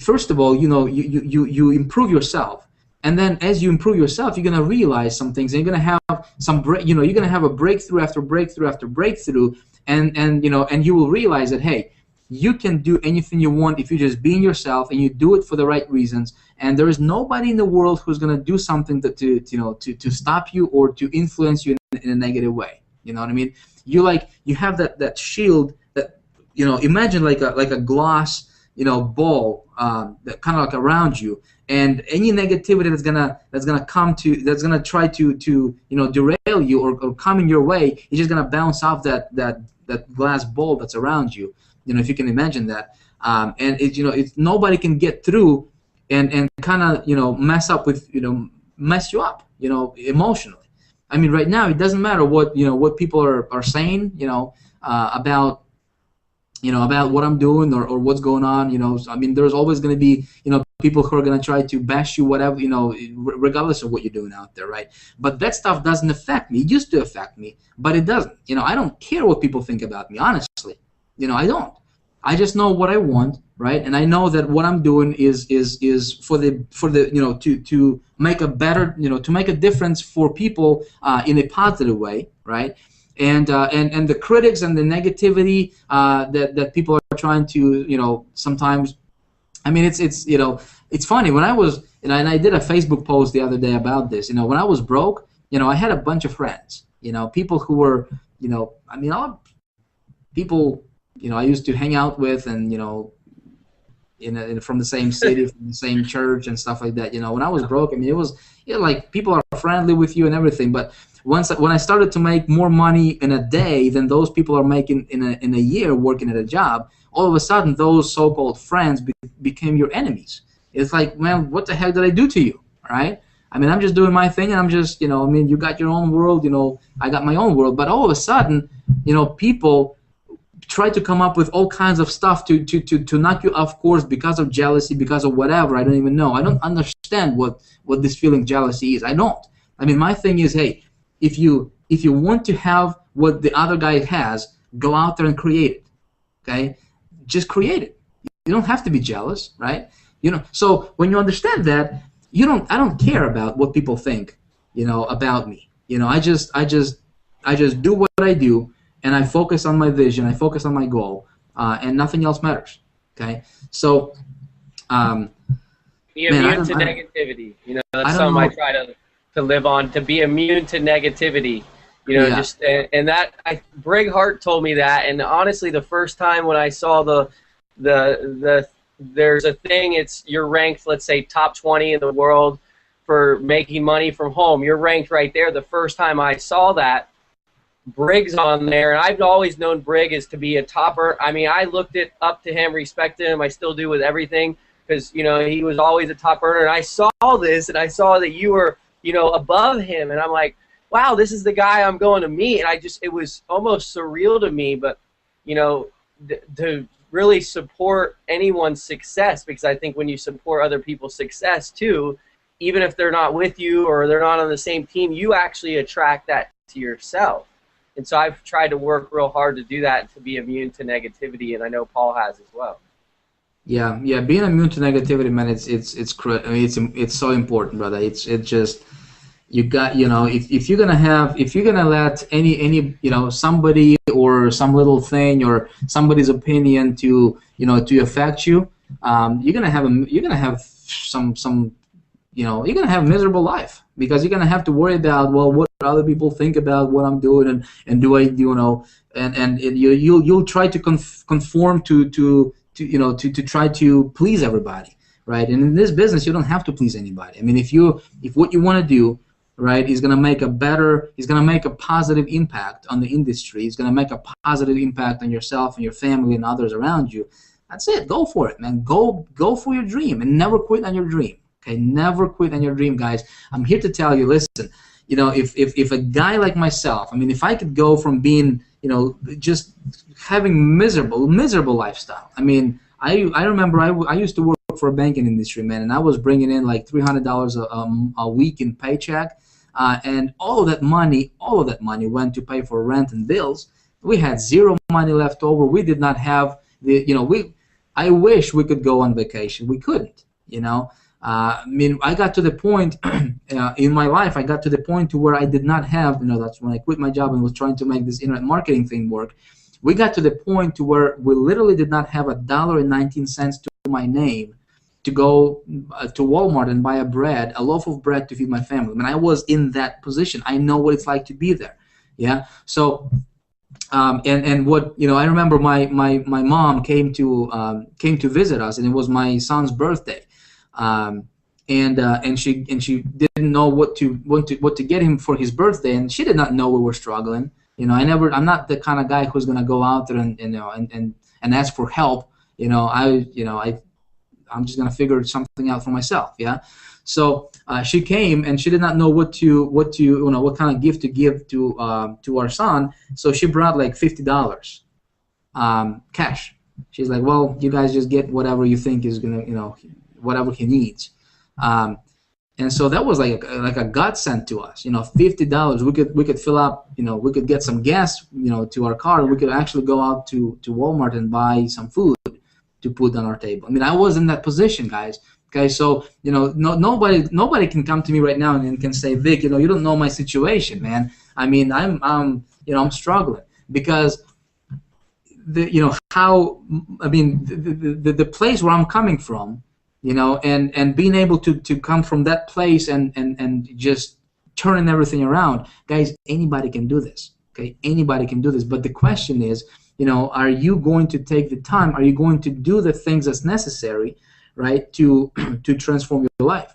[SPEAKER 3] first of all, you improve yourself, and then as you improve yourself, you're gonna realize some things, and you're gonna have you're gonna have a breakthrough after breakthrough after breakthrough, and you will realize that, hey, you can do anything you want if you just be yourself and you do it for the right reasons. And there is nobody in the world who's going to do something to stop you or to influence you in a negative way. You know what I mean? You have that shield that, imagine like a glass, ball that kind of like around you, and any negativity that's gonna try to derail you or come in your way, it's just gonna bounce off that glass ball that's around you. If you can imagine that, and it's nobody can get through and kind of mess up with mess you up emotionally. I mean, right now it doesn't matter what people are saying about about what I'm doing or what's going on. I mean, there's always going to be people who are going to try to bash you, whatever, regardless of what you're doing out there, right? But that stuff doesn't affect me. It used to affect me, but it doesn't. I don't care what people think about me, honestly. I don't. I just know what I want, right? And I know that what I'm doing is for the to make a better, to make a difference for people in a positive way, right? And the critics and the negativity that people are trying to sometimes. I mean, it's funny. When I was and I did a Facebook post the other day about this. When I was broke, I had a bunch of friends. People who were I mean, people I used to hang out with, and from the same city, from the same church and stuff like that. When I was broke, I mean, it was like people are friendly with you and everything, but when I started to make more money in a day than those people are making in a year working at a job, all of a sudden those so-called friends became your enemies. It's like, man, what the heck did I do to you, right? I mean, I'm just doing my thing, and I'm just, I mean, you got your own world, I got my own world, but all of a sudden, people try to come up with all kinds of stuff to knock you off course because of jealousy, because of whatever. I don't even know. I don't understand what this feeling jealousy is. I don't. I mean, my thing is, hey, if you want to have what the other guy has, go out there and create it. Okay, just create it. You don't have to be jealous, right? So when you understand that, I don't care about what people think, about me. I just do what I do, and I focus on my vision. I focus on my goal, and nothing else matters. Okay, so
[SPEAKER 1] be immune to negativity. That's something I try to live on. To be immune to negativity. Just and that Brig Hart told me that, and honestly, the first time when I saw the there's a thing, it's you're ranked, let's say, top 20 in the world for making money from home. You're ranked right there. The first time I saw that, Brig's on there, and I've always known Brig as to be a topper. I mean, I looked up to him, respected him. I still do with everything because, he was always a top earner. And I saw this, and I saw that you were, above him, and I'm like, wow, this is the guy I'm going to meet. And it was almost surreal to me, but, to really support anyone's success, because I think when you support other people's success too, even if they're not with you or they're not on the same team, you actually attract that to yourself. And so I've tried to work real hard to do that, to be immune to negativity, and I know Paul has as well.
[SPEAKER 3] Yeah, being immune to negativity, man, it's so important, brother. It's just, you got, if you're gonna let any somebody or some little thing or somebody's opinion to affect you, you're gonna have you're gonna have a miserable life, because you're gonna have to worry about, well, what other people think about what I'm doing, and do I, and you'll try to conform to try to please everybody, right? And in this business, you don't have to please anybody. I mean, if what you want to do, right, is going to make a positive impact on the industry, it's going to make a positive impact on yourself and your family and others around you, that's it. Go for it, man. Go for your dream, and never quit on your dream. Okay, never quit on your dream, guys. I'm here to tell you, listen, if a guy like myself, I mean, if I could go from being, just having miserable lifestyle. I mean, I remember I used to work for a banking industry, man, and I was bringing in like $300 a week in paycheck, and all of that money went to pay for rent and bills. We had zero money left over. We did not have I wish we could go on vacation. We couldn't, I mean, I got to the point in my life, I got to the point to where I did not have, that's when I quit my job and was trying to make this internet marketing thing work, We got to the point to where we literally did not have $1.19 to my name to go to Walmart and buy a loaf of bread to feed my family. I mean, I was in that position. I know what it's like to be there. Yeah. So, and what, you know, I remember my mom came to visit us, and it was my son's birthday, and she didn't know what to get him for his birthday, and she did not know we were struggling. You know, I'm not the kind of guy who's gonna go out there and ask for help. You know, I'm just gonna figure something out for myself. Yeah. So she came, and she did not know what kind of gift to give to our son. So she brought like $50 cash. She's like, well, you guys just get whatever you think is gonna, you know, whatever he needs. And so that was like a godsend to us. You know, $50. We could fill up. You know, we could get some gas, you know, to our car, and we could actually go out to Walmart and buy some food to put on our table. I mean, I was in that position, guys. Okay, so, you know, nobody can come to me right now and can say, Vic, you know, you don't know my situation, man. I mean, I'm struggling because the place where I'm coming from, you know, and being able to come from that place and just turning everything around, guys, anybody can do this. Okay, anybody can do this. But the question is, you know, are you going to take the time? Are you going to do the things that's necessary, right, to transform your life?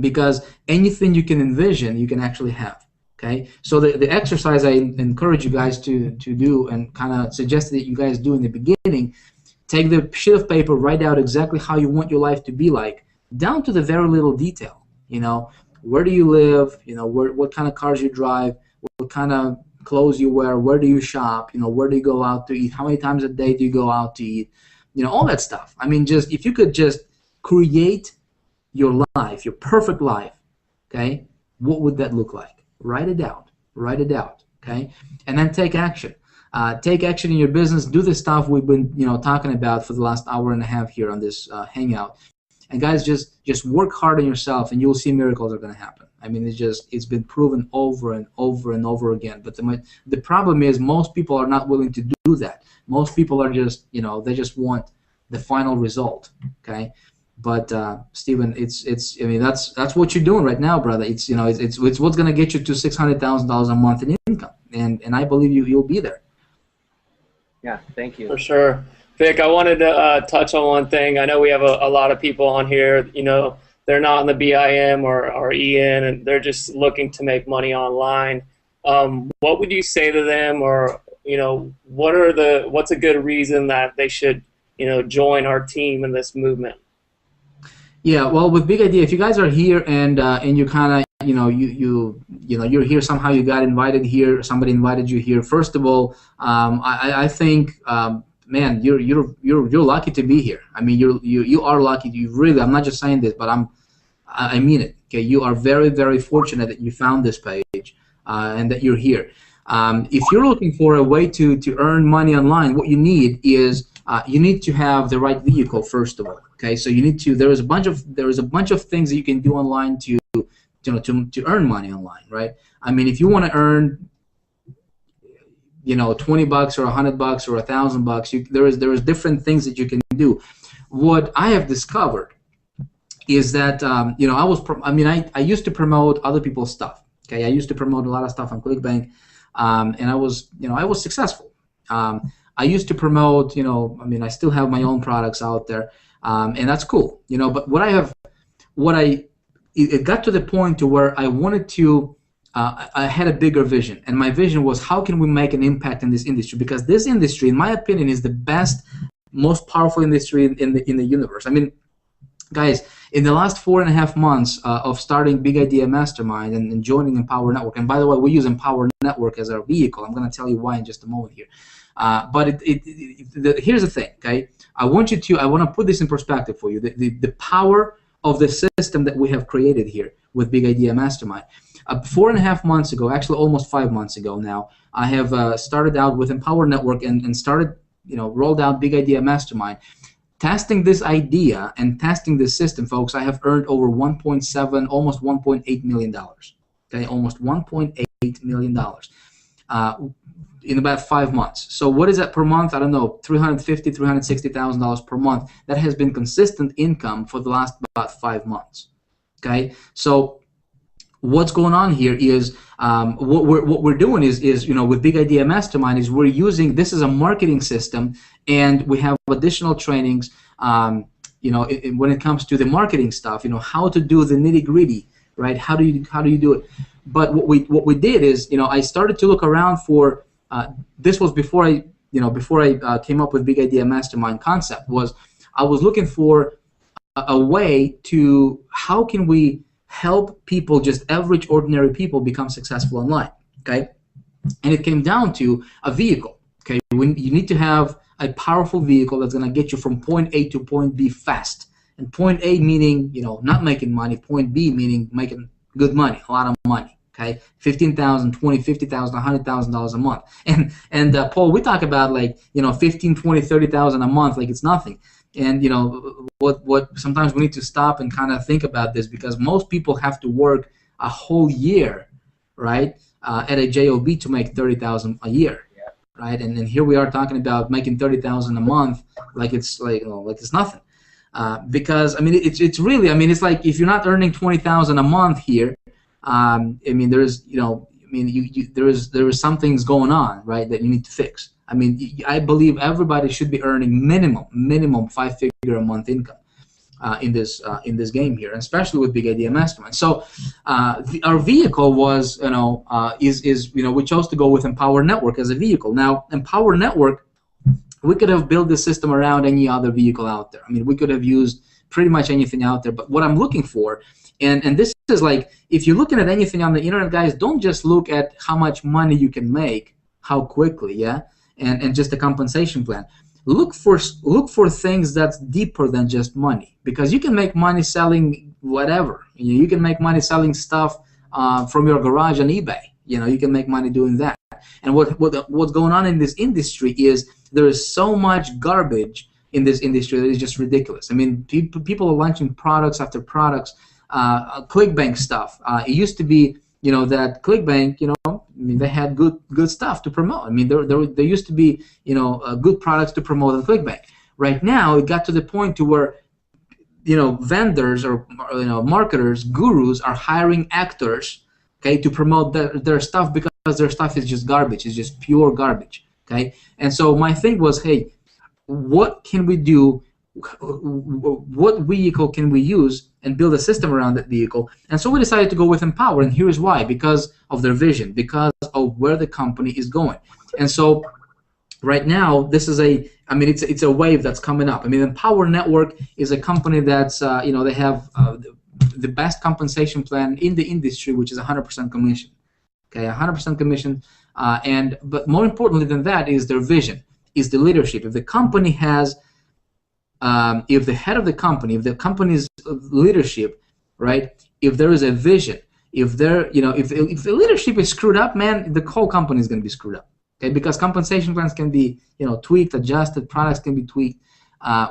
[SPEAKER 3] Because anything you can envision, you can actually have. Okay, so the exercise I encourage you guys to do, and kind of suggest that you guys do in the beginning, take the sheet of paper, write out exactly how you want your life to be like, down to the very little detail. You know, where do you live? You know, what kind of cars you drive? What kind of clothes you wear? Where do you shop? You know, where do you go out to eat? How many times a day do you go out to eat? You know, all that stuff. I mean, just if you could just create your life, your perfect life, okay, what would that look like? Write it out. Write it out, okay? And then take action. Take action in your business. Do the stuff we've been, you know, talking about for the last hour and a half here on this Hangout. And guys, just work hard on yourself, and you'll see miracles are going to happen. I mean, it's been proven over and over and over again. But the problem is most people are not willing to do that. Most people are just, you know, they just want the final result. Okay, but Stephen, I mean, that's what you're doing right now, brother. It's, you know, it's what's going to get you to $600,000 a month in income, and I believe you'll be there.
[SPEAKER 1] Yeah, thank you.
[SPEAKER 2] For sure. Vic, I wanted to touch on one thing. I know we have a lot of people on here, you know, they're not in the BIM or EN, and they're just looking to make money online. What would you say to them, or, you know, what's a good reason that they should, you know, join our team in this movement?
[SPEAKER 3] Yeah, well, with Big Idea, if you guys are here and you kind of, you know, you're here somehow, you got invited here, somebody invited you here. First of all, I think, man, you're lucky to be here. I mean, you are lucky. You really, I'm not just saying this, but I mean it. Okay, you are very, very fortunate that you found this page and that you're here. If you're looking for a way to earn money online, what you need is you need to have the right vehicle, first of all. Okay, so you need to. There is a bunch of things that you can do online to earn money online, right? I mean, if you want to earn, you know, $20 or $100 or $1,000, there is different things that you can do. What I have discovered is that you know, I used to promote other people's stuff. Okay, I used to promote a lot of stuff on ClickBank, and I was successful. I used to promote, you know, I mean, I still have my own products out there, and that's cool, you know. But it got to the point to where I wanted to. I had a bigger vision, and my vision was, how can we make an impact in this industry? Because this industry, in my opinion, is the best, most powerful industry in the universe. I mean, guys, in the last 4.5 months of starting Big Idea Mastermind and joining Empower Network, and by the way, we use Empower Network as our vehicle. I'm going to tell you why in just a moment here. But here's the thing, okay? I want to put this in perspective for you. The power of the system that we have created here with Big Idea Mastermind. 4.5 months ago, actually almost 5 months ago now, I have started out with Empower Network and started, you know, rolled out Big Idea Mastermind. Testing this idea and testing this system, folks, I have earned over 1.7, almost $1.8 million. Okay, almost $1.8 million. in about 5 months. So what is that per month? I don't know, $350,000, $360,000 per month. That has been consistent income for the last about 5 months. Okay, so what's going on here is what we're doing is with Big Idea Mastermind is we're using this as a marketing system, and we have additional trainings. When it comes to the marketing stuff, how to do the nitty gritty, right? How do you do it? But what we did is, I started to look around for. This was before I came up with Big Idea Mastermind concept. I was looking for a way to how can we help people, just average, ordinary people, become successful online. Okay, and it came down to a vehicle. Okay, when you need to have a powerful vehicle that's going to get you from point A to point B fast. And point A meaning, not making money. Point B meaning making good money, a lot of money. Okay, $15,000, $20,000, $50,000, $100,000 a month. And Paul, we talk about like $15,000, $20,000, $30,000 a month like it's nothing. And what sometimes we need to stop and kind of think about this, because most people have to work a whole year, right, at a job to make $30,000 a year. Right, and here we are talking about making $30,000 a month, like it's nothing, because it's really it's like if you're not earning $20,000 a month here, there is some things going on, right, that you need to fix. I believe everybody should be earning minimum 5-figure a month income in this game here, and especially with Big Idea Mastermind. So our vehicle was we chose to go with Empower Network as a vehicle. Now Empower Network, we could have built this system around any other vehicle out there. We could have used pretty much anything out there. But what I'm looking for, and this is like, if you're looking at anything on the internet, guys, don't just look at how much money you can make, how quickly, yeah, and just a compensation plan. Look for things that's deeper than just money, because you can make money selling whatever. You can make money selling stuff from your garage on eBay. You can make money doing that. And what's going on in this industry is there is so much garbage in this industry that is just ridiculous. People are launching products after products. ClickBank stuff. It used to be that ClickBank, they had good stuff to promote. There used to be, good products to promote on ClickBank. Right now, it got to the point to where, vendors or marketers, gurus are hiring actors, okay, to promote their stuff, because their stuff is just garbage. It's just pure garbage, okay. And so my thing was, hey, what can we do? What vehicle can we use and build a system around that vehicle? And so we decided to go with Empower, and here's why: because of their vision, because of where the company is going. And so right now, this is it's a wave that's coming up. Empower Network is a company that's they have the best compensation plan in the industry, which is 100% commission. Okay, 100% commission, but more importantly than that is their vision, is the leadership. If the company has if the head of the company, if the company's leadership, right, if there is a vision, if the leadership is screwed up, man, the whole company is going to be screwed up. Okay, because compensation plans can be tweaked, adjusted, products can be tweaked.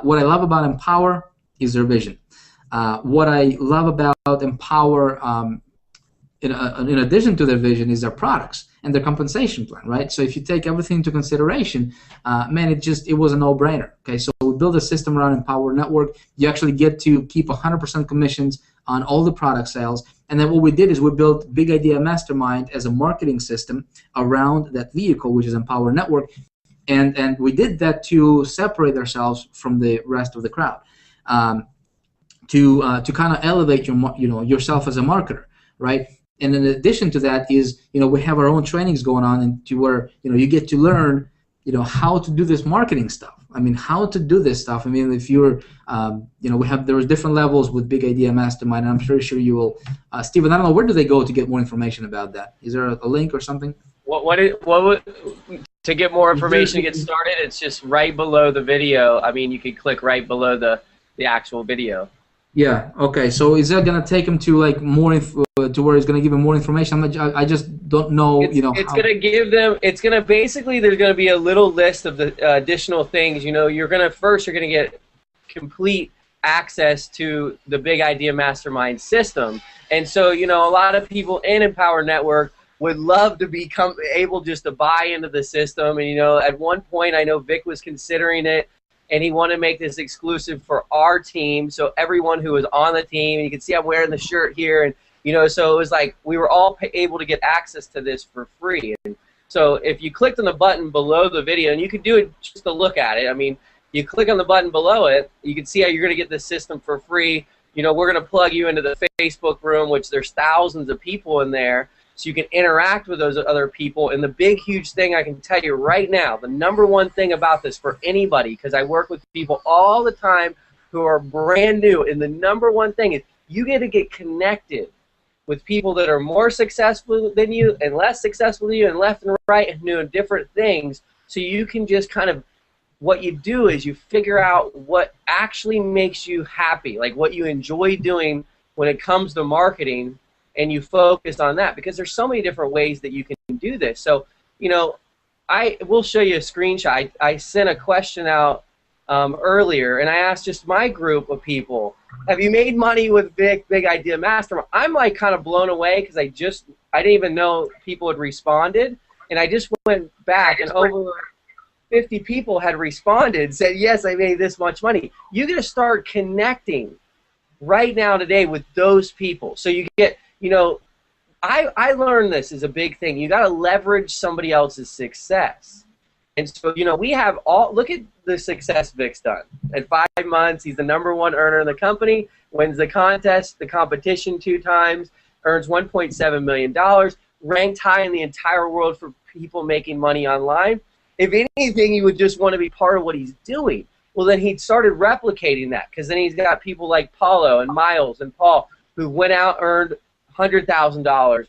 [SPEAKER 3] What I love about Empower is their vision. What I love about Empower, in addition to their vision, is their products and their compensation plan, right? So if you take everything into consideration, man, it was a no-brainer. Okay, so we build a system around Empower Network. You actually get to keep 100% commissions on all the product sales. And then what we did is we built Big Idea Mastermind as a marketing system around that vehicle, which is Empower Network. And we did that to separate ourselves from the rest of the crowd, to kind of elevate yourself as a marketer, right? And in addition to that is, we have our own trainings going on, and to where, you get to learn, how to do this marketing stuff. How to do this stuff. If you're, there's different levels with Big Idea Mastermind, and I'm sure you will. Steven, I don't know, where do they go to get more information about that? Is there a link or something?
[SPEAKER 1] To get more information to get started, it's just right below the video. You can click right below the actual video.
[SPEAKER 3] Yeah. Okay. So is that gonna take him to like more to where it's gonna give him more information? I just don't know.
[SPEAKER 1] It's gonna give them. It's gonna basically. There's gonna be a little list of the additional things. You're gonna get complete access to the Big Idea Mastermind system, and so a lot of people in Empower Network would love to become able just to buy into the system. And, you know, at one point I know Vick was considering it, and he wanted to make this exclusive for our team. So everyone who was on the team, and you can see I'm wearing the shirt here, and, you know, so it was like we were all able to get access to this for free. And so if you clicked on the button below the video, and you can do it just to look at it, I mean, you click on the button below it, you can see how you're going to get this system for free. You know, we're going to plug you into the Facebook room, which there's thousands of people in there, so you can interact with those other people. And the big, huge thing I can tell you right now, the number one thing about this for anybody, because I work with people all the time who are brand new, and the number one thing is you get to get connected with people that are more successful than you and less successful than you and left and right and doing different things, so you can just kind of, what you do is you figure out what actually makes you happy, like what you enjoy doing when it comes to marketing, and you focus on that, because there's so many different ways that you can do this. So, you know, I will show you a screenshot. I sent a question out earlier, and I asked just my group of people, have you made money with Vick Big Idea Mastermind? I'm like kind of blown away, because I didn't even know people had responded, and I just went back, and over 50 people had responded, said, yes, I made this much money. You got to start connecting right now today with those people. So you get, you know, I learned this is a big thing. You got to leverage somebody else's success. And so, you know, we have all, look at the success Vick's done. At 5 months, he's the #1 earner in the company, wins the contest, the competition 2 times, earns $1.7 million, ranked high in the entire world for people making money online. If anything, you would just want to be part of what he's doing. Well, then he started replicating that, because then he's got people like Paulo and Miles and Paul who went out, earned $100,000, $30,000,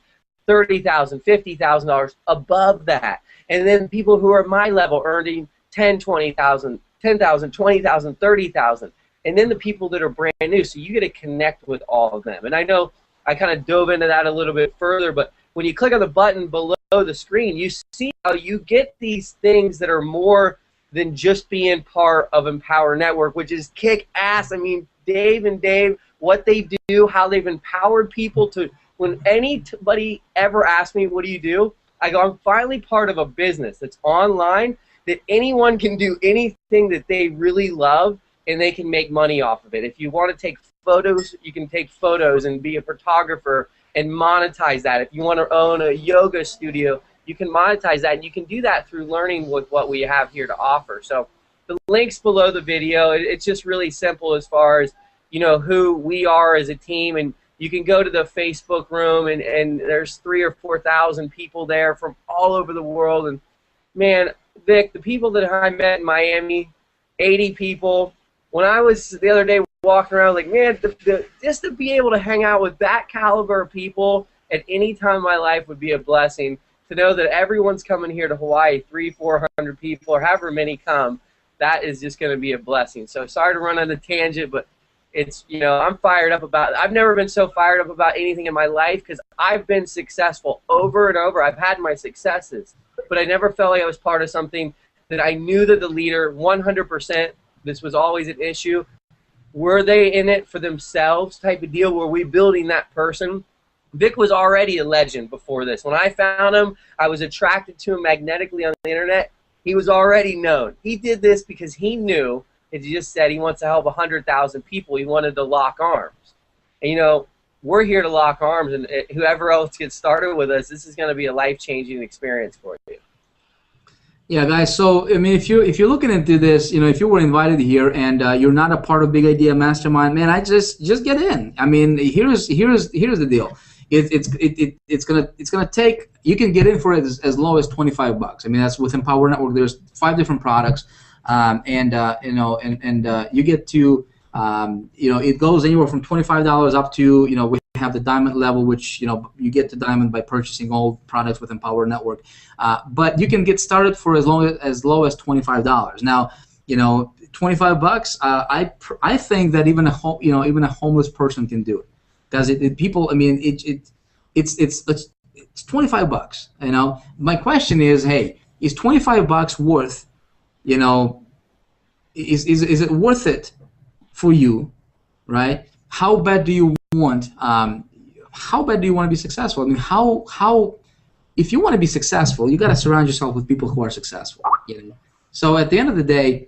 [SPEAKER 1] $50,000 above that. And then people who are my level earning $10,000, $20,000, $10,000, $20,000, $30,000. And then the people that are brand new. So you get to connect with all of them. And I know I kind of dove into that a little bit further, but when you click on the button below the screen, you see how you get these things that are more than just being part of Empower Network, which is kick ass. I mean, Dave and Dave, what they do, how they've empowered people to, when anybody ever asks me, what do you do? I go, I'm finally part of a business that's online, that anyone can do anything that they really love, and they can make money off of it. If you want to take photos, you can take photos and be a photographer and monetize that. If you want to own a yoga studio, you can monetize that, and you can do that through learning with what we have here to offer. So the link's below the video. It's just really simple as far as, you know, who we are as a team, and you can go to the Facebook room, and there's 3,000 or 4,000 people there from all over the world. And man, Vick, the people that I met in Miami, 80 people. When I was the other day walking around, like, man, just to be able to hang out with that caliber of people at any time in my life would be a blessing. To know that everyone's coming here to Hawaii, 300, 400 people, or however many come, that is just going to be a blessing. So sorry to run on a tangent, but it's, you know, I'm fired up about it. I've never been so fired up about anything in my life, because I've been successful over and over. I've had my successes, but I never felt like I was part of something that I knew that the leader, 100%, this was always an issue. Were they in it for themselves type of deal? Were we building that person? Vick was already a legend before this. When I found him, I was attracted to him magnetically on the internet. He was already known. He did this because he knew, as you just said, he wants to help 100,000 people. He wanted to lock arms. And, you know, we're here to lock arms, and whoever else gets started with us, this is going to be a life-changing experience for you.
[SPEAKER 3] Yeah, guys. So I mean, if you're looking into this, you know, if you were invited here and you're not a part of Big Idea Mastermind, man, I just get in. I mean, here's the deal. It's gonna take. You can get in for it as low as $25. I mean, that's with Empower Network. There's 5 different products, you know, you get to, you know, it goes anywhere from $25 up to, you know, we have the diamond level, which, you know, you get to diamond by purchasing all products with Empower Network. But you can get started for as low as $25. Now, you know, $25. I think that even a homeless person can do it, because people. I mean, it's $25. You know, my question is, hey, is $25 worth? You know, is it worth it for you, right? How bad do you want? How bad do you want to be successful? I mean, how if you want to be successful, you got to surround yourself with people who are successful. So at the end of the day,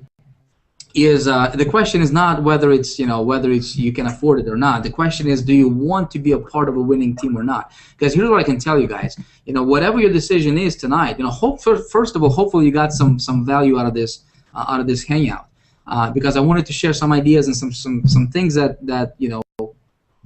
[SPEAKER 3] the question is not whether it's you can afford it or not. The question is, do you want to be a part of a winning team or not? Because here's what I can tell you guys. Whatever your decision is tonight, first of all, hopefully you got some value out of this hangout. Because I wanted to share some ideas and some things that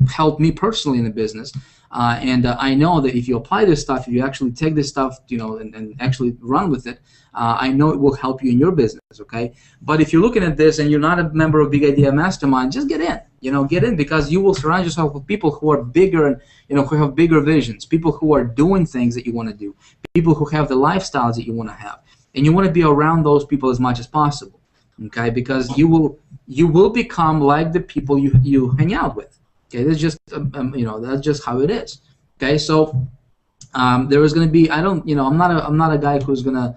[SPEAKER 3] helped me personally in the business. And I know that if you apply this stuff, if you actually take this stuff, and actually run with it, I know it will help you in your business, okay? But if you're looking at this and you're not a member of Big Idea Mastermind, just get in. Get in, because you will surround yourself with people who are bigger and who have bigger visions, people who are doing things that you want to do, people who have the lifestyles that you want to have, and you want to be around those people as much as possible, okay? Because you will become like the people you hang out with. Okay, that's just that's just how it is. Okay, so there is going to be I'm not a guy who's gonna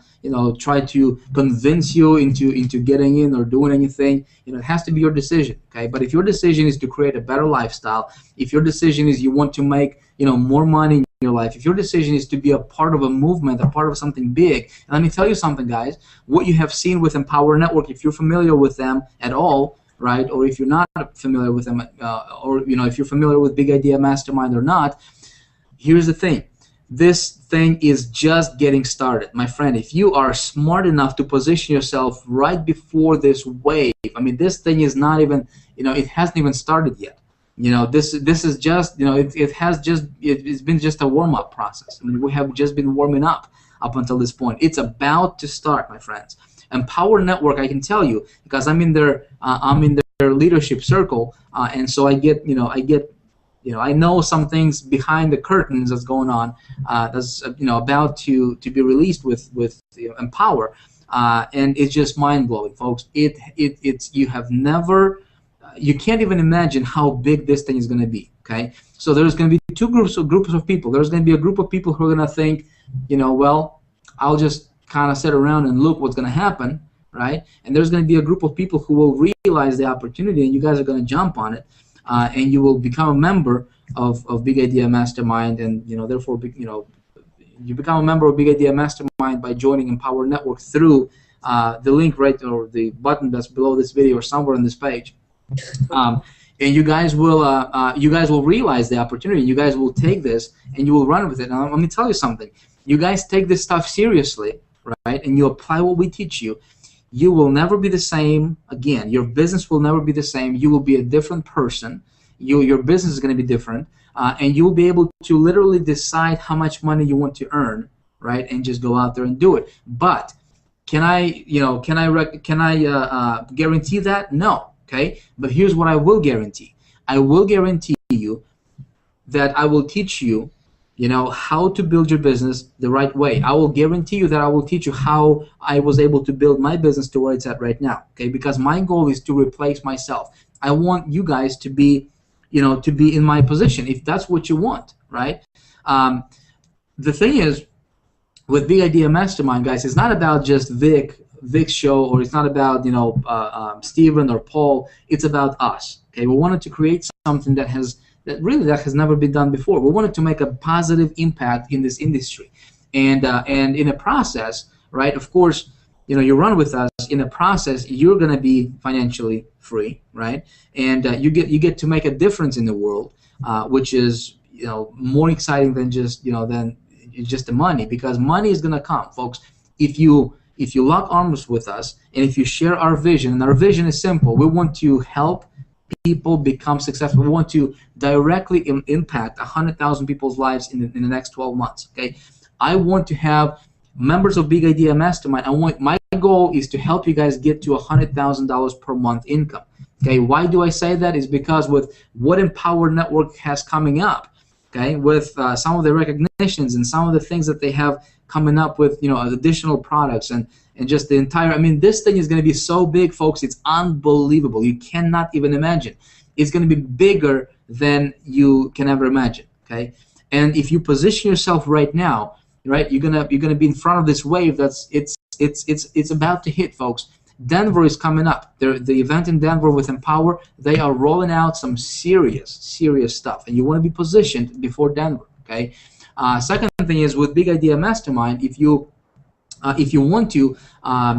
[SPEAKER 3] try to convince you into getting in or doing anything. It has to be your decision. Okay, but if your decision is to create a better lifestyle, if your decision is you want to make more money in your life, if your decision is to be a part of a movement, a part of something big, and let me tell you something, guys. What you have seen with Empower Network, if you're familiar with them at all, right, or if you're not familiar with them, or if you're familiar with Big Idea Mastermind or not, here's the thing. This thing is just getting started. My friend, if you are smart enough to position yourself right before this wave, I mean, this thing is not even, it hasn't even started yet. This is just, it's been just a warm-up process. I mean, we have just been warming up until this point. It's about to start, my friends. Empower Network, I can tell you, because I'm in their leadership circle, and so I know some things behind the curtains that's going on, that's about to be released with Empower, and it's just mind blowing, folks. You can't even imagine how big this thing is going to be. Okay, so there's going to be two groups of people. There's going to be a group of people who are going to think, well, I'll just kind of sit around and look what's going to happen, right? And there's going to be a group of people who will realize the opportunity, and you guys are going to jump on it, and you will become a member of Big Idea Mastermind, and therefore, you become a member of Big Idea Mastermind by joining Empower Network through the link or the button that's below this video or somewhere on this page. And you guys will realize the opportunity. You guys will take this and you will run with it. Now, let me tell you something. You guys take this stuff seriously, right? And you apply what we teach you. You will never be the same again. Your business will never be the same. You will be a different person. Your business is going to be different, and you will be able to literally decide how much money you want to earn, right? And just go out there and do it. But can I guarantee that? No. Okay. But here's what I will guarantee. I will guarantee you that I will teach you, how to build your business the right way. I will guarantee you that I will teach you how I was able to build my business to where it's at right now. Okay, because my goal is to replace myself. I want you guys to be, to be in my position, if that's what you want, right? The thing is, with Big Idea Mastermind, guys, it's not about just Vick's show, or it's not about Steven or Paul. It's about us. Okay, we wanted to create something that has never been done before. We wanted to make a positive impact in this industry, and in a process, right? Of course, you run with us. In a process, you're gonna be financially free, right? And you get to make a difference in the world, which is more exciting than just the money, because money is gonna come, folks. If you lock arms with us and if you share our vision, and our vision is simple, we want to help people become successful. We want to directly impact 100,000 people's lives in the next 12 months. Okay, I want to have members of Big Idea Mastermind. My goal is to help you guys get to $100,000 per month income. Okay, why do I say that? Is because with what Empower Network has coming up, okay, with some of the recognitions and some of the things that they have coming up with, additional products and just the entire, this thing is going to be so big, folks, it's unbelievable. You cannot even imagine. It's going to be bigger than you can ever imagine, okay? And if you position yourself right now, right, you're gonna be in front of this wave it's about to hit, folks. Denver is coming up. The event in Denver with Empower, they are rolling out some serious stuff, and you want to be positioned before Denver, okay? Second thing is with Big Idea Mastermind, if you want to,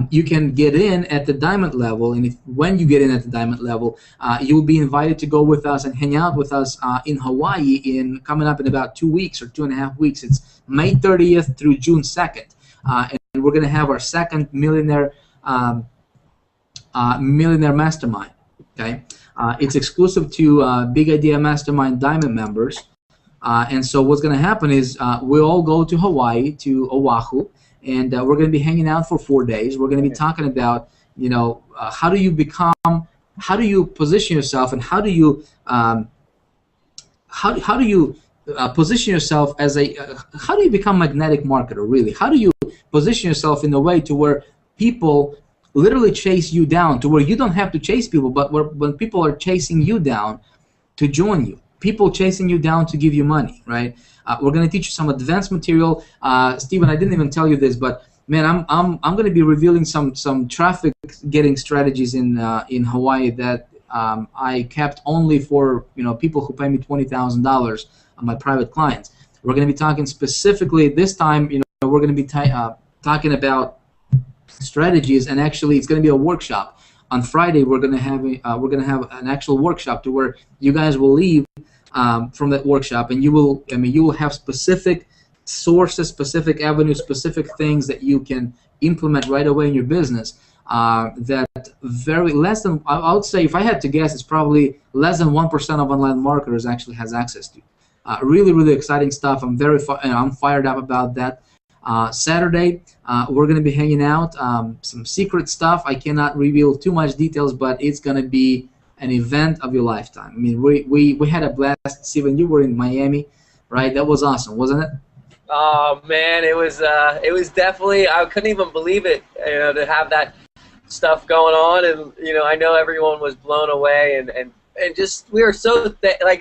[SPEAKER 3] you can get in at the diamond level, and when you get in at the diamond level, you'll be invited to go with us and hang out with us in Hawaii coming up in about 2 weeks or 2.5 weeks. It's May 30th through June 2nd, and we're going to have our second millionaire mastermind. Okay, it's exclusive to Big Idea Mastermind Diamond members, and so what's going to happen is we'll all go to Hawaii, to Oahu. And we're going to be hanging out for 4 days. We're going to be talking about, how do you position yourself, and how do you position yourself as how do you become a magnetic marketer, really? How do you position yourself in a way to where people literally chase you down, to where you don't have to chase people, but when people are chasing you down to join you, people chasing you down to give you money, right? We're going to teach you some advanced material. Steven, I didn't even tell you this, but man, I'm going to be revealing some traffic getting strategies in Hawaii that I kept only for people who pay me $20,000 on my private clients. We're going to be talking specifically this time. We're going to be talking about strategies, and actually, it's going to be a workshop. On Friday, we're going to have an actual workshop to where you guys will leave from that workshop, and you will have specific sources, specific avenues, specific things that you can implement right away in your business. That less than, I would say, if I had to guess, it's probably less than 1% of online marketers actually has access to. Really, really exciting stuff. I'm fired up about that. Saturday, we're going to be hanging out. Some secret stuff. I cannot reveal too much details, but it's going to be an event of your lifetime. I mean, we had a blast. Steven, you were in Miami, right? That was awesome, wasn't it?
[SPEAKER 1] Oh man, it was definitely, I couldn't even believe it, to have that stuff going on, and I know everyone was blown away, and just we were so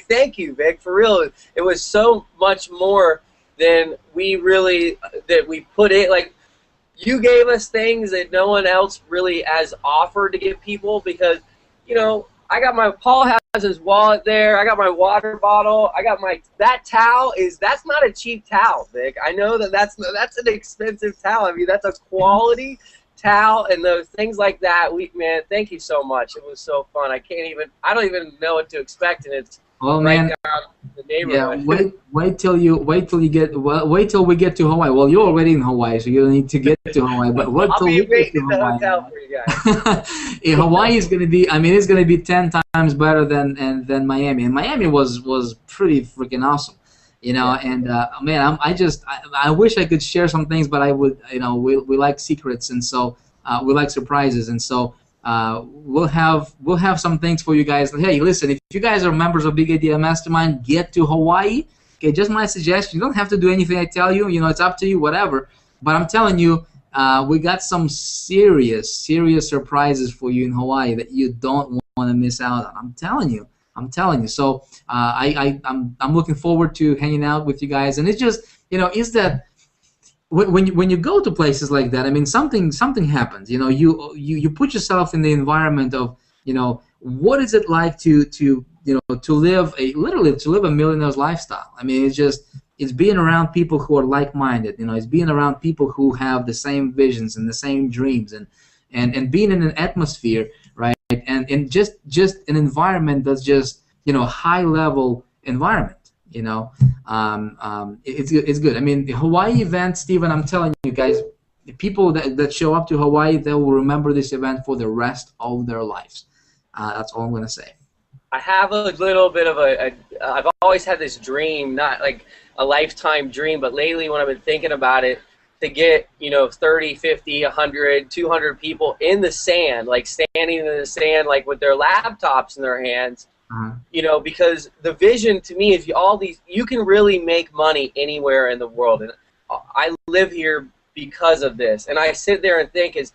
[SPEAKER 1] thank you, Vic, for real. It was so much more than we put in. Like, you gave us things that no one else really has offered to give people, because I got Paul has his wallet there. I got my water bottle. I got that towel that's not a cheap towel, Vic. I know that's an expensive towel. I mean, that's a quality towel, and those things like that. Man, thank you so much. It was so fun. I don't even know what to expect, and it's right down the neighborhood.
[SPEAKER 3] Yeah, wait till we get to Hawaii. Well, you're already in Hawaii, so you don't need to get to Hawaii. But wait till we get to Hawaii.
[SPEAKER 1] Hotel for you guys.
[SPEAKER 3] Hawaii is going to be. I mean, it's going to be 10 times better than Miami. And Miami was pretty freaking awesome, Yeah. And man, I wish I could share some things, but I would. We like secrets, and so we like surprises, and so. We'll have some things for you guys. Hey, listen, if you guys are members of Big Idea Mastermind, get to Hawaii. Okay, just my suggestion. You don't have to do anything I tell you. It's up to you, whatever. But I'm telling you, we got some serious surprises for you in Hawaii that you don't want to miss out on. I'm telling you. So I'm looking forward to hanging out with you guys. And it's just, is that. When you go to places like that, I mean, something happens. You put yourself in the environment of, what is it like to live a millionaire's lifestyle. I mean, it's being around people who are like-minded. It's being around people who have the same visions and the same dreams, and being in an atmosphere, right? And just an environment that's just high-level environment. It's good. I mean, the Hawaii event, Steven, I'm telling you guys, the people that show up to Hawaii, they will remember this event for the rest of their lives. That's all I'm going to say.
[SPEAKER 1] I have a little bit of I've always had this dream, not like a lifetime dream, but lately when I've been thinking about it, to get, 30, 50, 100, 200 people in the sand, like standing in the sand, like with their laptops in their hands. Because the vision to me is you can really make money anywhere in the world, and I live here because of this. And I sit there and think if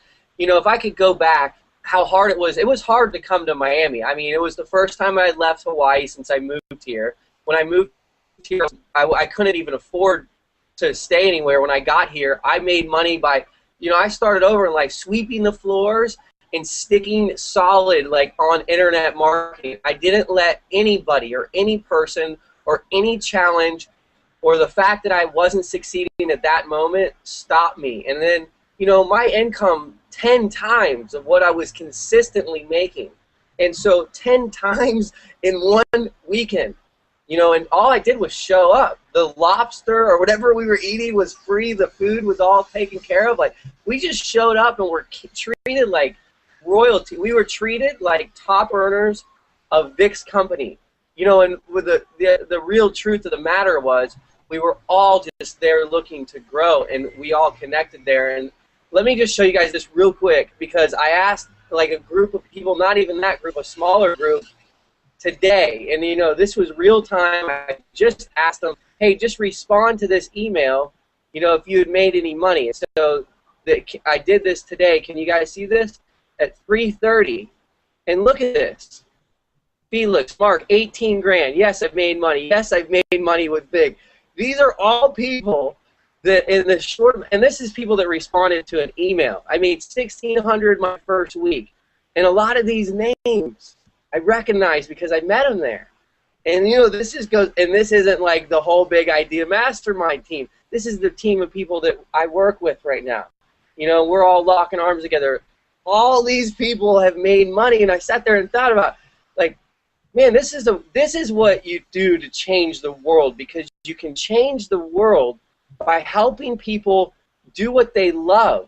[SPEAKER 1] I could go back, how hard it was hard to come to Miami. I mean, it was the first time I had left Hawaii since I moved here. When I moved here, I couldn't even afford to stay anywhere. When I got here, I made money by, I started over and sweeping the floors and sticking solid on internet marketing. I didn't let anybody or any person or any challenge or the fact that I wasn't succeeding at that moment stopped me. And then, you know, my income 10 times of what I was consistently making. And so 10 times in one weekend, you know, and all I did was show up. The lobster or whatever we were eating was free. The food was all taken care of. Like, we just showed up and were treated like royalty. We were treated like top earners of Vick's company. You know, and with the real truth of the matter was, we were all just there looking to grow, and we all connected there. And let me just show you guys this real quick, because I asked like a group of people, not even that group, a smaller group today, and you know, this was real time. I just asked them, hey, just respond to this email, you know, if you had made any money. And so I did this today. Can you guys see this? At 3:30, and look at this. Felix, Mark, 18 grand. Yes, I've made money. Yes, I've made money with Vick. These are all people that in the short, and this is people that responded to an email. I made 1,600 my first week, and a lot of these names I recognize because I met them there. And you know, this isn't like the whole big idea mastermind team. This is the team of people that I work with right now. You know, we're all locking arms together. All these people have made money, and I sat there and thought about, like, man, this is what you do to change the world, because you can change the world by helping people do what they love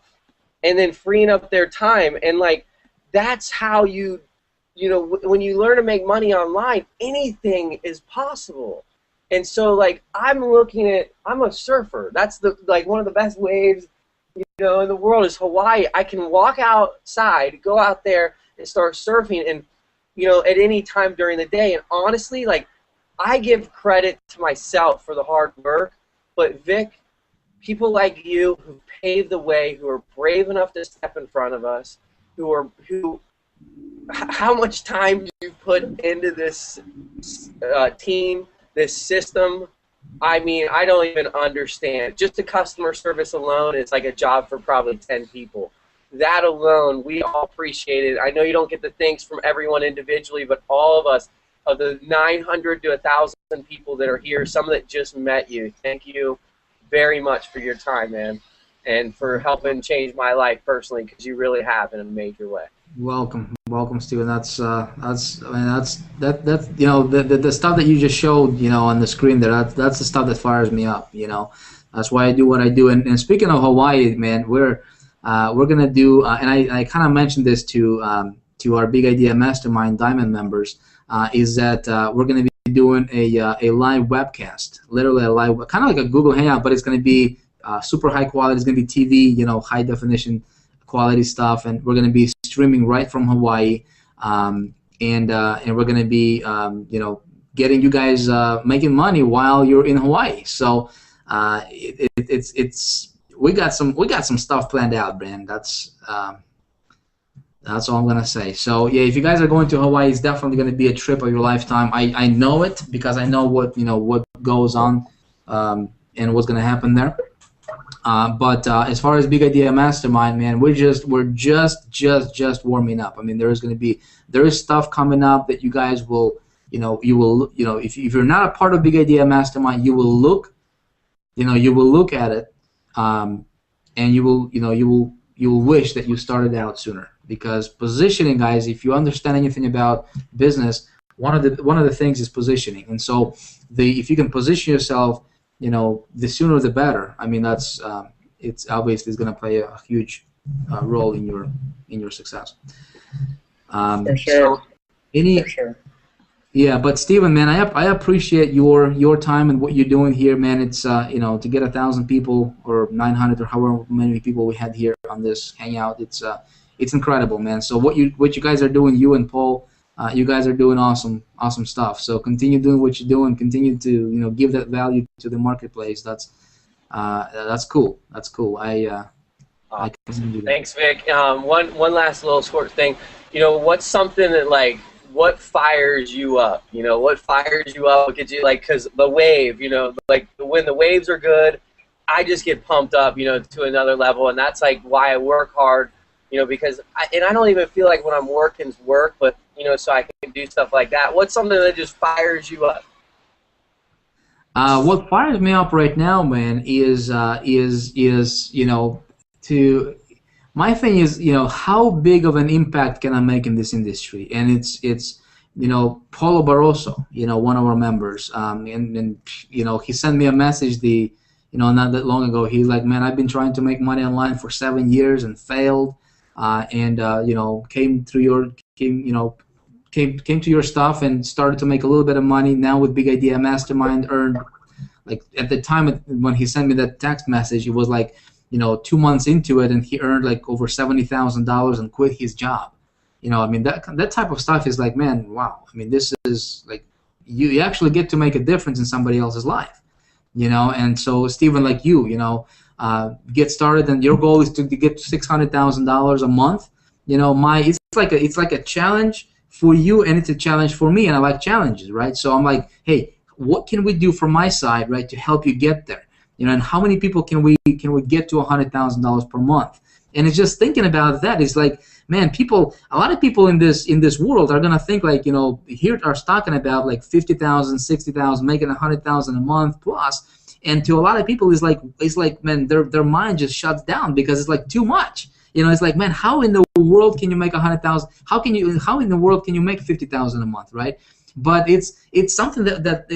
[SPEAKER 1] and then freeing up their time. And like, that's how you know, when you learn to make money online, anything is possible. And so like, I'm a surfer. That's like one of the best waves, you know, in the world is Hawaii. I can walk outside, go out there and start surfing, and you know, at any time during the day. And honestly, like, I give credit to myself for the hard work, but Vick, people like you who paved the way, who are brave enough to step in front of us, how much time you put into this team, this system. I mean, I don't even understand. Just the customer service alone is like a job for probably 10 people. That alone, we all appreciate it. I know you don't get the thanks from everyone individually, but all of us, of the 900 to 1,000 people that are here, some that just met you, thank you very much for your time, man, and for helping change my life personally, because you really have in a major way.
[SPEAKER 3] Welcome, Steven. That's you know, the stuff that you just showed, you know, on the screen there. That's the stuff that fires me up. You know, that's why I do what I do. And speaking of Hawaii, man, we're gonna do, and I kind of mentioned this to our Big Idea Mastermind Diamond members, is that we're gonna be doing a live webcast, literally a live, kind of like a Google Hangout, but it's gonna be super high quality. It's gonna be TV, you know, high definition quality stuff, and we're gonna be streaming right from Hawaii, and we're gonna be you know, getting you guys making money while you're in Hawaii. So we got some stuff planned out, man. That's all I'm gonna say. So yeah, if you guys are going to Hawaii, it's definitely gonna be a trip of your lifetime. I know it, because I know what goes on and what's gonna happen there. But as far as Big Idea Mastermind, man, we're just warming up. I mean, there is stuff coming up that you guys will, if you're not a part of Big Idea Mastermind, you will look at it, and you will wish that you started out sooner. Because positioning, guys, if you understand anything about business, one of the things is positioning. And so if you can position yourself, you know, the sooner the better. I mean, that's it's obviously going to play a huge role in your success.
[SPEAKER 2] For sure.
[SPEAKER 3] For sure. Yeah, but Steven, man, I appreciate your time and what you're doing here, man. It's to get 1,000 people or 900 or however many people we had here on this hangout, it's incredible, man. So what you guys are doing, you and Paul, you guys are doing awesome stuff. So continue doing what you're doing. Continue to give that value to the marketplace. That's cool. That's cool. I continue to do that.
[SPEAKER 1] Thanks, Vick. One last little short thing. You know, what's something that what fires you up? You know, what fires you up? What gets you because the wave. You know, when the waves are good, I just get pumped up. You know, to another level, and that's why I work hard. You know, because I don't even feel like when I'm working's work, but so I can do stuff like that. What's something that just fires you up?
[SPEAKER 3] What fires me up right now, man, is to my thing is how big of an impact can I make in this industry, and it's Paulo Barroso, one of our members, and he sent me a message not that long ago. He's like, man, I've been trying to make money online for 7 years and failed, and came through your came to your stuff and started to make a little bit of money. Now with Big Idea Mastermind, earned, like, at the time when he sent me that text message, it was like 2 months into it, and he earned like over $70,000 and quit his job. I mean, that type of stuff is like, man, wow. I mean, this is like you actually get to make a difference in somebody else's life. And so Stephen, like get started, and your goal is to get $600,000 a month. It's like a challenge for you, and it's a challenge for me, and I like challenges, right? So I'm like, hey, what can we do from my side, right, to help you get there? And how many people can we get to $100,000 per month? And it's just thinking about that. It's like, man, a lot of people in this world are gonna think like, here are talking about like 50,000, 60,000, making 100,000 a month plus, and to a lot of people it's like, man, their mind just shuts down because it's like too much. It's like, man, how in the world can you make 100,000? How in the world can you make 50,000 a month, right? But it's something that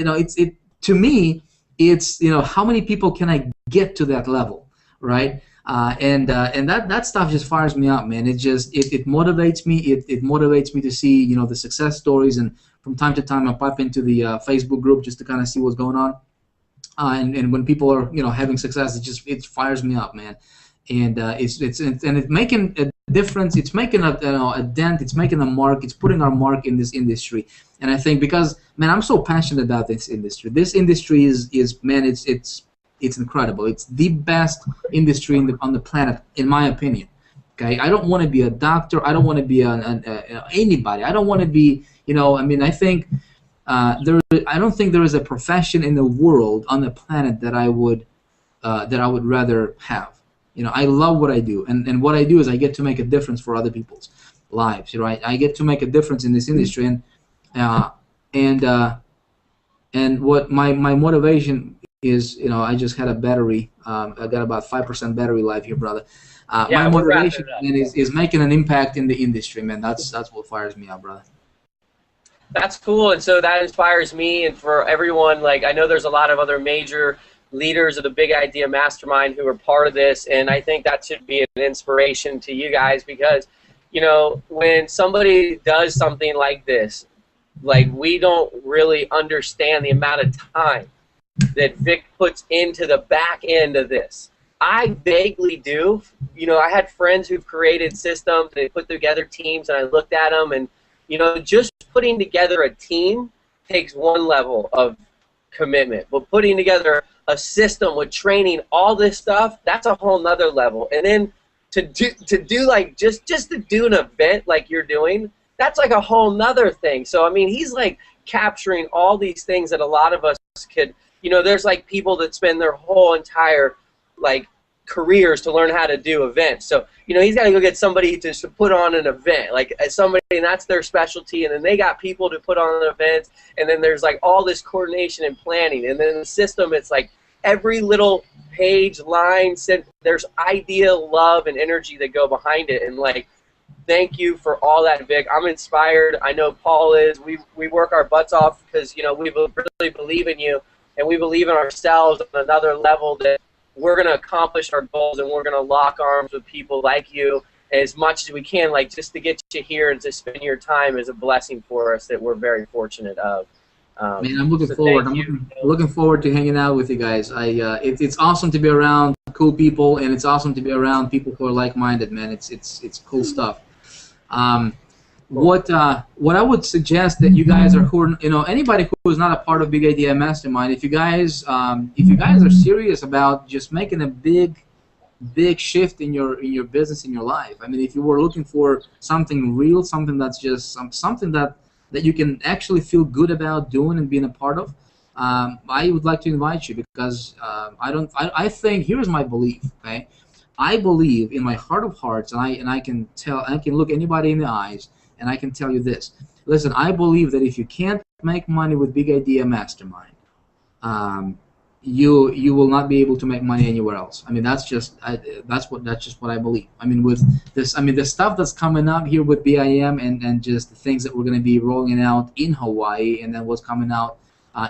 [SPEAKER 3] to me, it's how many people can I get to that level, right? And that stuff just fires me up, man. It motivates me. It motivates me to see the success stories, and from time to time I pop into the Facebook group just to kind of see what's going on. And when people are having success, it fires me up, man. And it's making a difference. It's making a dent. It's making a mark. It's putting our mark in this industry. And I think because, man, I'm so passionate about this industry. This industry is man, it's incredible. It's the best industry on the planet, in my opinion. Okay, I don't want to be a doctor. I don't want to be anybody. I don't want to be. I think I don't think there is a profession in the world, on the planet, that I would rather have. I love what I do, and what I do is I get to make a difference for other people's lives, right? I get to make a difference in this industry, and what my motivation is, I just had a battery. I got about 5% battery life here, brother. My motivation, man, is making an impact in the industry, man. That's what fires me up, brother.
[SPEAKER 1] That's cool, and so that inspires me, and for everyone. Like, I know there's a lot of other major leaders of the Big Idea Mastermind who are part of this, and I think that should be an inspiration to you guys, because when somebody does something like this, like, we don't really understand the amount of time that Vick puts into the back end of this. I vaguely do. I had friends who've created systems, they put together teams, and I looked at them, and just putting together a team takes one level of commitment, but putting together a system with training, all this stuff, that's a whole nother level. And then to do like just to do an event like you're doing, that's like a whole nother thing. So I mean, he's like capturing all these things that a lot of us could, there's like people that spend their whole entire like careers to learn how to do events. So he's got to go get somebody to put on an event, like somebody, and that's their specialty, and then they got people to put on events, and then there's like all this coordination and planning, and then the system, it's like every little page, line, there's idea, love, and energy that go behind it. And like, thank you for all that, Vick. I'm inspired. I know Paul is. We work our butts off because we really believe in you, and we believe in ourselves on another level, that we're going to accomplish our goals, and we're going to lock arms with people like you as much as we can, like, just to get you here and to spend your time is a blessing for us that we're very fortunate of.
[SPEAKER 3] Man, I'm looking forward. I'm looking forward to hanging out with you guys. It's awesome to be around cool people, and it's awesome to be around people who are like-minded, man. It's cool stuff. What I would suggest that you guys anybody who is not a part of Big Idea Mastermind, if you guys are serious about just making a big shift in your business, in your life. I mean, if you were looking for something real, something that's just something that you can actually feel good about doing and being a part of, I would like to invite you, because I think, here's my belief, okay? I believe in my heart of hearts, and I can look anybody in the eyes, and I can tell you this. Listen, I believe that if you can't make money with Big Idea Mastermind, you will not be able to make money anywhere else. I mean, that's just what I believe. I mean, with this, I mean, the stuff that's coming up here with BIM and just the things that we're going to be rolling out in Hawaii, and then what's coming out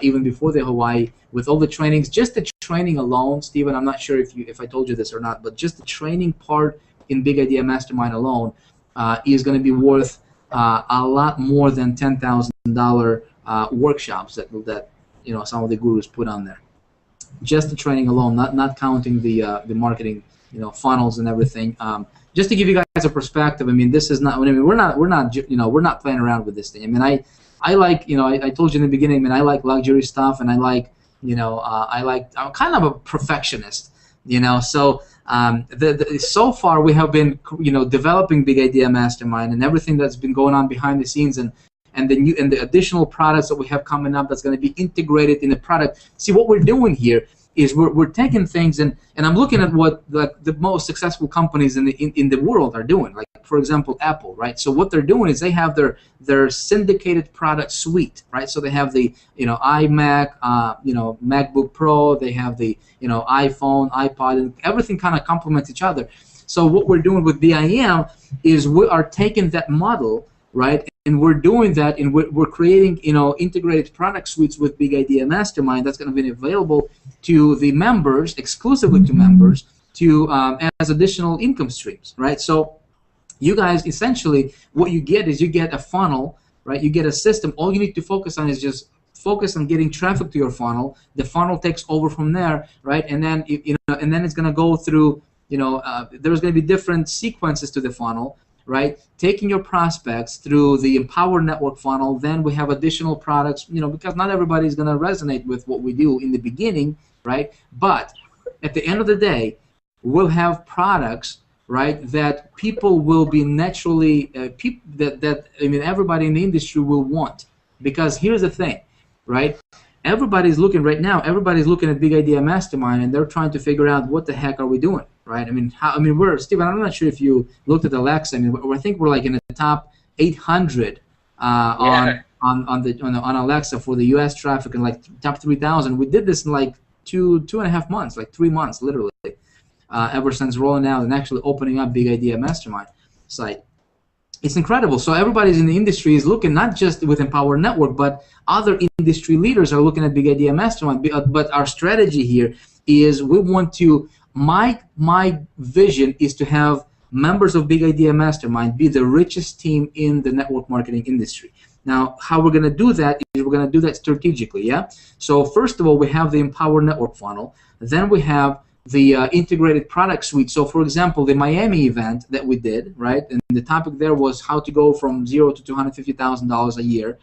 [SPEAKER 3] even before the Hawaii with all the trainings. Just the training alone, Stephen, I'm not sure if I told you this or not, but just the training part in Big Idea Mastermind alone is going to be worth a lot more than $10,000 workshops that some of the gurus put on there. Just the training alone, not counting the marketing, funnels and everything. Just to give you guys a perspective, I mean, this is not. I mean, we're not playing around with this thing. I mean, I like, I told you in the beginning, I mean, I like luxury stuff, and I like, I'm kind of a perfectionist, So so far we have been, developing Big Idea Mastermind and everything that's been going on behind the scenes, and the additional products that we have coming up that's going to be integrated in the product. See, what we're doing here is we're taking things, and I'm looking at what the most successful companies in the world are doing. Like, for example, Apple, right? So what they're doing is they have their syndicated product suite, right? So they have the iMac, MacBook Pro, they have the iPhone, iPod, and everything kind of complements each other. So what we're doing with BIM is we are taking that model, right? And we're doing that, and we're creating, integrated product suites with Big Idea Mastermind that's going to be available to the members, exclusively to members, as additional income streams, right? So you guys, essentially, what you get is you get a funnel, right? You get a system. All you need to focus on is just focus on getting traffic to your funnel. The funnel takes over from there, right? And then and then it's going to go through, there's going to be different sequences to the funnel, right? Taking your prospects through the Empower Network funnel, then we have additional products, because not everybody is going to resonate with what we do in the beginning, right? But at the end of the day, we'll have products, right, that people will be naturally, everybody in the industry will want. Because here's the thing, right? Everybody's looking right now, everybody's looking at Big Idea Mastermind, and they're trying to figure out what the heck are we doing, right? I mean, Steven, I'm not sure if you looked at Alexa. I mean, I think we're like in the top 800 on Alexa for the U.S. traffic, and like top 3,000. We did this in like two and a half months, like 3 months, literally, ever since rolling out and actually opening up Big Idea Mastermind site. It's incredible. So everybody's in the industry is looking, not just with Empower Network, but other industry leaders are looking at Big Idea Mastermind. But our strategy here is we want to, my vision is to have members of Big Idea Mastermind be the richest team in the network marketing industry. Now, how we're going to do that is we're going to do that strategically, yeah? So first of all, we have the Empower Network funnel. Then we have the integrated product suite. So, for example, the Miami event that we did, right, and the topic there was how to go from $0 to $250,000 a year.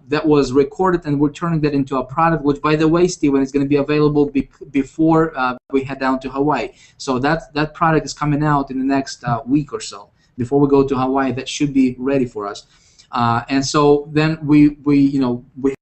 [SPEAKER 3] That was recorded, and we're turning that into a product, which, by the way, Steven, is going to be available before we head down to Hawaii. So that product is coming out in the next week or so. Before we go to Hawaii, that should be ready for us. And so then we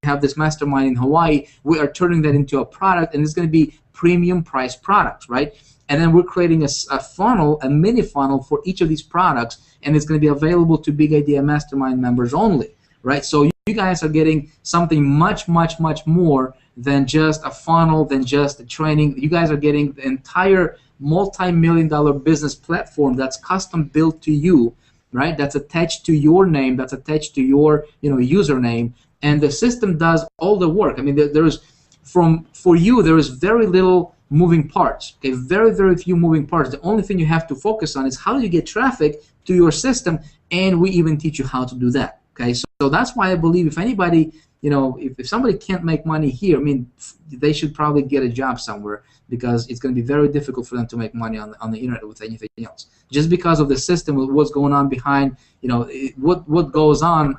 [SPEAKER 3] have this mastermind in Hawaii. We are turning that into a product, and it's going to be premium price products, right? And then we're creating a funnel, a mini funnel for each of these products, and it's going to be available to Big Idea Mastermind members only, right? So you guys are getting something much, much, much more than just a funnel, than just a training. You guys are getting the entire multi-million-dollar business platform that's custom built to you, right? That's attached to your name, that's attached to your username, and the system does all the work. I mean, for you, there is very little moving parts. Okay, very, very few moving parts. The only thing you have to focus on is how do you get traffic to your system, and we even teach you how to do that. Okay, so that's why I believe if anybody, if somebody can't make money here, I mean, they should probably get a job somewhere, because it's going to be very difficult for them to make money on the internet with anything else. Just because of the system, with what's going on behind, what goes on,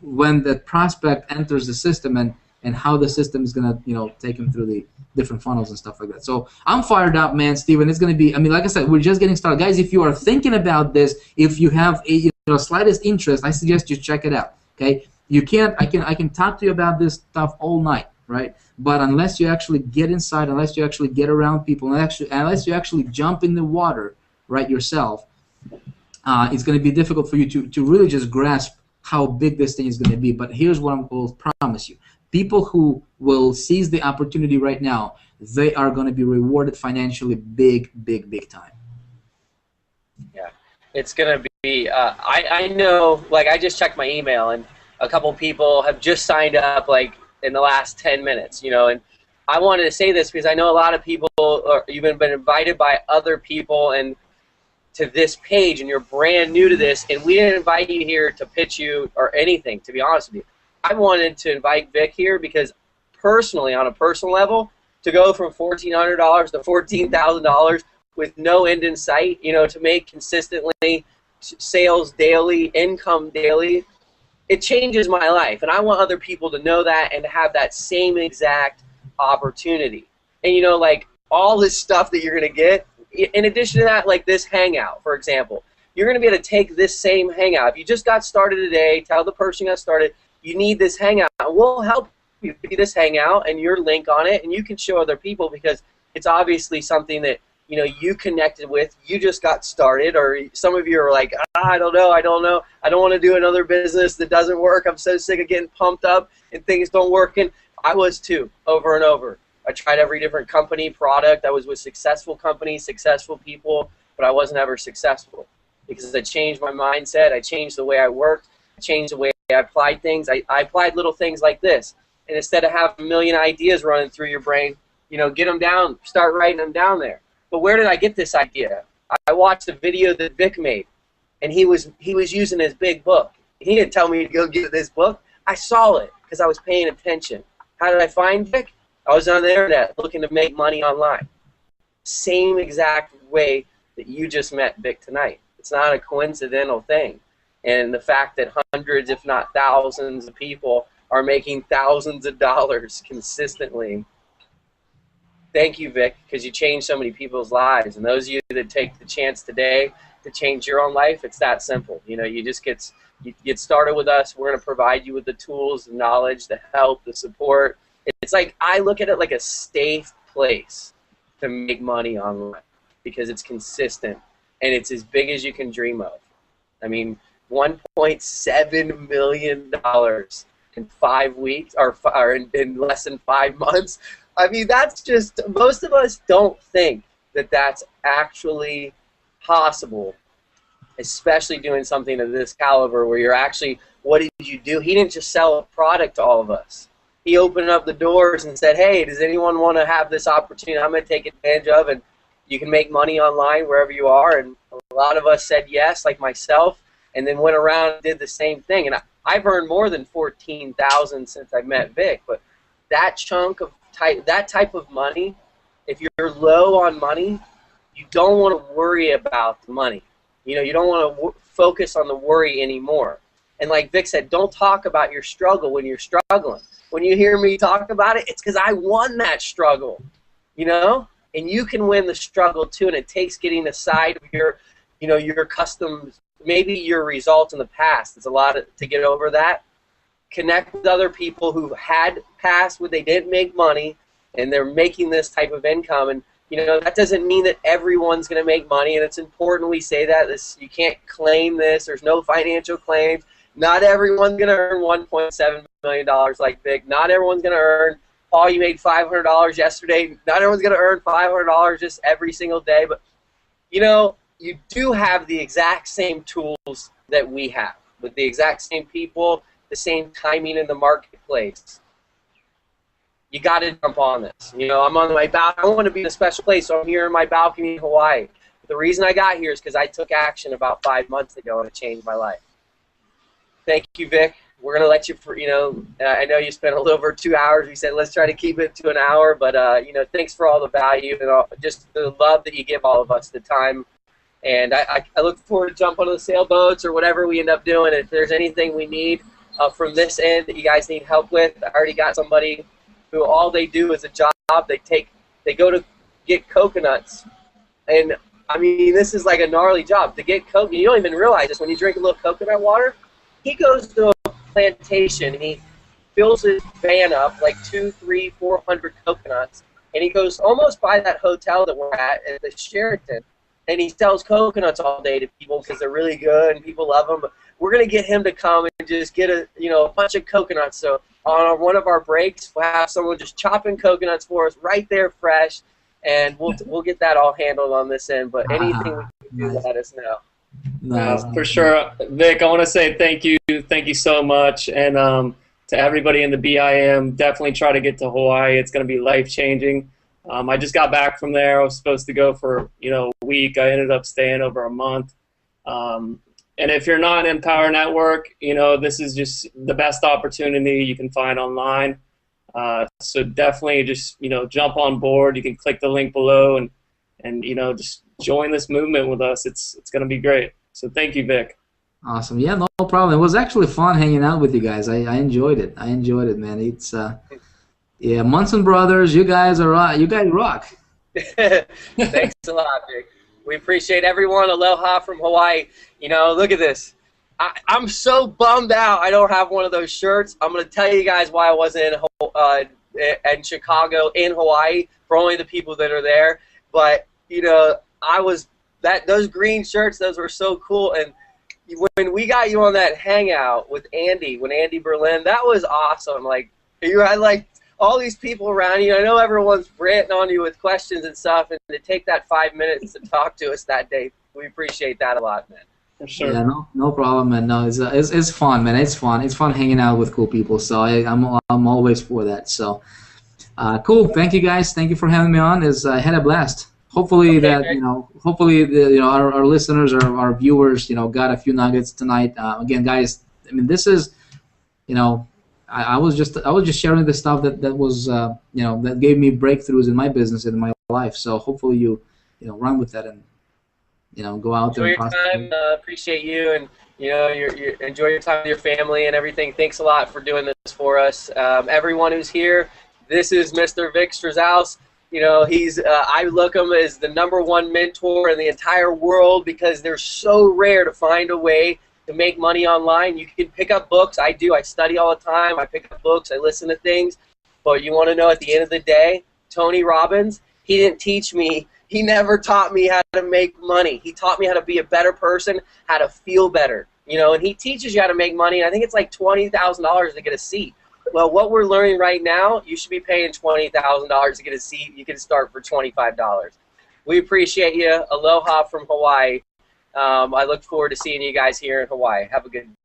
[SPEAKER 3] when the prospect enters the system, and how the system is going to, take them through the different funnels and stuff like that. So I'm fired up, man, Steven. It's going to be, I mean, like I said, we're just getting started. Guys, if you are thinking about this, if you have a slightest interest, I suggest you check it out, okay? You can't, I can talk to you about this stuff all night, right? But unless you actually get inside, unless you actually get around people, unless you actually jump in the water, right, yourself, it's going to be difficult for you to really just grasp how big this thing is going to be. But here's what I will promise you. People who will seize the opportunity right now, they are going to be rewarded financially big, big, big time.
[SPEAKER 1] Yeah, it's going to be, I know, like I just checked my email and a couple people have just signed up like in the last 10 minutes, you know, and I wanted to say this because I know a lot of people, you've been invited by other people and to this page and you're brand new to this, and we didn't invite you here to pitch you or anything, to be honest with you. I wanted to invite Vick here because personally, on a personal level, to go from $1,400 to $14,000 with no end in sight, you know, to make consistently sales daily, income daily, it changes my life. And I want other people to know that and to have that same exact opportunity. And, you know, like all this stuff that you're going to get, in addition to that, like this Hangout, for example, you're going to be able to take this same Hangout. If you just got started today, tell the person you got started, you need this Hangout. We'll help you see this Hangout and your link on it, and you can show other people because it's obviously something that, you know, you connected with, you just got started, or some of you are like, I don't know, I don't want to do another business that doesn't work. I'm so sick of getting pumped up and things don't work. And I was too, over and over. I tried every different company, product. I was with successful companies, successful people, but I wasn't ever successful because I changed my mindset. I changed the way I worked. I changed the way I applied things. I applied little things like this. And instead of having a million ideas running through your brain, you know, get them down, start writing them down there. But where did I get this idea? I watched a video that Vick made, and he was using his big book. He didn't tell me to go get this book. I saw it because I was paying attention. How did I find Vick? I was on the internet looking to make money online. Same exact way that you just met Vick tonight. It's not a coincidental thing. And the fact that hundreds, if not thousands of people are making thousands of dollars consistently. Thank you, Vick, because you changed so many people's lives. And those of you that take the chance today to change your own life, it's that simple. You know, you get started with us. We're going to provide you with the tools, the knowledge, the help, the support. It's like, I look at it like a safe place to make money online because it's consistent and it's as big as you can dream of. I mean, $1.7 million in 5 weeks, or in less than 5 months. I mean, that's just, most of us don't think that that's actually possible, especially doing something of this caliber where you're actually, what did you do? He didn't just sell a product to all of us. He opened up the doors and said, hey, does anyone want to have this opportunity I'm going to take advantage of, and you can make money online wherever you are. And a lot of us said yes, like myself, and then went around and did the same thing. And I've earned more than $14,000 since I met Vick, but that chunk of that type of money, if you're low on money, you don't want to worry about the money. You know, you don't want to focus on the worry anymore. And like Vick said, don't talk about your struggle when you're struggling. When you hear me talk about it, it's because I won that struggle, you know? And you can win the struggle too, and it takes getting aside of your, you know, your customs, maybe your results in the past. It's a lot to get over that. Connect with other people who had passed where they didn't make money, and they're making this type of income. And you know, that doesn't mean that everyone's going to make money, and it's important we say that. You can't claim this. There's no financial claims. Not everyone's going to earn $1.7 million like Vick. Not everyone's going to earn, Paul, you made $500 yesterday. Not everyone's going to earn $500 just every single day. But, you know, you do have the exact same tools that we have, with the exact same people, the same timing in the marketplace. You got to jump on this. You know, I'm on my balcony. I want to be in a special place, so I'm here in my balcony in Hawaii. But the reason I got here is because I took action about 5 months ago, and it changed my life. Thank you, Vick. We're going to let you, you know, I know you spent a little over 2 hours. We said let's try to keep it to an hour, but, you know, thanks for all the value and just the love that you give all of us, the time. And I look forward to jump on the sailboats or whatever we end up doing. If there's anything we need from this end that you guys need help with, I already got somebody who all they do is a job. They go to get coconuts. And, I mean, this is like a gnarly job. To get coconut, you don't even realize this when you drink a little coconut water. He goes to a plantation and he fills his van up like 200, 300, 400 coconuts, and he goes almost by that hotel that we're at the Sheraton, and he sells coconuts all day to people because they're really good and people love them. But we're gonna get him to come and just get a bunch of coconuts so on one of our breaks, we'll have someone just chopping coconuts for us right there fresh, and we'll get that all handled on this end. But anything we can do,
[SPEAKER 3] Nice.
[SPEAKER 1] let us know.
[SPEAKER 3] Nice.
[SPEAKER 2] For sure. Vic, I want to say thank you. Thank you so much. And to everybody in the BIM, definitely try to get to Hawaii. It's going to be life-changing. I just got back from there. I was supposed to go for a week. I ended up staying over a month. And if you're not in Power Network, this is just the best opportunity you can find online. So definitely just jump on board. You can click the link below and just join this movement with us. It's going to be great. So thank you, Vic.
[SPEAKER 3] Awesome. Yeah, no problem. It was actually fun hanging out with you guys. I enjoyed it. I enjoyed it, man. It's yeah, Munson Brothers. You guys rock.
[SPEAKER 1] Thanks a lot, Vic. We appreciate everyone. Aloha from Hawaii. Look at this. I'm so bummed out I don't have one of those shirts. I'm going to tell you guys why I wasn't in Chicago, in Hawaii, for only the people that are there. But, those green shirts, those were so cool. And when we got you on that hangout with Andy, Berlin, that was awesome. Like, you had all these people around you. I know everyone's ranting on you with questions and stuff, and to take that 5 minutes to talk to us that day, we appreciate that a lot, man.
[SPEAKER 2] For sure.
[SPEAKER 3] Yeah, no problem, man. No, it's fun, man. It's fun. It's fun hanging out with cool people. So I'm always for that. So cool. Thank you guys. Thank you for having me on. I had a blast. Hopefully our listeners or our viewers got a few nuggets tonight. Again, guys, I mean, this is I was just sharing the stuff that was that gave me breakthroughs in my business and in my life. So hopefully you run with that and go out there.
[SPEAKER 1] Enjoy your time. Appreciate you, and you enjoy your time with your family and everything. Thanks a lot for doing this for us. Everyone who's here, this is Mr. Vick Strizheus. He's I look him as the #1 mentor in the entire world because they're so rare to find a way to make money online. You can pick up books. I do. I study all the time. I pick up books. I listen to things. But you want to know, at the end of the day, Tony Robbins, he didn't teach me. He never taught me how to make money. He taught me how to be a better person, how to feel better. And he teaches you how to make money. And I think it's like $20,000 to get a seat. Well, what we're learning right now, you should be paying $20,000 to get a seat. You can start for $25. We appreciate you. Aloha from Hawaii. I look forward to seeing you guys here in Hawaii. Have a good